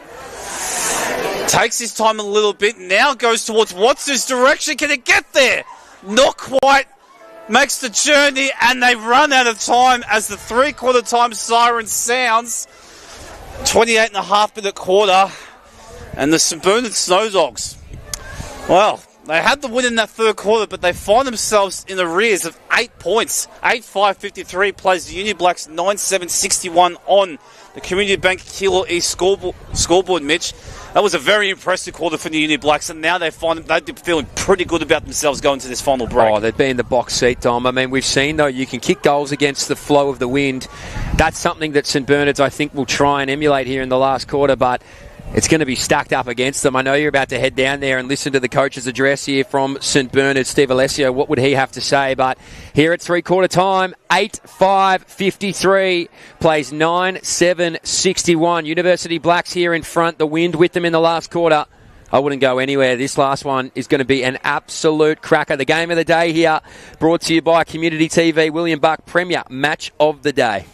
Takes his time a little bit. Now goes towards Watts' direction. Can it get there? Not quite. Makes the journey, and they run out of time as the three-quarter time siren sounds. 28 and a half minute quarter, and the St Bernard Snow Dogs, well, they had the win in that third quarter, but they find themselves in arrears of 8 points. 8-5-53 plays the Union Blacks 9-7-61 on the Community Bank Keilor East scoreboard, Mitch. That was a very impressive quarter for the Union Blacks, and now they'd be feeling pretty good about themselves going to this final break. Oh, they'd be in the box seat, Dom. I mean, we've seen, though, you can kick goals against the flow of the wind. That's something that St Bernard's, I think, will try and emulate here in the last quarter, but it's going to be stacked up against them. I know you're about to head down there and listen to the coach's address here from St Bernard, Steve Alessio. What would he have to say? But here at three-quarter time, 8-5-53, plays 9-7-61. University Blacks here in front, the wind with them in the last quarter. I wouldn't go anywhere. This last one is going to be an absolute cracker. The game of the day here, brought to you by Community TV, William Buck Premier Match of the Day.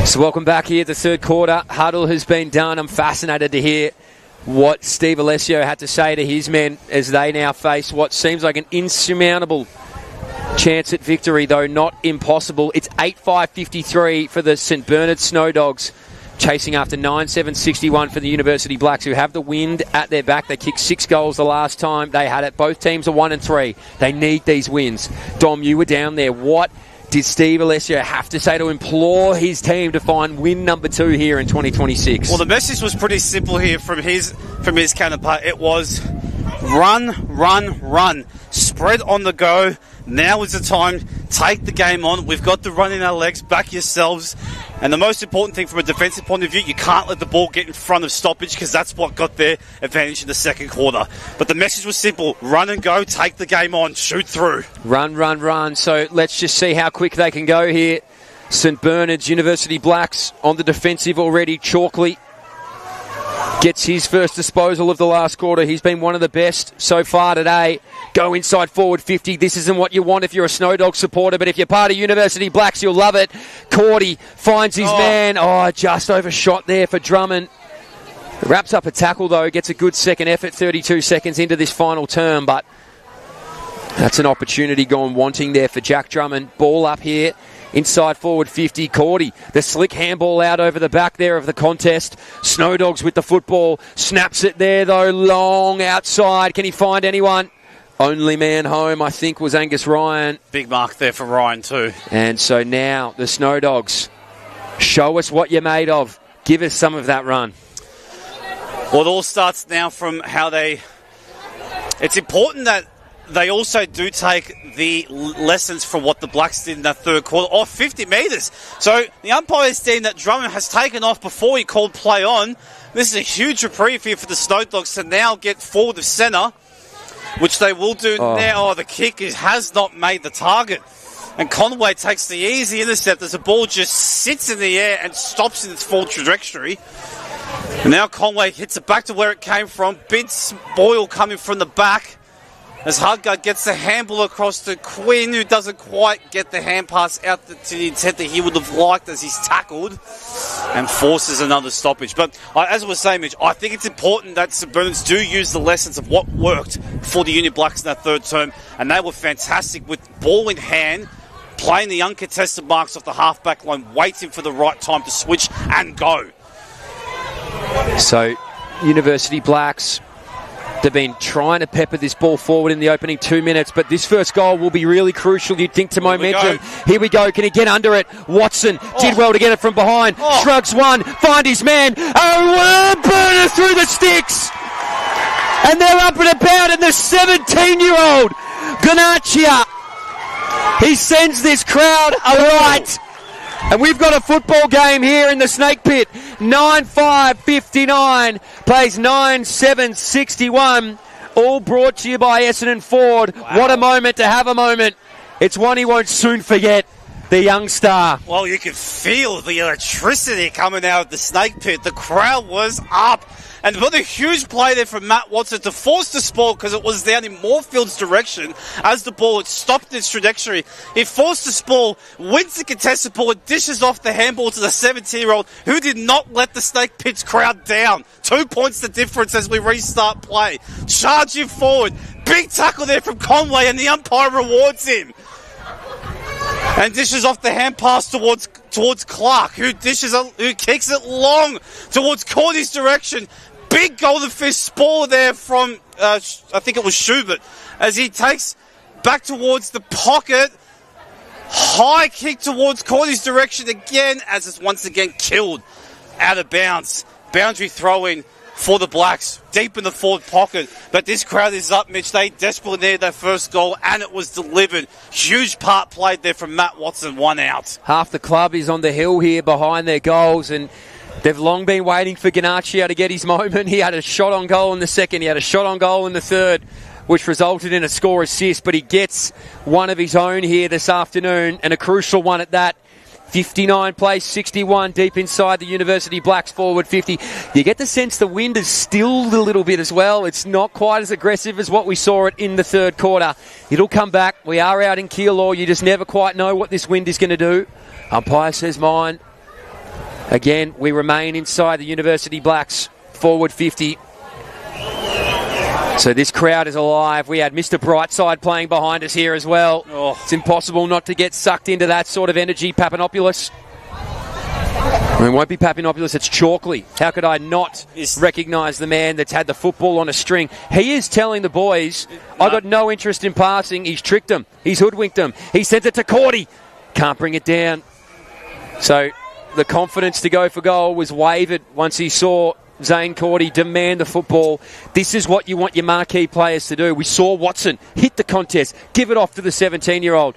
So welcome back here. The third quarter huddle has been done. I'm fascinated to hear what Steve Alessio had to say to his men as they now face what seems like an insurmountable chance at victory, though not impossible. It's 8-5-53 for the St Bernard Snow Dogs, chasing after 9-7-61 for the University Blacks, who have the wind at their back. They kicked 6 goals the last time they had it. Both teams are 1-3. They need these wins. Dom, you were down there. What did Steve Alessio have to say to implore his team to find win number 2 here in 2026? Well, the message was pretty simple here from his counterpart. It was run, run, run. Spread on the go. Now is the time. Take the game on. We've got the run in our legs. Back yourselves. And the most important thing from a defensive point of view, you can't let the ball get in front of stoppage, because that's what got their advantage in the second quarter. But the message was simple. Run and go. Take the game on. Shoot through. Run, run, run. So let's just see how quick they can go here. St Bernard's University Blacks on the defensive already. Chalkley gets his first disposal of the last quarter. He's been one of the best so far today. Go inside forward 50. This isn't what you want if you're a Snow Dog supporter, but if you're part of University Blacks, you'll love it. Cordy finds his man. Oh, just overshot there for Drummond. Wraps up a tackle, though. Gets a good second effort 32 seconds into this final term, but that's an opportunity gone wanting there for Jack Drummond. Ball up here. Inside forward 50, Cordy. The slick handball out over the back there of the contest. Snow Dogs with the football. Snaps it there, though. Long outside. Can he find anyone? Only man home, I think, was Angus Ryan. Big mark there for Ryan too. And so now the Snow Dogs, show us what you're made of. Give us some of that run. Well, it all starts now from how they... It's important that they also do take the lessons from what the Blacks did in that third quarter, off 50 metres. So the umpire's deemed that Drummond has taken off before he called play on. This is a huge reprieve here for the Snow Dogs to now get forward of centre, which they will do now. Oh, the kick has not made the target. And Conway takes the easy intercept as the ball just sits in the air and stops in its full trajectory. And now Conway hits it back to where it came from. Bits Boyle coming from the back as Hardguard gets the handball across to Quinn, who doesn't quite get the hand pass out to the intent that he would have liked as he's tackled, and forces another stoppage. But as I was saying, Mitch, I think it's important that St Bernard's do use the lessons of what worked for the Union Blacks in that third term, and they were fantastic with ball in hand, playing the uncontested marks off the half-back line, waiting for the right time to switch and go. So, University Blacks, they've been trying to pepper this ball forward in the opening 2 minutes, but this first goal will be really crucial, you'd think, to momentum. Here we go. Can he get under it? Watson did well to get it from behind. Shrugs one. Find his man. Oh, burner through the sticks. And they're up and about, and the 17-year-old Ganachia, he sends this crowd alight. And we've got a football game here in the Snake Pit. 9-5-59 plays 9-7-61. All brought to you by Essendon Ford. Wow. What a moment to have a moment. It's one he won't soon forget, the young star. Well, you could feel the electricity coming out of the Snake Pit. The crowd was up. And what a huge play there from Matt Watson to force the ball, because it was down in Moorfield's direction as the ball had stopped its trajectory. He forced the ball, wins the contested ball, and dishes off the handball to the 17-year-old, who did not let the Snake Pit's crowd down. 2 points the difference as we restart play. Charging forward. Big tackle there from Conway, and the umpire rewards him. And dishes off the hand pass towards Clark, who kicks it long towards Cordy's direction. Big golden fish spoil there from, I think it was Schubert, as he takes back towards the pocket. High kick towards Cordy's direction again, as it's once again killed out of bounds. Boundary throw in for the Blacks, deep in the forward pocket. But this crowd is up, Mitch. They desperately needed their first goal, and it was delivered. Huge part played there from Matt Watson, 1 out. Half the club is on the hill here behind their goals, and they've long been waiting for Ganachia to get his moment. He had a shot on goal in the second. He had a shot on goal in the third, which resulted in a score assist. But he gets one of his own here this afternoon, and a crucial one at that. 59 plays 61 deep inside the University Blacks forward 50. You get the sense the wind has stilled a little bit as well. It's not quite as aggressive as what we saw it in the third quarter. It'll come back. We are out in Keilor. You just never quite know what this wind is going to do. Umpire says mine. Again, we remain inside the University Blacks forward 50. So this crowd is alive. We had Mr. Brightside playing behind us here as well. Oh. It's impossible not to get sucked into that sort of energy. Papanopoulos. It won't be Papanopoulos, it's Chalkley. How could I not recognise the man that's had the football on a string? He is telling the boys, I've got no interest in passing. He's tricked them. He's hoodwinked them. He sent it to Cordy. Can't bring it down. So the confidence to go for goal was wavered once he saw Zane Cordy demand the football. This is what you want your marquee players to do. We saw Watson hit the contest, give it off to the 17-year-old.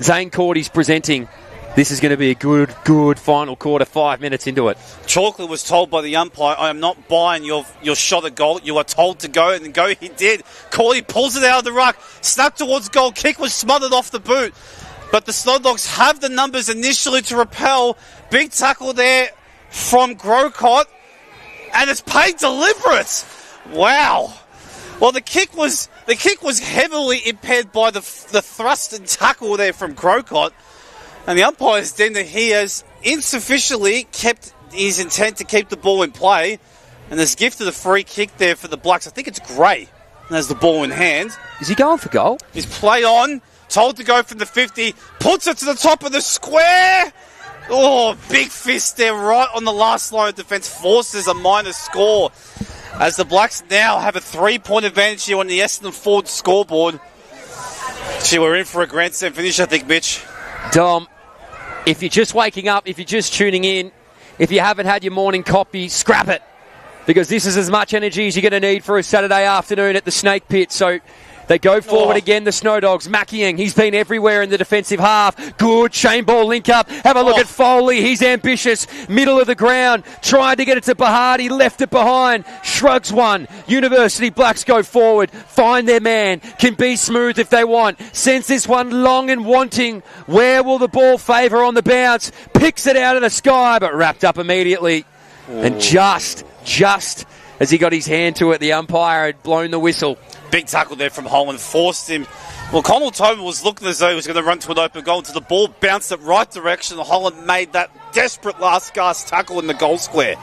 Zane Cordy's presenting. This is going to be a good final quarter, 5 minutes into it. Chalkley was told by the umpire, I am not buying your shot at goal. You are told to go, and go he did. Cordy pulls it out of the ruck, snapped towards goal, kick was smothered off the boot. But the Snow Dogs have the numbers initially to repel. Big tackle there from Grocott, and it's paid deliberate. Wow. Well, the kick was heavily impaired by the thrust and tackle there from Grocott. And the umpire's deemed that he has insufficiently kept his intent to keep the ball in play, and has gifted a free kick there for the Blacks. I think it's Gray, and has the ball in hand. Is he going for goal? He's play on, told to go from the 50, puts it to the top of the square. Oh, big fist there right on the last line of defence, forces a minor score. As the Blacks now have a 3-point advantage here on the Essendon Ford scoreboard. Gee, we're in for a grandstand finish, I think, Mitch. Dom, if you're just waking up, if you're just tuning in, if you haven't had your morning coffee, scrap it. Because this is as much energy as you're going to need for a Saturday afternoon at the Snake Pit. So they go forward again, the Snow Dogs. Makieng, he's been everywhere in the defensive half. Good Shane Ball link up. Have a look at Foley. He's ambitious. Middle of the ground. Tried to get it to Bahati. Left it behind. Shrugs one. University Blacks go forward. Find their man. Can be smooth if they want. Sends this one long and wanting. Where will the ball favour on the bounce? Picks it out of the sky, but wrapped up immediately. And just as he got his hand to it, the umpire had blown the whistle. Big tackle there from Holland, forced him. Well, Connell Tobin was looking as though he was going to run to an open goal until the ball bounced it right direction. Holland made that desperate last gasp tackle in the goal square.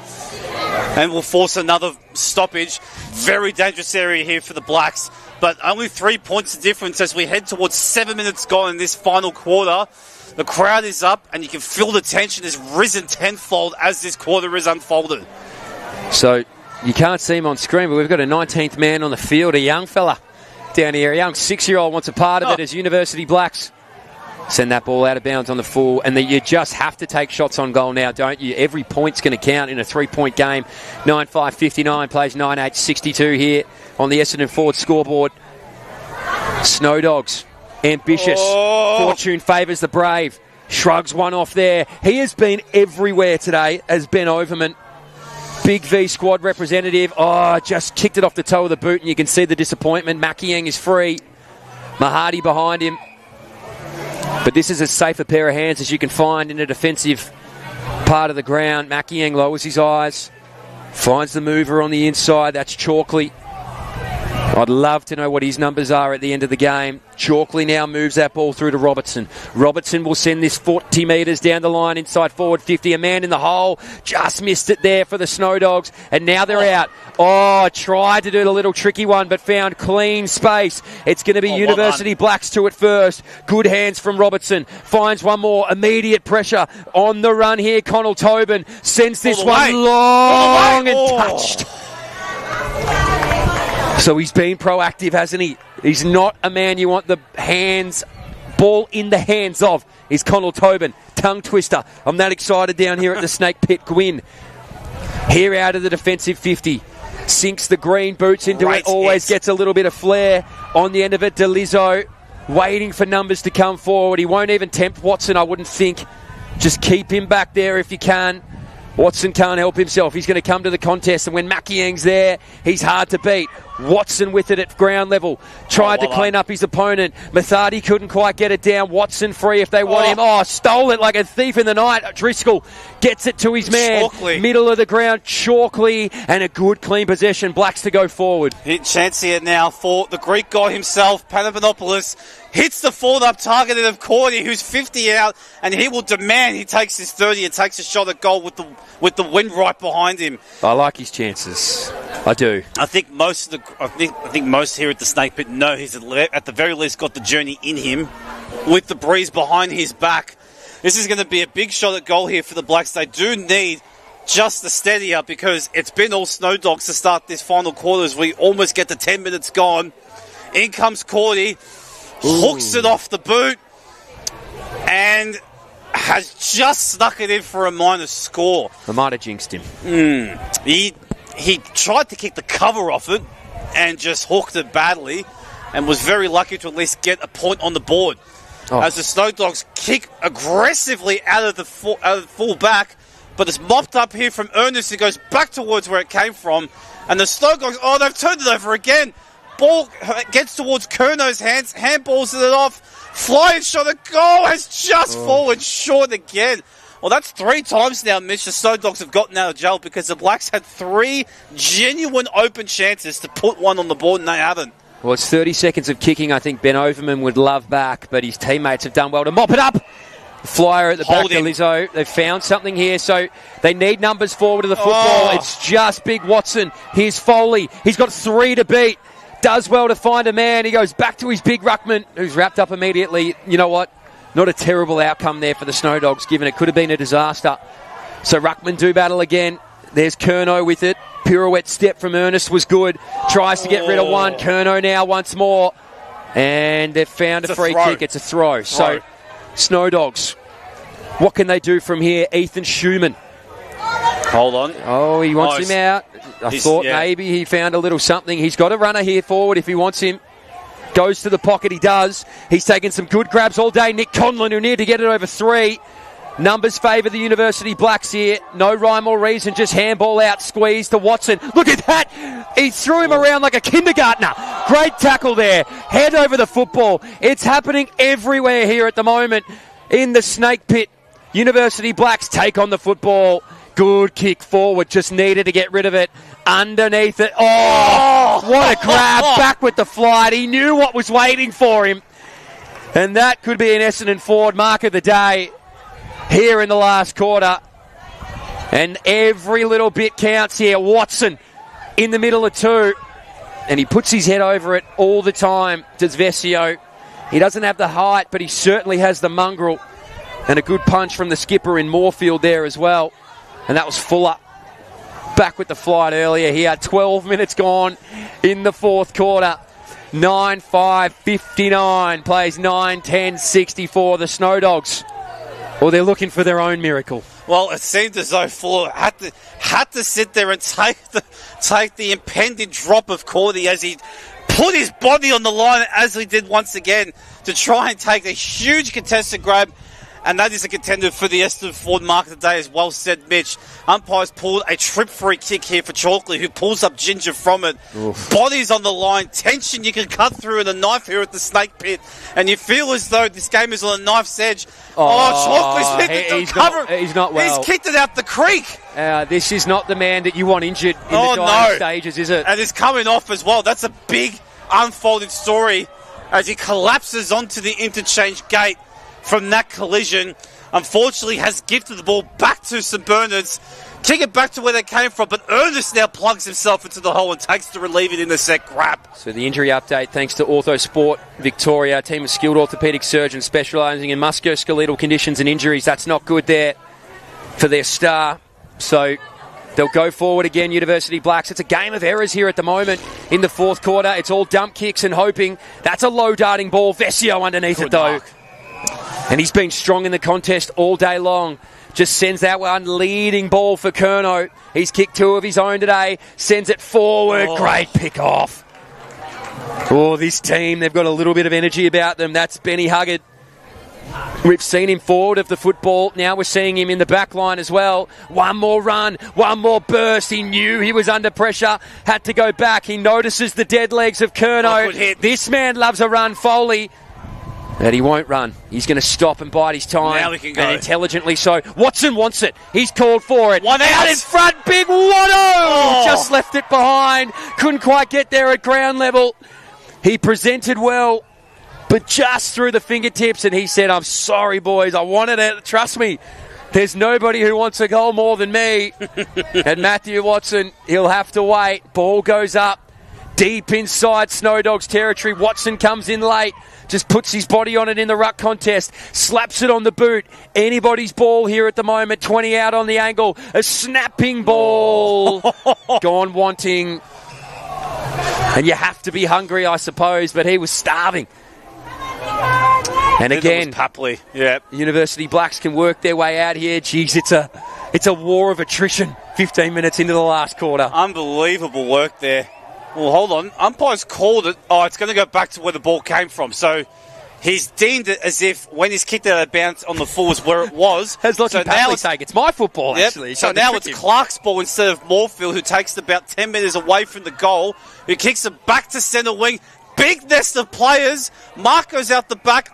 And will force another stoppage. Very dangerous area here for the Blacks. But only 3 points of difference as we head towards 7 minutes gone in this final quarter. The crowd is up and you can feel the tension has risen tenfold as this quarter is unfolded. So you can't see him on screen, but we've got a 19th man on the field, a young fella down here. A young 6-year-old wants a part of it as University Blacks send that ball out of bounds on the full. And you just have to take shots on goal now, don't you? Every point's going to count in a 3-point game. 9-5-59 plays 9-8-62 here on the Essendon Ford scoreboard. Snow Dogs, ambitious. Fortune favours the brave. Shrugs one off there. He has been everywhere today as Ben Overman. Big V squad representative. Just kicked it off the toe of the boot, and you can see the disappointment. Makieng is free. Mahadi behind him. But this is as safe a pair of hands as you can find in a defensive part of the ground. Makieng lowers his eyes. Finds the mover on the inside. That's Chalkley. I'd love to know what his numbers are at the end of the game. Chalkley now moves that ball through to Robertson. Robertson will send this 40 metres down the line inside forward 50. A man in the hole. Just missed it there for the Snow Dogs. And now they're out. Tried to do the little tricky one, but found clean space. It's going to be University Blacks to it first. Good hands from Robertson. Finds one more. Immediate pressure on the run here. Connell Tobin sends this one long and touched. So he's been proactive, hasn't he? He's not a man you want the ball in the hands of. Is Connell Tobin. Tongue twister. I'm that excited down here at the Snake Pit. Gwyn. Here out of the defensive 50. Sinks the green boots into it. Always gets a little bit of flair on the end of it. DeLizzo waiting for numbers to come forward. He won't even tempt Watson, I wouldn't think. Just keep him back there if you can. Watson can't help himself. He's going to come to the contest, and when Makieng's there, he's hard to beat. Watson with it at ground level. Tried to clean up his opponent. Mathadi couldn't quite get it down. Watson free if they want him. Stole it like a thief in the night. Driscoll gets it to his man. Chalkley. Middle of the ground. Chalkley, and a good clean possession. Blacks to go forward. Hit chance here now for the Greek guy himself, Papadopoulos. Hits the forward-up targeted of Cordy, who's 50 out, and he will demand he takes his 30 and takes a shot at goal with the wind right behind him. I like his chances. I do. I think most here at the Snake Pit know he's at the very least got the journey in him with the breeze behind his back. This is going to be a big shot at goal here for the Blacks. They do need just the steadier because it's been all Snow Dogs to start this final quarter as we almost get to 10 minutes gone. In comes Cordy. Hooks it off the boot and has just snuck it in for a minor score. I might have jinxed him. He tried to kick the cover off it and just hooked it badly and was very lucky to at least get a point on the board. As the Snow Dogs kick aggressively out of the full back, but it's mopped up here from Ernest and goes back towards where it came from. And the Snow Dogs, they've turned it over again. Ball gets towards Curno's hands, handballs it off, flying shot at goal, has just fallen short again. Well, that's 3 times now, Mitch, the Snow Dogs have gotten out of jail because the Blacks had 3 genuine open chances to put one on the board and they haven't. Well, it's 30 seconds of kicking I think Ben Overman would love back, but his teammates have done well to mop it up. Flyer at the back to Lizzo. They've found something here, so they need numbers forward to the football. It's just Big Watson. Here's Foley. He's got 3 to beat. Does well to find a man. He goes back to his big ruckman, who's wrapped up immediately. You know what? Not a terrible outcome there for the Snow Dogs, given it could have been a disaster. So ruckman do battle again. There's Curnow with it. Pirouette step from Ernest was good. Tries to get rid of one. Curnow now once more. And they've found a free kick. It's a throw. So, Snow Dogs, what can they do from here? Ethan Schumann. Hold on. He wants him out. I thought maybe he found a little something. He's got a runner here forward if he wants him. Goes to the pocket, he does. He's taken some good grabs all day. Nick Conlon, who needed to get it over 3. Numbers favour the University Blacks here. No rhyme or reason, just handball out, squeeze to Watson. Look at that! He threw him around like a kindergartner. Great tackle there. Head over the football. It's happening everywhere here at the moment in the Snake Pit. University Blacks take on the football. Good kick forward, just needed to get rid of it. Underneath it. What a grab. Back with the flight. He knew what was waiting for him. And that could be an Essendon Ford mark of the day here in the last quarter. And every little bit counts here. Watson in the middle of 2. And he puts his head over it all the time, does Vesio. He doesn't have the height, but he certainly has the mongrel. And a good punch from the skipper in Moorfield there as well. And that was Fuller. Back with the flight earlier here. 12 minutes gone in the 4th quarter. 9-5-59. Plays 9-10-64. The Snow Dogs. Well, they're looking for their own miracle. Well, it seemed as though Fuller had to sit there and take the impending drop of Cordy as he put his body on the line as he did once again to try and take a huge contested grab. And that is a contender for the Essendon Ford mark of the day, as well said, Mitch. Umpires pulled a trip-free kick here for Chalkley, who pulls up Ginger from it. Oof. Bodies on the line, tension you can cut through in a knife here at the Snake Pit. And you feel as though this game is on a knife's edge. Chalkley's hit the cover. He's not well. He's kicked it out the creek. This is not the man that you want injured in the dying stages, is it? And it's coming off as well. That's a big unfolded story as he collapses onto the interchange gate from that collision. Unfortunately has gifted the ball back to St Bernard's. Kick it back to where they came from, but Ernest now plugs himself into the hole and takes to relieve it in the set grab. So the injury update, thanks to Orthosport Victoria, a team of skilled orthopaedic surgeons specialising in musculoskeletal conditions and injuries. That's not good there for their star. So they'll go forward again, University Blacks. It's a game of errors here at the moment in the 4th quarter. It's all dump kicks and hoping. That's a low darting ball. Vesio underneath it though. And he's been strong in the contest all day long. Just sends that one leading ball for Curnow. He's kicked 2 of his own today. Sends it forward. Great pick off. This team, they've got a little bit of energy about them. That's Benny Huggard. We've seen him forward of the football. Now we're seeing him in the back line as well. One more run, one more burst. He knew he was under pressure, had to go back. He notices the dead legs of Curnow. This man loves a run, Foley. But he won't run. He's going to stop and bide his time. Now we can go. And intelligently so. Watson wants it. He's called for it. One out in front. Big Watto! Just left it behind. Couldn't quite get there at ground level. He presented well, but just through the fingertips. And he said, I'm sorry, boys. I wanted it. Trust me. There's nobody who wants a goal more than me. And Matthew Watson, he'll have to wait. Ball goes up. Deep inside Snow Dogs territory. Watson comes in late. Just puts his body on it in the ruck contest. Slaps it on the boot. Anybody's ball here at the moment. 20 out on the angle. A snapping ball. Gone wanting. And you have to be hungry, I suppose. But he was starving. And again, Papley. Yeah. University Blacks can work their way out here. Jeez, it's a war of attrition. 15 minutes into the last quarter. Unbelievable work there. Well, hold on. Umpire's called it. Oh, it's going to go back to where the ball came from. So he's deemed it as if when he's kicked out of bounds on the full was where it was. Has Lockie Papley saying it's my football, actually. So now it's Clark's ball instead of Moorfield, who takes it about 10 metres away from the goal, who kicks it back to centre wing. Big nest of players. Mark goes out the back.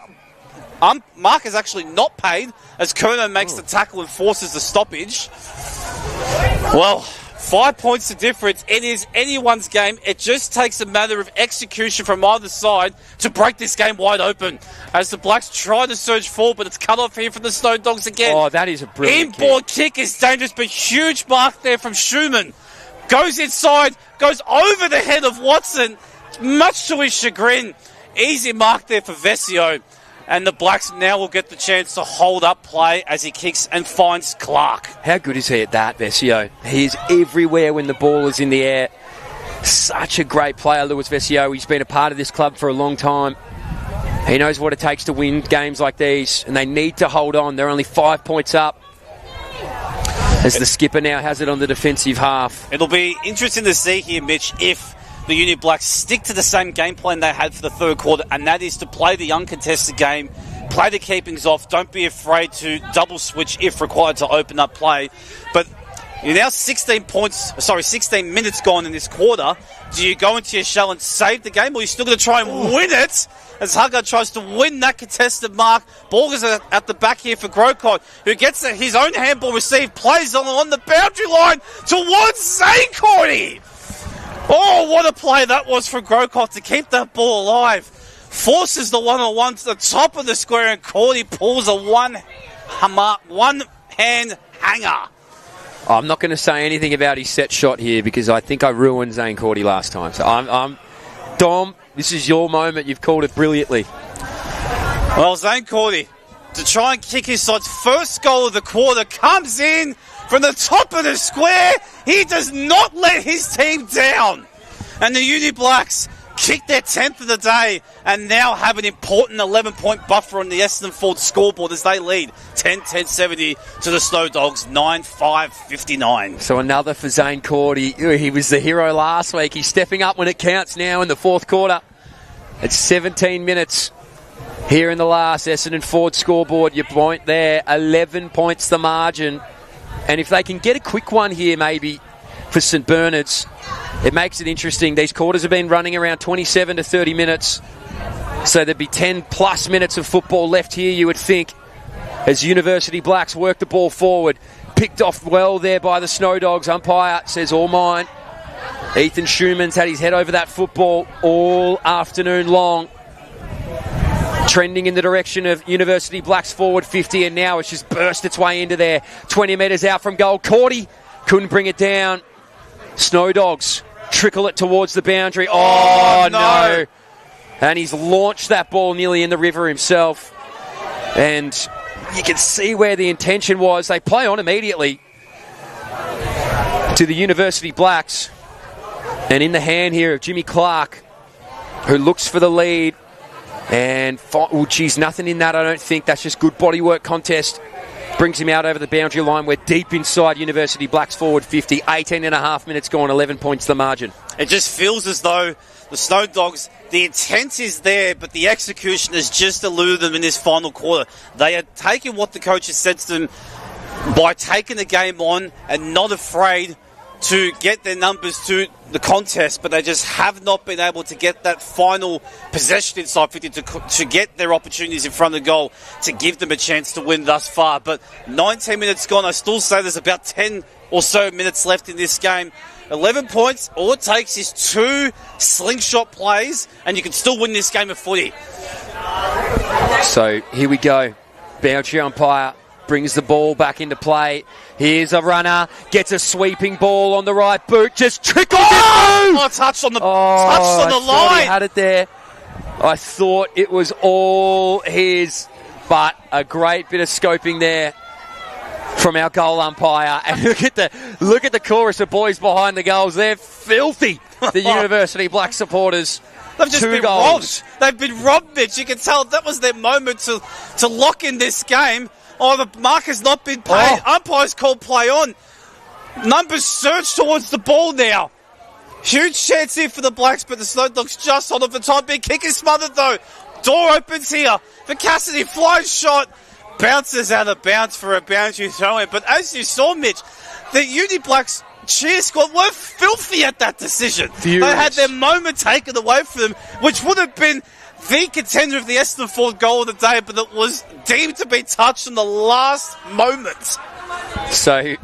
Mark is actually not paid as Curnow makes the tackle and forces the stoppage. Well, 5 points the difference. It is anyone's game. It just takes a matter of execution from either side to break this game wide open. As the Blacks try to surge forward, but it's cut off here from the Snow Dogs again. Oh, that is a brilliant inboard kick is dangerous, but huge mark there from Schumann. Goes inside, goes over the head of Watson, much to his chagrin. Easy mark there for Vesio. And the Blacks now will get the chance to hold up play as he kicks and finds Clark. How good is he at that, Vesio? He is everywhere when the ball is in the air. Such a great player, Lewis Vesio. He's been a part of this club for a long time. He knows what it takes to win games like these, and they need to hold on. They're only 5 points up as the skipper now has it on the defensive half. It'll be interesting to see here, Mitch, if the Union Blacks stick to the same game plan they had for the third quarter, and that is to play the uncontested game, play the keepings off, don't be afraid to double switch if required to open up play. But you're now 16 minutes gone in this quarter. Do you go into your shell and save the game, or are you still going to try and win it? As Hugger tries to win that contested mark. Ball goes at the back here for Grocott, who gets his own handball received, plays on the boundary line towards Zane Cordy. Oh, what a play that was from Grocott to keep that ball alive. Forces the one-on-one to the top of the square, and Cordy pulls a one-hand hanger. I'm not going to say anything about his set shot here because I think I ruined Zane Cordy last time. So I'm Dom, this is your moment. You've called it brilliantly. Well, Zane Cordy, to try and kick his side's first goal of the quarter, comes in from the top of the square. He does not let his team down. And the Uni Blacks kick their 10th of the day and now have an important 11-point buffer on the Essendon Ford scoreboard as they lead 10-10-70 to the Snow Dogs, 9-5-59. So another for Zane Cordy. He was the hero last week. He's stepping up when it counts now in the fourth quarter. It's 17 minutes here in the last Essendon Ford scoreboard. Your point there, 11 points the margin. And if they can get a quick one here maybe for St Bernard's, it makes it interesting. These quarters have been running around 27 to 30 minutes. So there'd be 10 plus minutes of football left here, you would think, as University Blacks work the ball forward. Picked off well there by the Snow Dogs. Umpire says all mine. Ethan Schumann's had his head over that football all afternoon long. Trending in the direction of University Blacks forward 50, and now it's just burst its way into there. 20 metres out from goal. Cordy couldn't bring it down. Snow Dogs trickle it towards the boundary. Oh, no. And he's launched that ball nearly in the river himself. And you can see where the intention was. They play on immediately to the University Blacks. And in the hand here of Jimmy Clark, who looks for the lead. And, nothing in that, I don't think. That's just good bodywork contest. Brings him out over the boundary line. We're deep inside University Blacks forward 50. 18 and a half minutes gone, 11 points the margin. It just feels as though the Snow Dogs, the intent is there, but the execution has just eluded them in this final quarter. They are taking what the coach has said to them by taking the game on and not afraid to get their numbers to the contest, but they just have not been able to get that final possession inside 50 to get their opportunities in front of the goal to give them a chance to win thus far. But 19 minutes gone, I still say there's about 10 or so minutes left in this game. 11 points, all it takes is 2 slingshot plays and you can still win this game of footy. So here we go. Boundary umpire brings the ball back into play. Here's a runner, gets a sweeping ball on the right boot, just trickles it through! Touched on the line. He had it there. I thought it was all his, but a great bit of scoping there from our goal umpire. And look at the chorus of boys behind the goals. They're filthy, the University Black supporters. They've just been robbed. They've been robbed, Mitch. You can tell that was their moment to lock in this game. Oh, the mark has not been paid. Umpires called play on. Numbers surge towards the ball now. Huge chance here for the Blacks, but the Snow Dogs just on it for time. Big kick is smothered though. Door opens here for Cassidy. Flying shot. Bounces out of bounds for a boundary throw in. But as you saw, Mitch, the Uni Blacks cheer squad were filthy at that decision. Furious. They had their moment taken away from them, which would have been the contender of the Essendon Ford goal of the day, but it was deemed to be touched in the last moment. So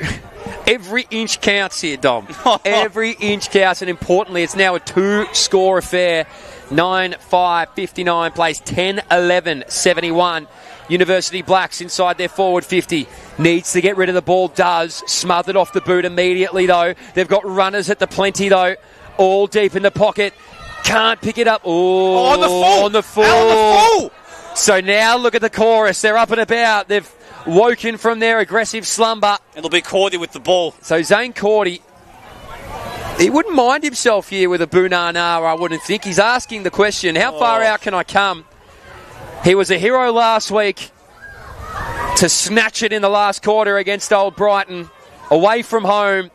every inch counts here, Dom. Every inch counts, and importantly, it's now a 2-score affair. 9-5, 59 plays 10-11, 71. University Blacks inside their forward 50. Needs to get rid of the ball, does. Smothered off the boot immediately, though. They've got runners at the plenty, though. All deep in the pocket. Can't pick it up. On the full. So now look at the chorus. They're up and about. They've woken from their aggressive slumber. It'll be Cordy with the ball. So Zane Cordy, he wouldn't mind himself here with a Bunana, I wouldn't think. He's asking the question, how far out can I come? He was a hero last week to snatch it in the last quarter against Old Brighton. Away from home,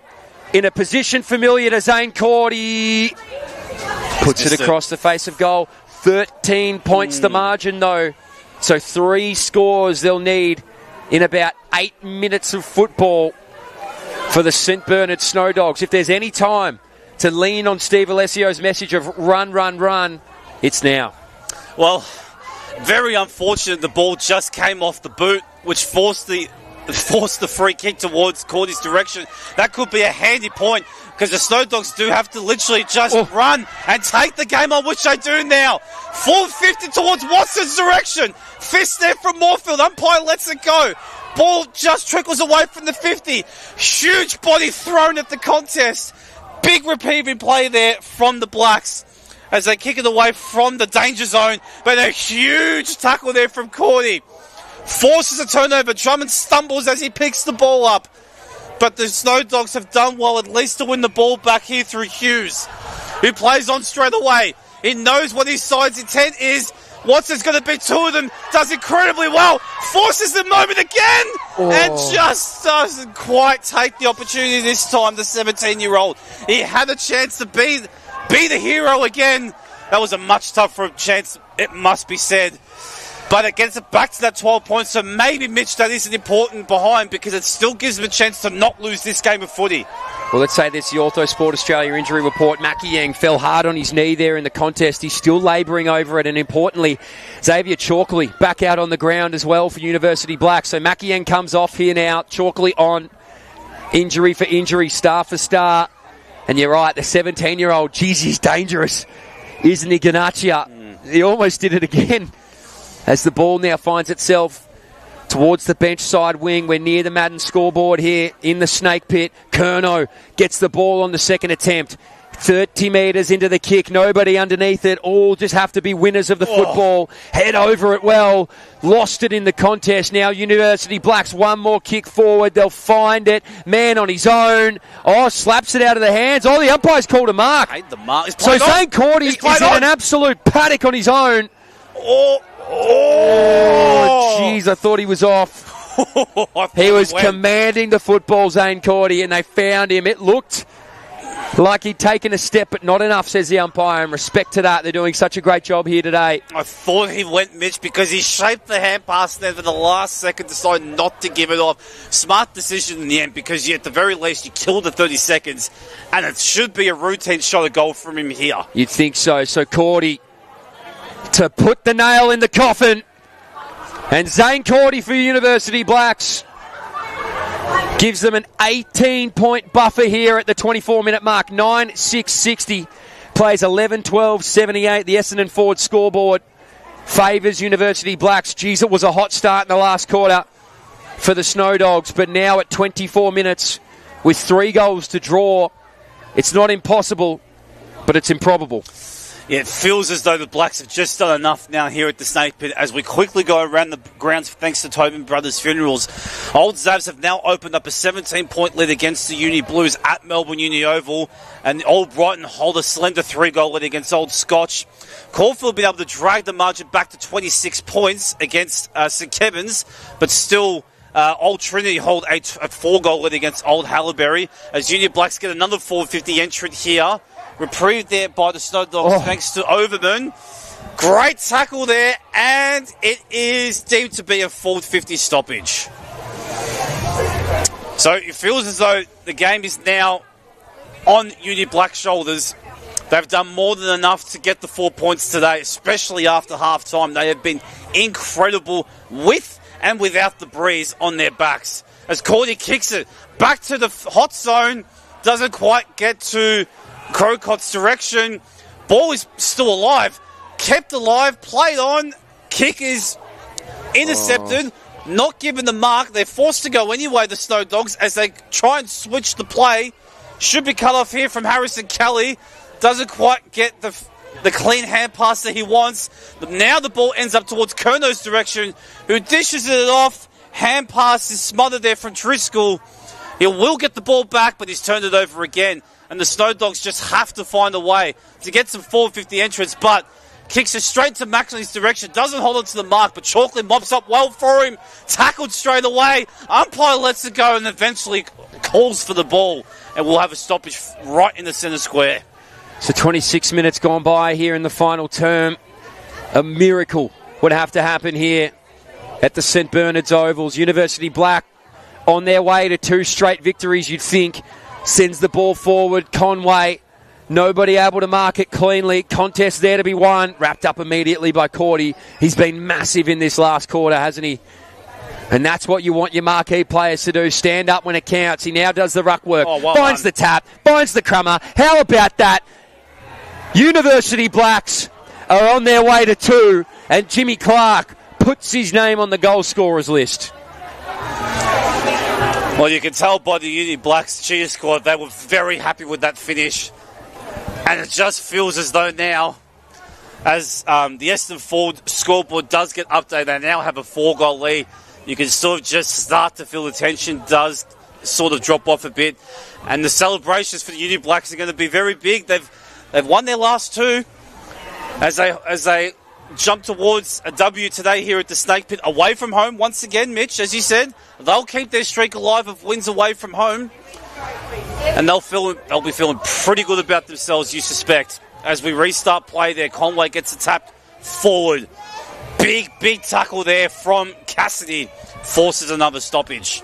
in a position familiar to Zane Cordy. Puts it across the face of goal. 13 points the margin, though. So 3 scores they'll need in about 8 minutes of football for the St Bernard Snow Dogs. If there's any time to lean on Steve Alessio's message of run, run, run, it's now. Well, very unfortunate the ball just came off the boot, which forced the free kick towards Cordy's direction. That could be a handy point, because the Snow Dogs do have to literally just run and take the game on, which they do now. 450 towards Watson's direction. Fist there from Moorfield. Umpire lets it go. Ball just trickles away from the 50. Huge body thrown at the contest. Big repeating play there from the Blacks as they kick it away from the danger zone. But a huge tackle there from Cordy. Forces a turnover. Drummond stumbles as he picks the ball up. But the Snow Dogs have done well, at least to win the ball back here through Hughes, who plays on straight away. He knows what his side's intent is. Watson's going to beat 2 of them. Does incredibly well. Forces the moment again. And just doesn't quite take the opportunity this time, the 17-year-old. He had a chance to be the hero again. That was a much tougher chance, it must be said. But it gets it back to that 12 points. So maybe, Mitch, that isn't important behind, because it still gives them a chance to not lose this game of footy. Well, let's say this, the Ortho Sport Australia injury report. Mackie Yang fell hard on his knee there in the contest. He's still labouring over it. And importantly, Xavier Chalkley back out on the ground as well for University Black. So Mackie Yang comes off here now. Chalkley on. Injury for injury, star for star. And you're right, the 17-year-old, geez, he's dangerous. Isn't he, Ganachia? He almost did it again. As the ball now finds itself towards the bench side wing. We're near the Madden scoreboard here in the Snake Pit. Curnow gets the ball on the second attempt. 30 metres into the kick. Nobody underneath it. All just have to be winners of the football. Head over it well. Lost it in the contest. Now University Blacks, one more kick forward. They'll find it. Man on his own. Slaps it out of the hands. The umpire's called a mark. So Zane Cordy is in an absolute paddock on his own. Jeez, I thought he was off. He was commanding the football, Zane Cordy, and they found him. It looked Like he'd taken a step, but not enough, says the umpire. And respect to that, they're doing such a great job here today. I thought he went, Mitch, because he shaped the hand pass there for the last second, decided not to give it off. Smart decision in the end, because at the very least you killed the 30 seconds, and it should be a routine shot of goal from him here. You'd think so. So Cordy to put the nail in the coffin. And Zane Cordy for University Blacks gives them an 18-point buffer here at the 24-minute mark. 9-6-60. Plays 11-12-78. The Essendon Ford scoreboard favours University Blacks. Geez, it was a hot start in the last quarter for the Snow Dogs. But now at 24 minutes with 3 goals to draw, it's not impossible, but it's improbable. Yeah, it feels as though the Blacks have just done enough now here at the Snake Pit as we quickly go around the grounds thanks to Tobin Brothers Funerals. Old Zavs have now opened up a 17-point lead against the Uni Blues at Melbourne Uni Oval, and Old Brighton hold a slender 3-goal lead against Old Scotch. Caulfield been able to drag the margin back to 26 points against St Kevin's, but still Old Trinity hold a 4-goal lead against Old Hallaberry as Uni Blacks get another 450 entrant here. Reprieved there by the Snow Dogs thanks to Overman. Great tackle there, and it is deemed to be a forward 50 stoppage. So it feels as though the game is now on Uni Black shoulders. They've done more than enough to get the 4 points today, especially after half-time. They have been incredible with and without the breeze on their backs. As Cordy kicks it back to the hot zone, doesn't quite get to Crocot's direction. Ball is still alive. Kept alive. Played on. Kick is intercepted. Not given the mark. They're forced to go anyway, the Snow Dogs, as they try and switch the play. Should be cut off here from Harrison Kelly. Doesn't quite get the clean hand pass that he wants. But now the ball ends up towards Kerno's direction, who dishes it off. Hand pass is smothered there from Driscoll. He will get the ball back, but he's turned it over again. And the Snow Dogs just have to find a way to get some 450 entrants, but kicks it straight to Maxley's direction. Doesn't hold it to the mark, but Chalkley mops up well for him. Tackled straight away. Umpire lets it go and eventually calls for the ball. And we'll have a stoppage right in the centre square. So 26 minutes gone by here in the final term. A miracle would have to happen here at the St Bernard's Ovals. University Black on their way to 2 straight victories, you'd think. Sends the ball forward. Conway, nobody able to mark it cleanly. Contest there to be won. Wrapped up immediately by Cordy. He's been massive in this last quarter, hasn't he? And that's what you want your marquee players to do. Stand up when it counts. He now does the ruck work. Finds the tap. Finds the crummer. How about that? University Blacks are on their way to 2. And Jimmy Clark puts his name on the goal scorers list. Well, you can tell by the Uni Blacks cheer squad, they were very happy with that finish. And it just feels as though now, as the Essendon Ford scoreboard does get updated, they now have a 4-goal lead. You can sort of just start to feel the tension does sort of drop off a bit. And the celebrations for the Uni Blacks are going to be very big. They've won their last 2 as they jump towards a W today here at the Snake Pit, away from home once again. Mitch, as you said, they'll keep their streak alive of wins away from home, and they'll be feeling pretty good about themselves, you suspect, as we restart play there. Conway gets a tap forward, big tackle there from Cassidy, forces another stoppage.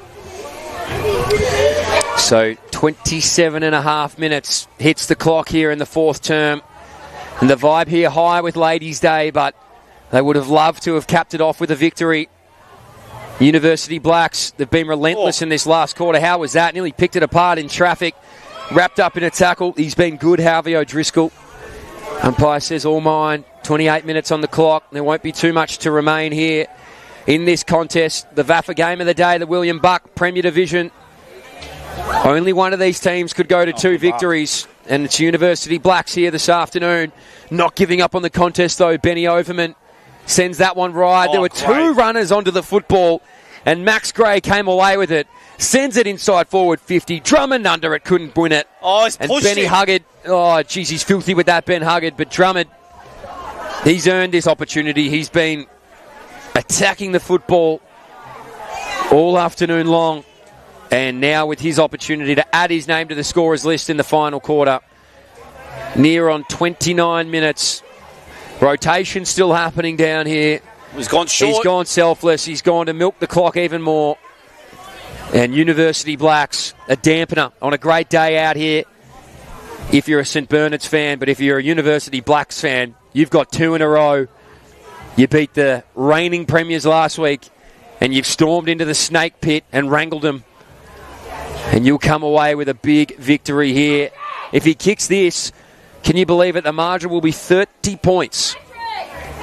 So 27 and a half minutes hits the clock here in the 4th term. And the vibe here high with Ladies' Day, but they would have loved to have capped it off with a victory. University Blacks, they've been relentless in this last quarter. How was that? Nearly picked it apart in traffic. Wrapped up in a tackle. He's been good, Harvey O'Driscoll. Umpire says all mine. 28 minutes on the clock. There won't be too much to remain here in this contest. The VAFA game of the day, the William Buck Premier Division. Only one of these teams could go to 2 victories. And it's University Blacks here this afternoon. Not giving up on the contest, though. Benny Overman sends that one right. There were 2 runners onto the football, and Max Gray came away with it. Sends it inside forward 50. Drummond under it, couldn't win it. He's and Benny Huggard, he's filthy with that, Ben Huggard. But Drummond, he's earned this opportunity. He's been attacking the football all afternoon long. And now with his opportunity to add his name to the scorers list in the final quarter. Near on 29 minutes. Rotation still happening down here. He's gone short. He's gone selfless. He's gone to milk the clock even more. And University Blacks, a dampener on a great day out here if you're a St Bernard's fan. But if you're a University Blacks fan, you've got 2 in a row. You beat the reigning premiers last week, and you've stormed into the snake pit and wrangled them. And you'll come away with a big victory here. If he kicks this, can you believe it? The margin will be 30 points.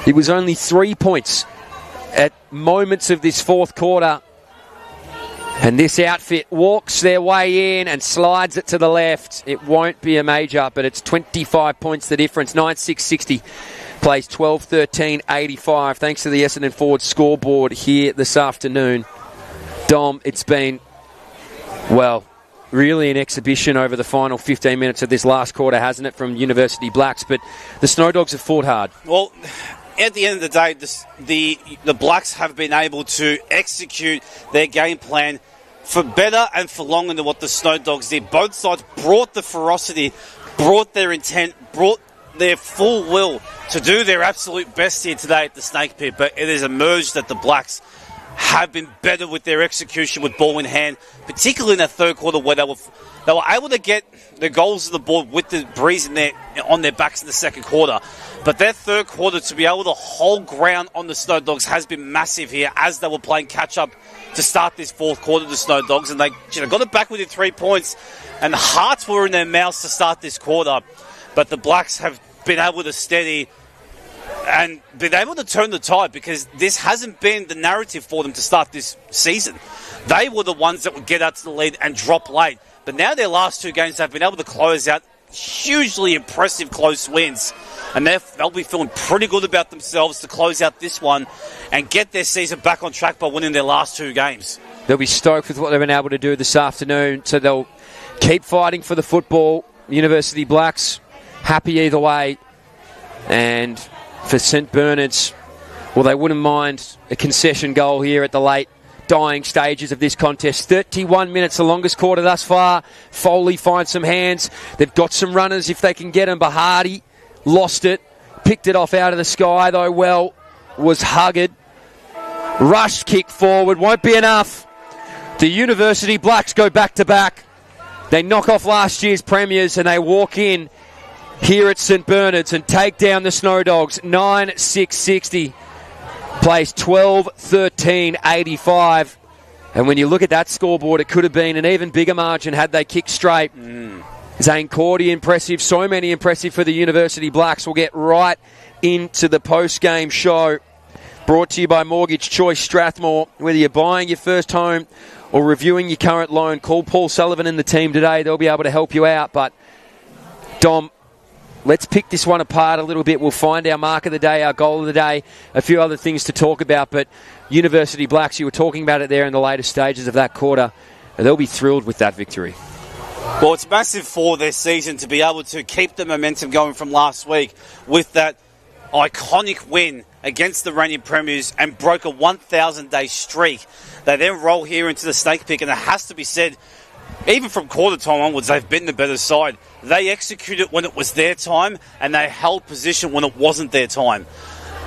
It was only 3 points at moments of this fourth quarter. And this outfit walks their way in and slides it to the left. It won't be a major, but it's 25 points the difference. 9-6-60. Plays 12-13-85. Thanks to the Essendon Forward scoreboard here this afternoon. Dom, it's been, well, really an exhibition over the final 15 minutes of this last quarter, hasn't it, from University Blacks? But the Snow Dogs have fought hard. Well, at the end of the day, the Blacks have been able to execute their game plan for better and for longer than what the Snow Dogs did. Both sides brought the ferocity, brought their intent, brought their full will to do their absolute best here today at the Snake Pit. But it has emerged that the Blacks have been better with their execution with ball in hand, particularly in that third quarter where they were able to get the goals on the board with the breeze on their backs in the second quarter. But their third quarter, to be able to hold ground on the Snow Dogs, has been massive here as they were playing catch-up to start this fourth quarter, the Snow Dogs. And they got it back within 3 points, and the hearts were in their mouths to start this quarter. But the Blacks have been able to steady and been able to turn the tide, because this hasn't been the narrative for them to start this season. They were the ones that would get out to the lead and drop late. But now their last 2 games, they've been able to close out hugely impressive close wins. And they'll be feeling pretty good about themselves to close out this one and get their season back on track by winning their last 2 games. They'll be stoked with what they've been able to do this afternoon, so they'll keep fighting for the football. University Blacks, happy either way. And for St Bernard's, well, they wouldn't mind a concession goal here at the late dying stages of this contest. 31 minutes, the longest quarter thus far. Foley finds some hands. They've got some runners if they can get them. Bahati lost it, picked it off out of the sky, though, well, was hugged. Rush kick forward, won't be enough. The University Blacks go back-to-back. They knock off last year's premiers and they walk in here at St Bernard's and take down the Snow Dogs. 9-6-60. Plays 12-13-85. And when you look at that scoreboard, it could have been an even bigger margin had they kicked straight. Zane Cordy impressive. So many impressive for the University Blacks. We'll get right into the post-game show. Brought to you by Mortgage Choice Strathmore. Whether you're buying your first home or reviewing your current loan, call Paul Sullivan and the team today. They'll be able to help you out. But, Dom, let's pick this one apart a little bit. We'll find our mark of the day, our goal of the day, a few other things to talk about. But University Blacks, you were talking about it there in the later stages of that quarter. They'll be thrilled with that victory. Well, it's massive for their season to be able to keep the momentum going from last week with that iconic win against the reigning premiers and broke a 1,000-day streak. They then roll here into the Snake Pit, and it has to be said, even from quarter time onwards, they've been the better side. They executed when it was their time, and they held position when it wasn't their time.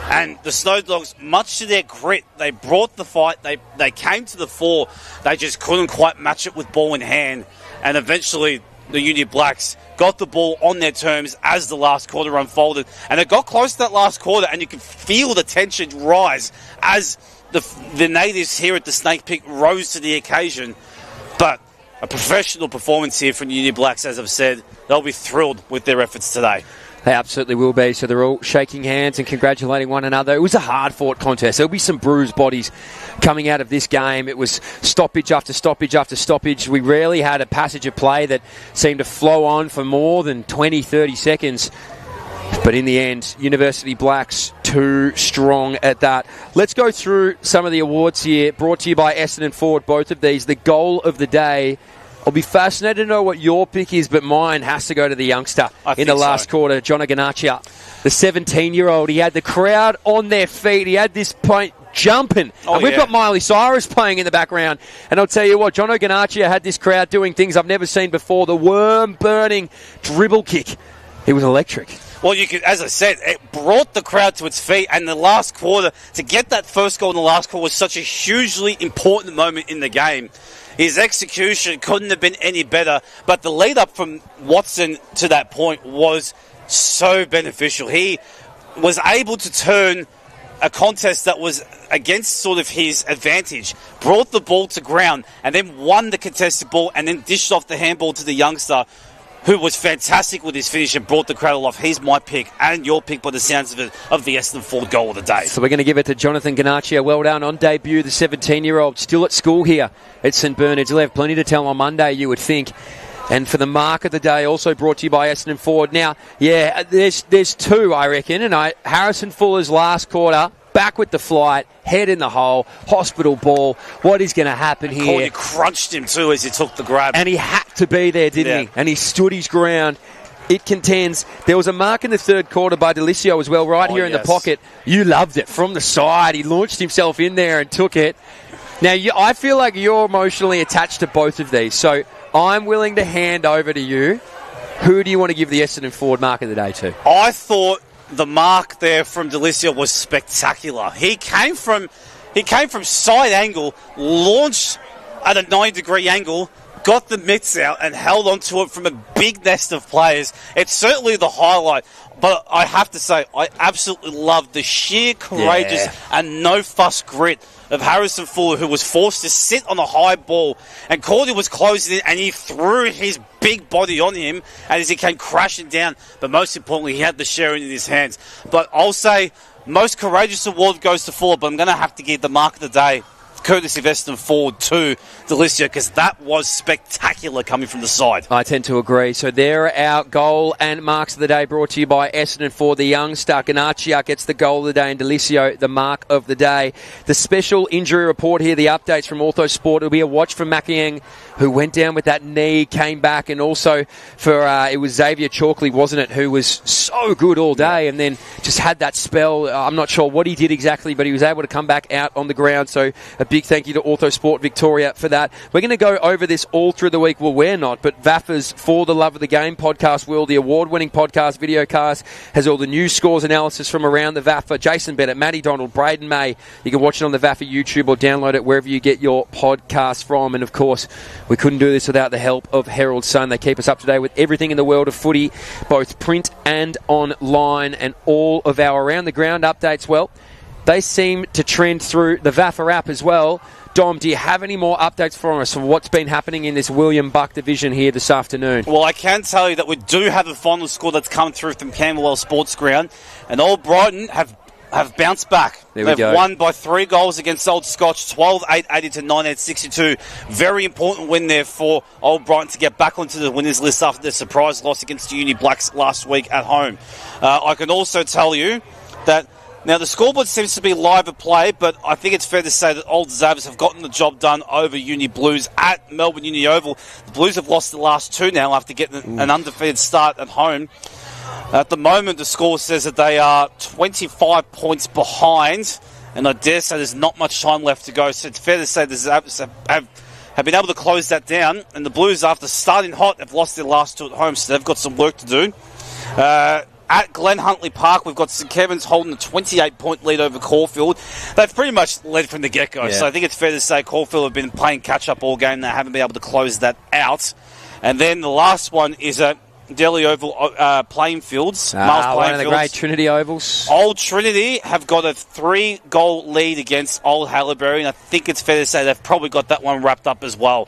And the Snow Dogs, much to their grit, they brought the fight, they came to the fore, they just couldn't quite match it with ball in hand. And eventually, the Uni Blacks got the ball on their terms as the last quarter unfolded. And it got close to that last quarter, and you could feel the tension rise as the natives here at the Snake Pit rose to the occasion. But a professional performance here from Uni Blacks, as I've said. They'll be thrilled with their efforts today. They absolutely will be. So they're all shaking hands and congratulating one another. It was a hard-fought contest. There'll be some bruised bodies coming out of this game. It was stoppage after stoppage after stoppage. We rarely had a passage of play that seemed to flow on for more than 20, 30 seconds. But in the end, University Blacks too strong at that. Let's go through some of the awards here. Brought to you by Essendon Forward, both of these. The goal of the day. I'll be fascinated to know what your pick is, but mine has to go to the youngster in the last quarter, John Ganachia, the 17-year-old. He had the crowd on their feet. He had this point jumping. And we've got Miley Cyrus playing in the background. And I'll tell you what, Jono Ganachia had this crowd doing things I've never seen before. The worm-burning dribble kick. It was electric. Well, you could, as I said, it brought the crowd to its feet, and the last quarter, to get that first goal in the last quarter was such a hugely important moment in the game. His execution couldn't have been any better, but the lead up from Watson to that point was so beneficial. He was able to turn a contest that was against sort of his advantage, brought the ball to ground, and then won the contested ball, and then dished off the handball to the youngster, who was fantastic with his finish and brought the crowd aloft. He's my pick, and your pick by the sounds of it, of the Essendon Ford goal of the day. So we're going to give it to Jonathan Ganachia. Well done on debut, the 17-year-old, still at school here at St Bernard's. He'll have plenty to tell on Monday, you would think. And for the mark of the day, also brought to you by Essendon Ford. Now, there's two, I reckon. And Harrison Fuller's last quarter, back with the flight, head in the hole, hospital ball. What is going to happen here? Cordy crunched him too as he took the grab. And he had to be there, didn't he? And he stood his ground. It contends. There was a mark in the third quarter by Delicio as well, right here in the pocket. You loved it. From the side, he launched himself in there and took it. Now, I feel like you're emotionally attached to both of these, so I'm willing to hand over to you. Who do you want to give the Essendon Ford mark of the day to? I thought the mark there from Delicio was spectacular. He came from side angle, launched at a 90-degree angle, got the mitts out and held onto it from a big nest of players. It's certainly the highlight. But I have to say, I absolutely love the sheer courageous and no-fuss grit of Harrison Fuller, who was forced to sit on a high ball. And Cordy was closing in, and he threw his big body on him as he came crashing down. But most importantly, he had the sharing in his hands. But I'll say, most courageous award goes to Fuller, but I'm going to have to give the mark of the day, courtesy of Essendon Ford, to Delicio, because that was spectacular coming from the side. I tend to agree. So there are our goal and marks of the day, brought to you by Essendon Ford. The youngster Ganachia gets the goal of the day, and Delicio the mark of the day. The special injury report here, the updates from Ortho Sport. It'll be a watch from Makieng, who went down with that knee, came back, and also for it was Xavier Chalkley, wasn't it, who was so good all day and then just had that spell. I'm not sure what he did exactly, but he was able to come back out on the ground. So a big thank you to Ortho Sport Victoria for that. We're going to go over this all through the week. Well, we're not, but VAFA's For the Love of the Game podcast world, the award-winning podcast, Videocast, has all the news, scores, analysis from around the VAFA. Jason Bennett, Matty Donald, Braden May. You can watch it on the VAFA YouTube or download it wherever you get your podcast from. And, of course, we couldn't do this without the help of Herald Sun. They keep us up to date with everything in the world of footy, both print and online, and all of our around-the-ground updates. Well, they seem to trend through the VAFA app as well. Dom, do you have any more updates for us on what's been happening in this William Buck division here this afternoon? Well, I can tell you that we do have a final score that's come through from Camberwell Sports Ground, and Old Brighton have bounced back. They've won by 3 goals against Old Scotch, 12-8, 80 to 9-8-62. Very important win there for Old Brighton to get back onto the winners list after their surprise loss against the Uni Blacks last week at home. I can also tell you that now, the scoreboard seems to be live at play, but I think it's fair to say that Old Zabas have gotten the job done over Uni Blues at Melbourne Uni Oval. The Blues have lost the last 2 now after getting an undefeated start at home. At the moment, the score says that they are 25 points behind, and I dare say there's not much time left to go. So it's fair to say the Zabas have been able to close that down, and the Blues, after starting hot, have lost their last 2 at home, so they've got some work to do. At Glen Huntley Park, we've got St Kevin's holding a 28-point lead over Caulfield. They've pretty much led from the get-go, so I think it's fair to say Caulfield have been playing catch-up all game. They haven't been able to close that out. And then the last one is at Delhi Oval playing fields. One of the great Trinity Ovals. Old Trinity have got a 3-goal lead against Old Haileybury, and I think it's fair to say they've probably got that one wrapped up as well.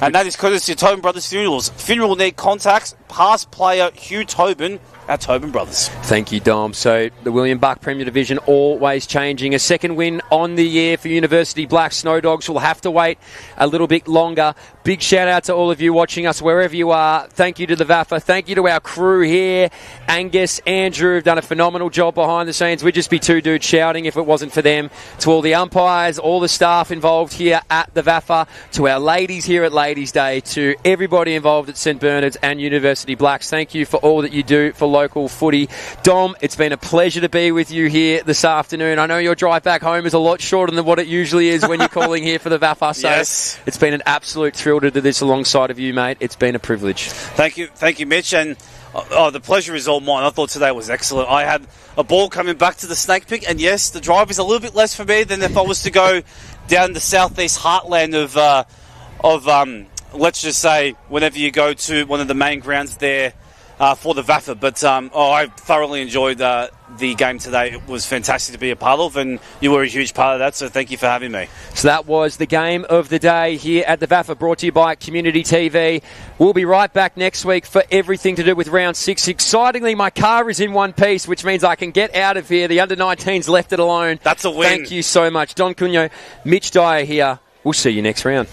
And that is courtesy of Tobin Brothers Funerals. Funeral need contacts. Past player Hugh Tobin at Tobin Brothers. Thank you, Dom. So the William Buck Premier Division always changing. A second win on the year for University Black. Snow Dogs will have to wait a little bit longer. Big shout out to all of you watching us wherever you are. Thank you to the VAFA. Thank you to our crew here. Angus, Andrew have done a phenomenal job behind the scenes. We'd just be 2 dudes shouting if it wasn't for them. To all the umpires, all the staff involved here at the VAFA, to our ladies here at Ladies' Day, to everybody involved at St Bernard's and University Blacks. Thank you for all that you do for local footy. Dom, it's been a pleasure to be with you here this afternoon. I know your drive back home is a lot shorter than what it usually is when you're calling here for the VAFA. So yes. It's been an absolute thrill to do this alongside of you, mate. It's been a privilege. Thank you, Mitch. And the pleasure is all mine. I thought today was excellent. I had a ball coming back to the snake pit, and yes, the drive is a little bit less for me than if I was to go down the southeast heartland of let's just say whenever you go to one of the main grounds there for the VAFA. But I thoroughly enjoyed the game today. It was fantastic to be a part of, and you were a huge part of that, so thank you for having me. So that was the game of the day here at the VAFA, brought to you by Community TV. We'll be right back next week for everything to do with round 6. Excitingly, my car is in one piece, which means I can get out of here. The under-19s left it alone. That's a win. Thank you so much. Don Cunha, Mitch Dyer here. We'll see you next round.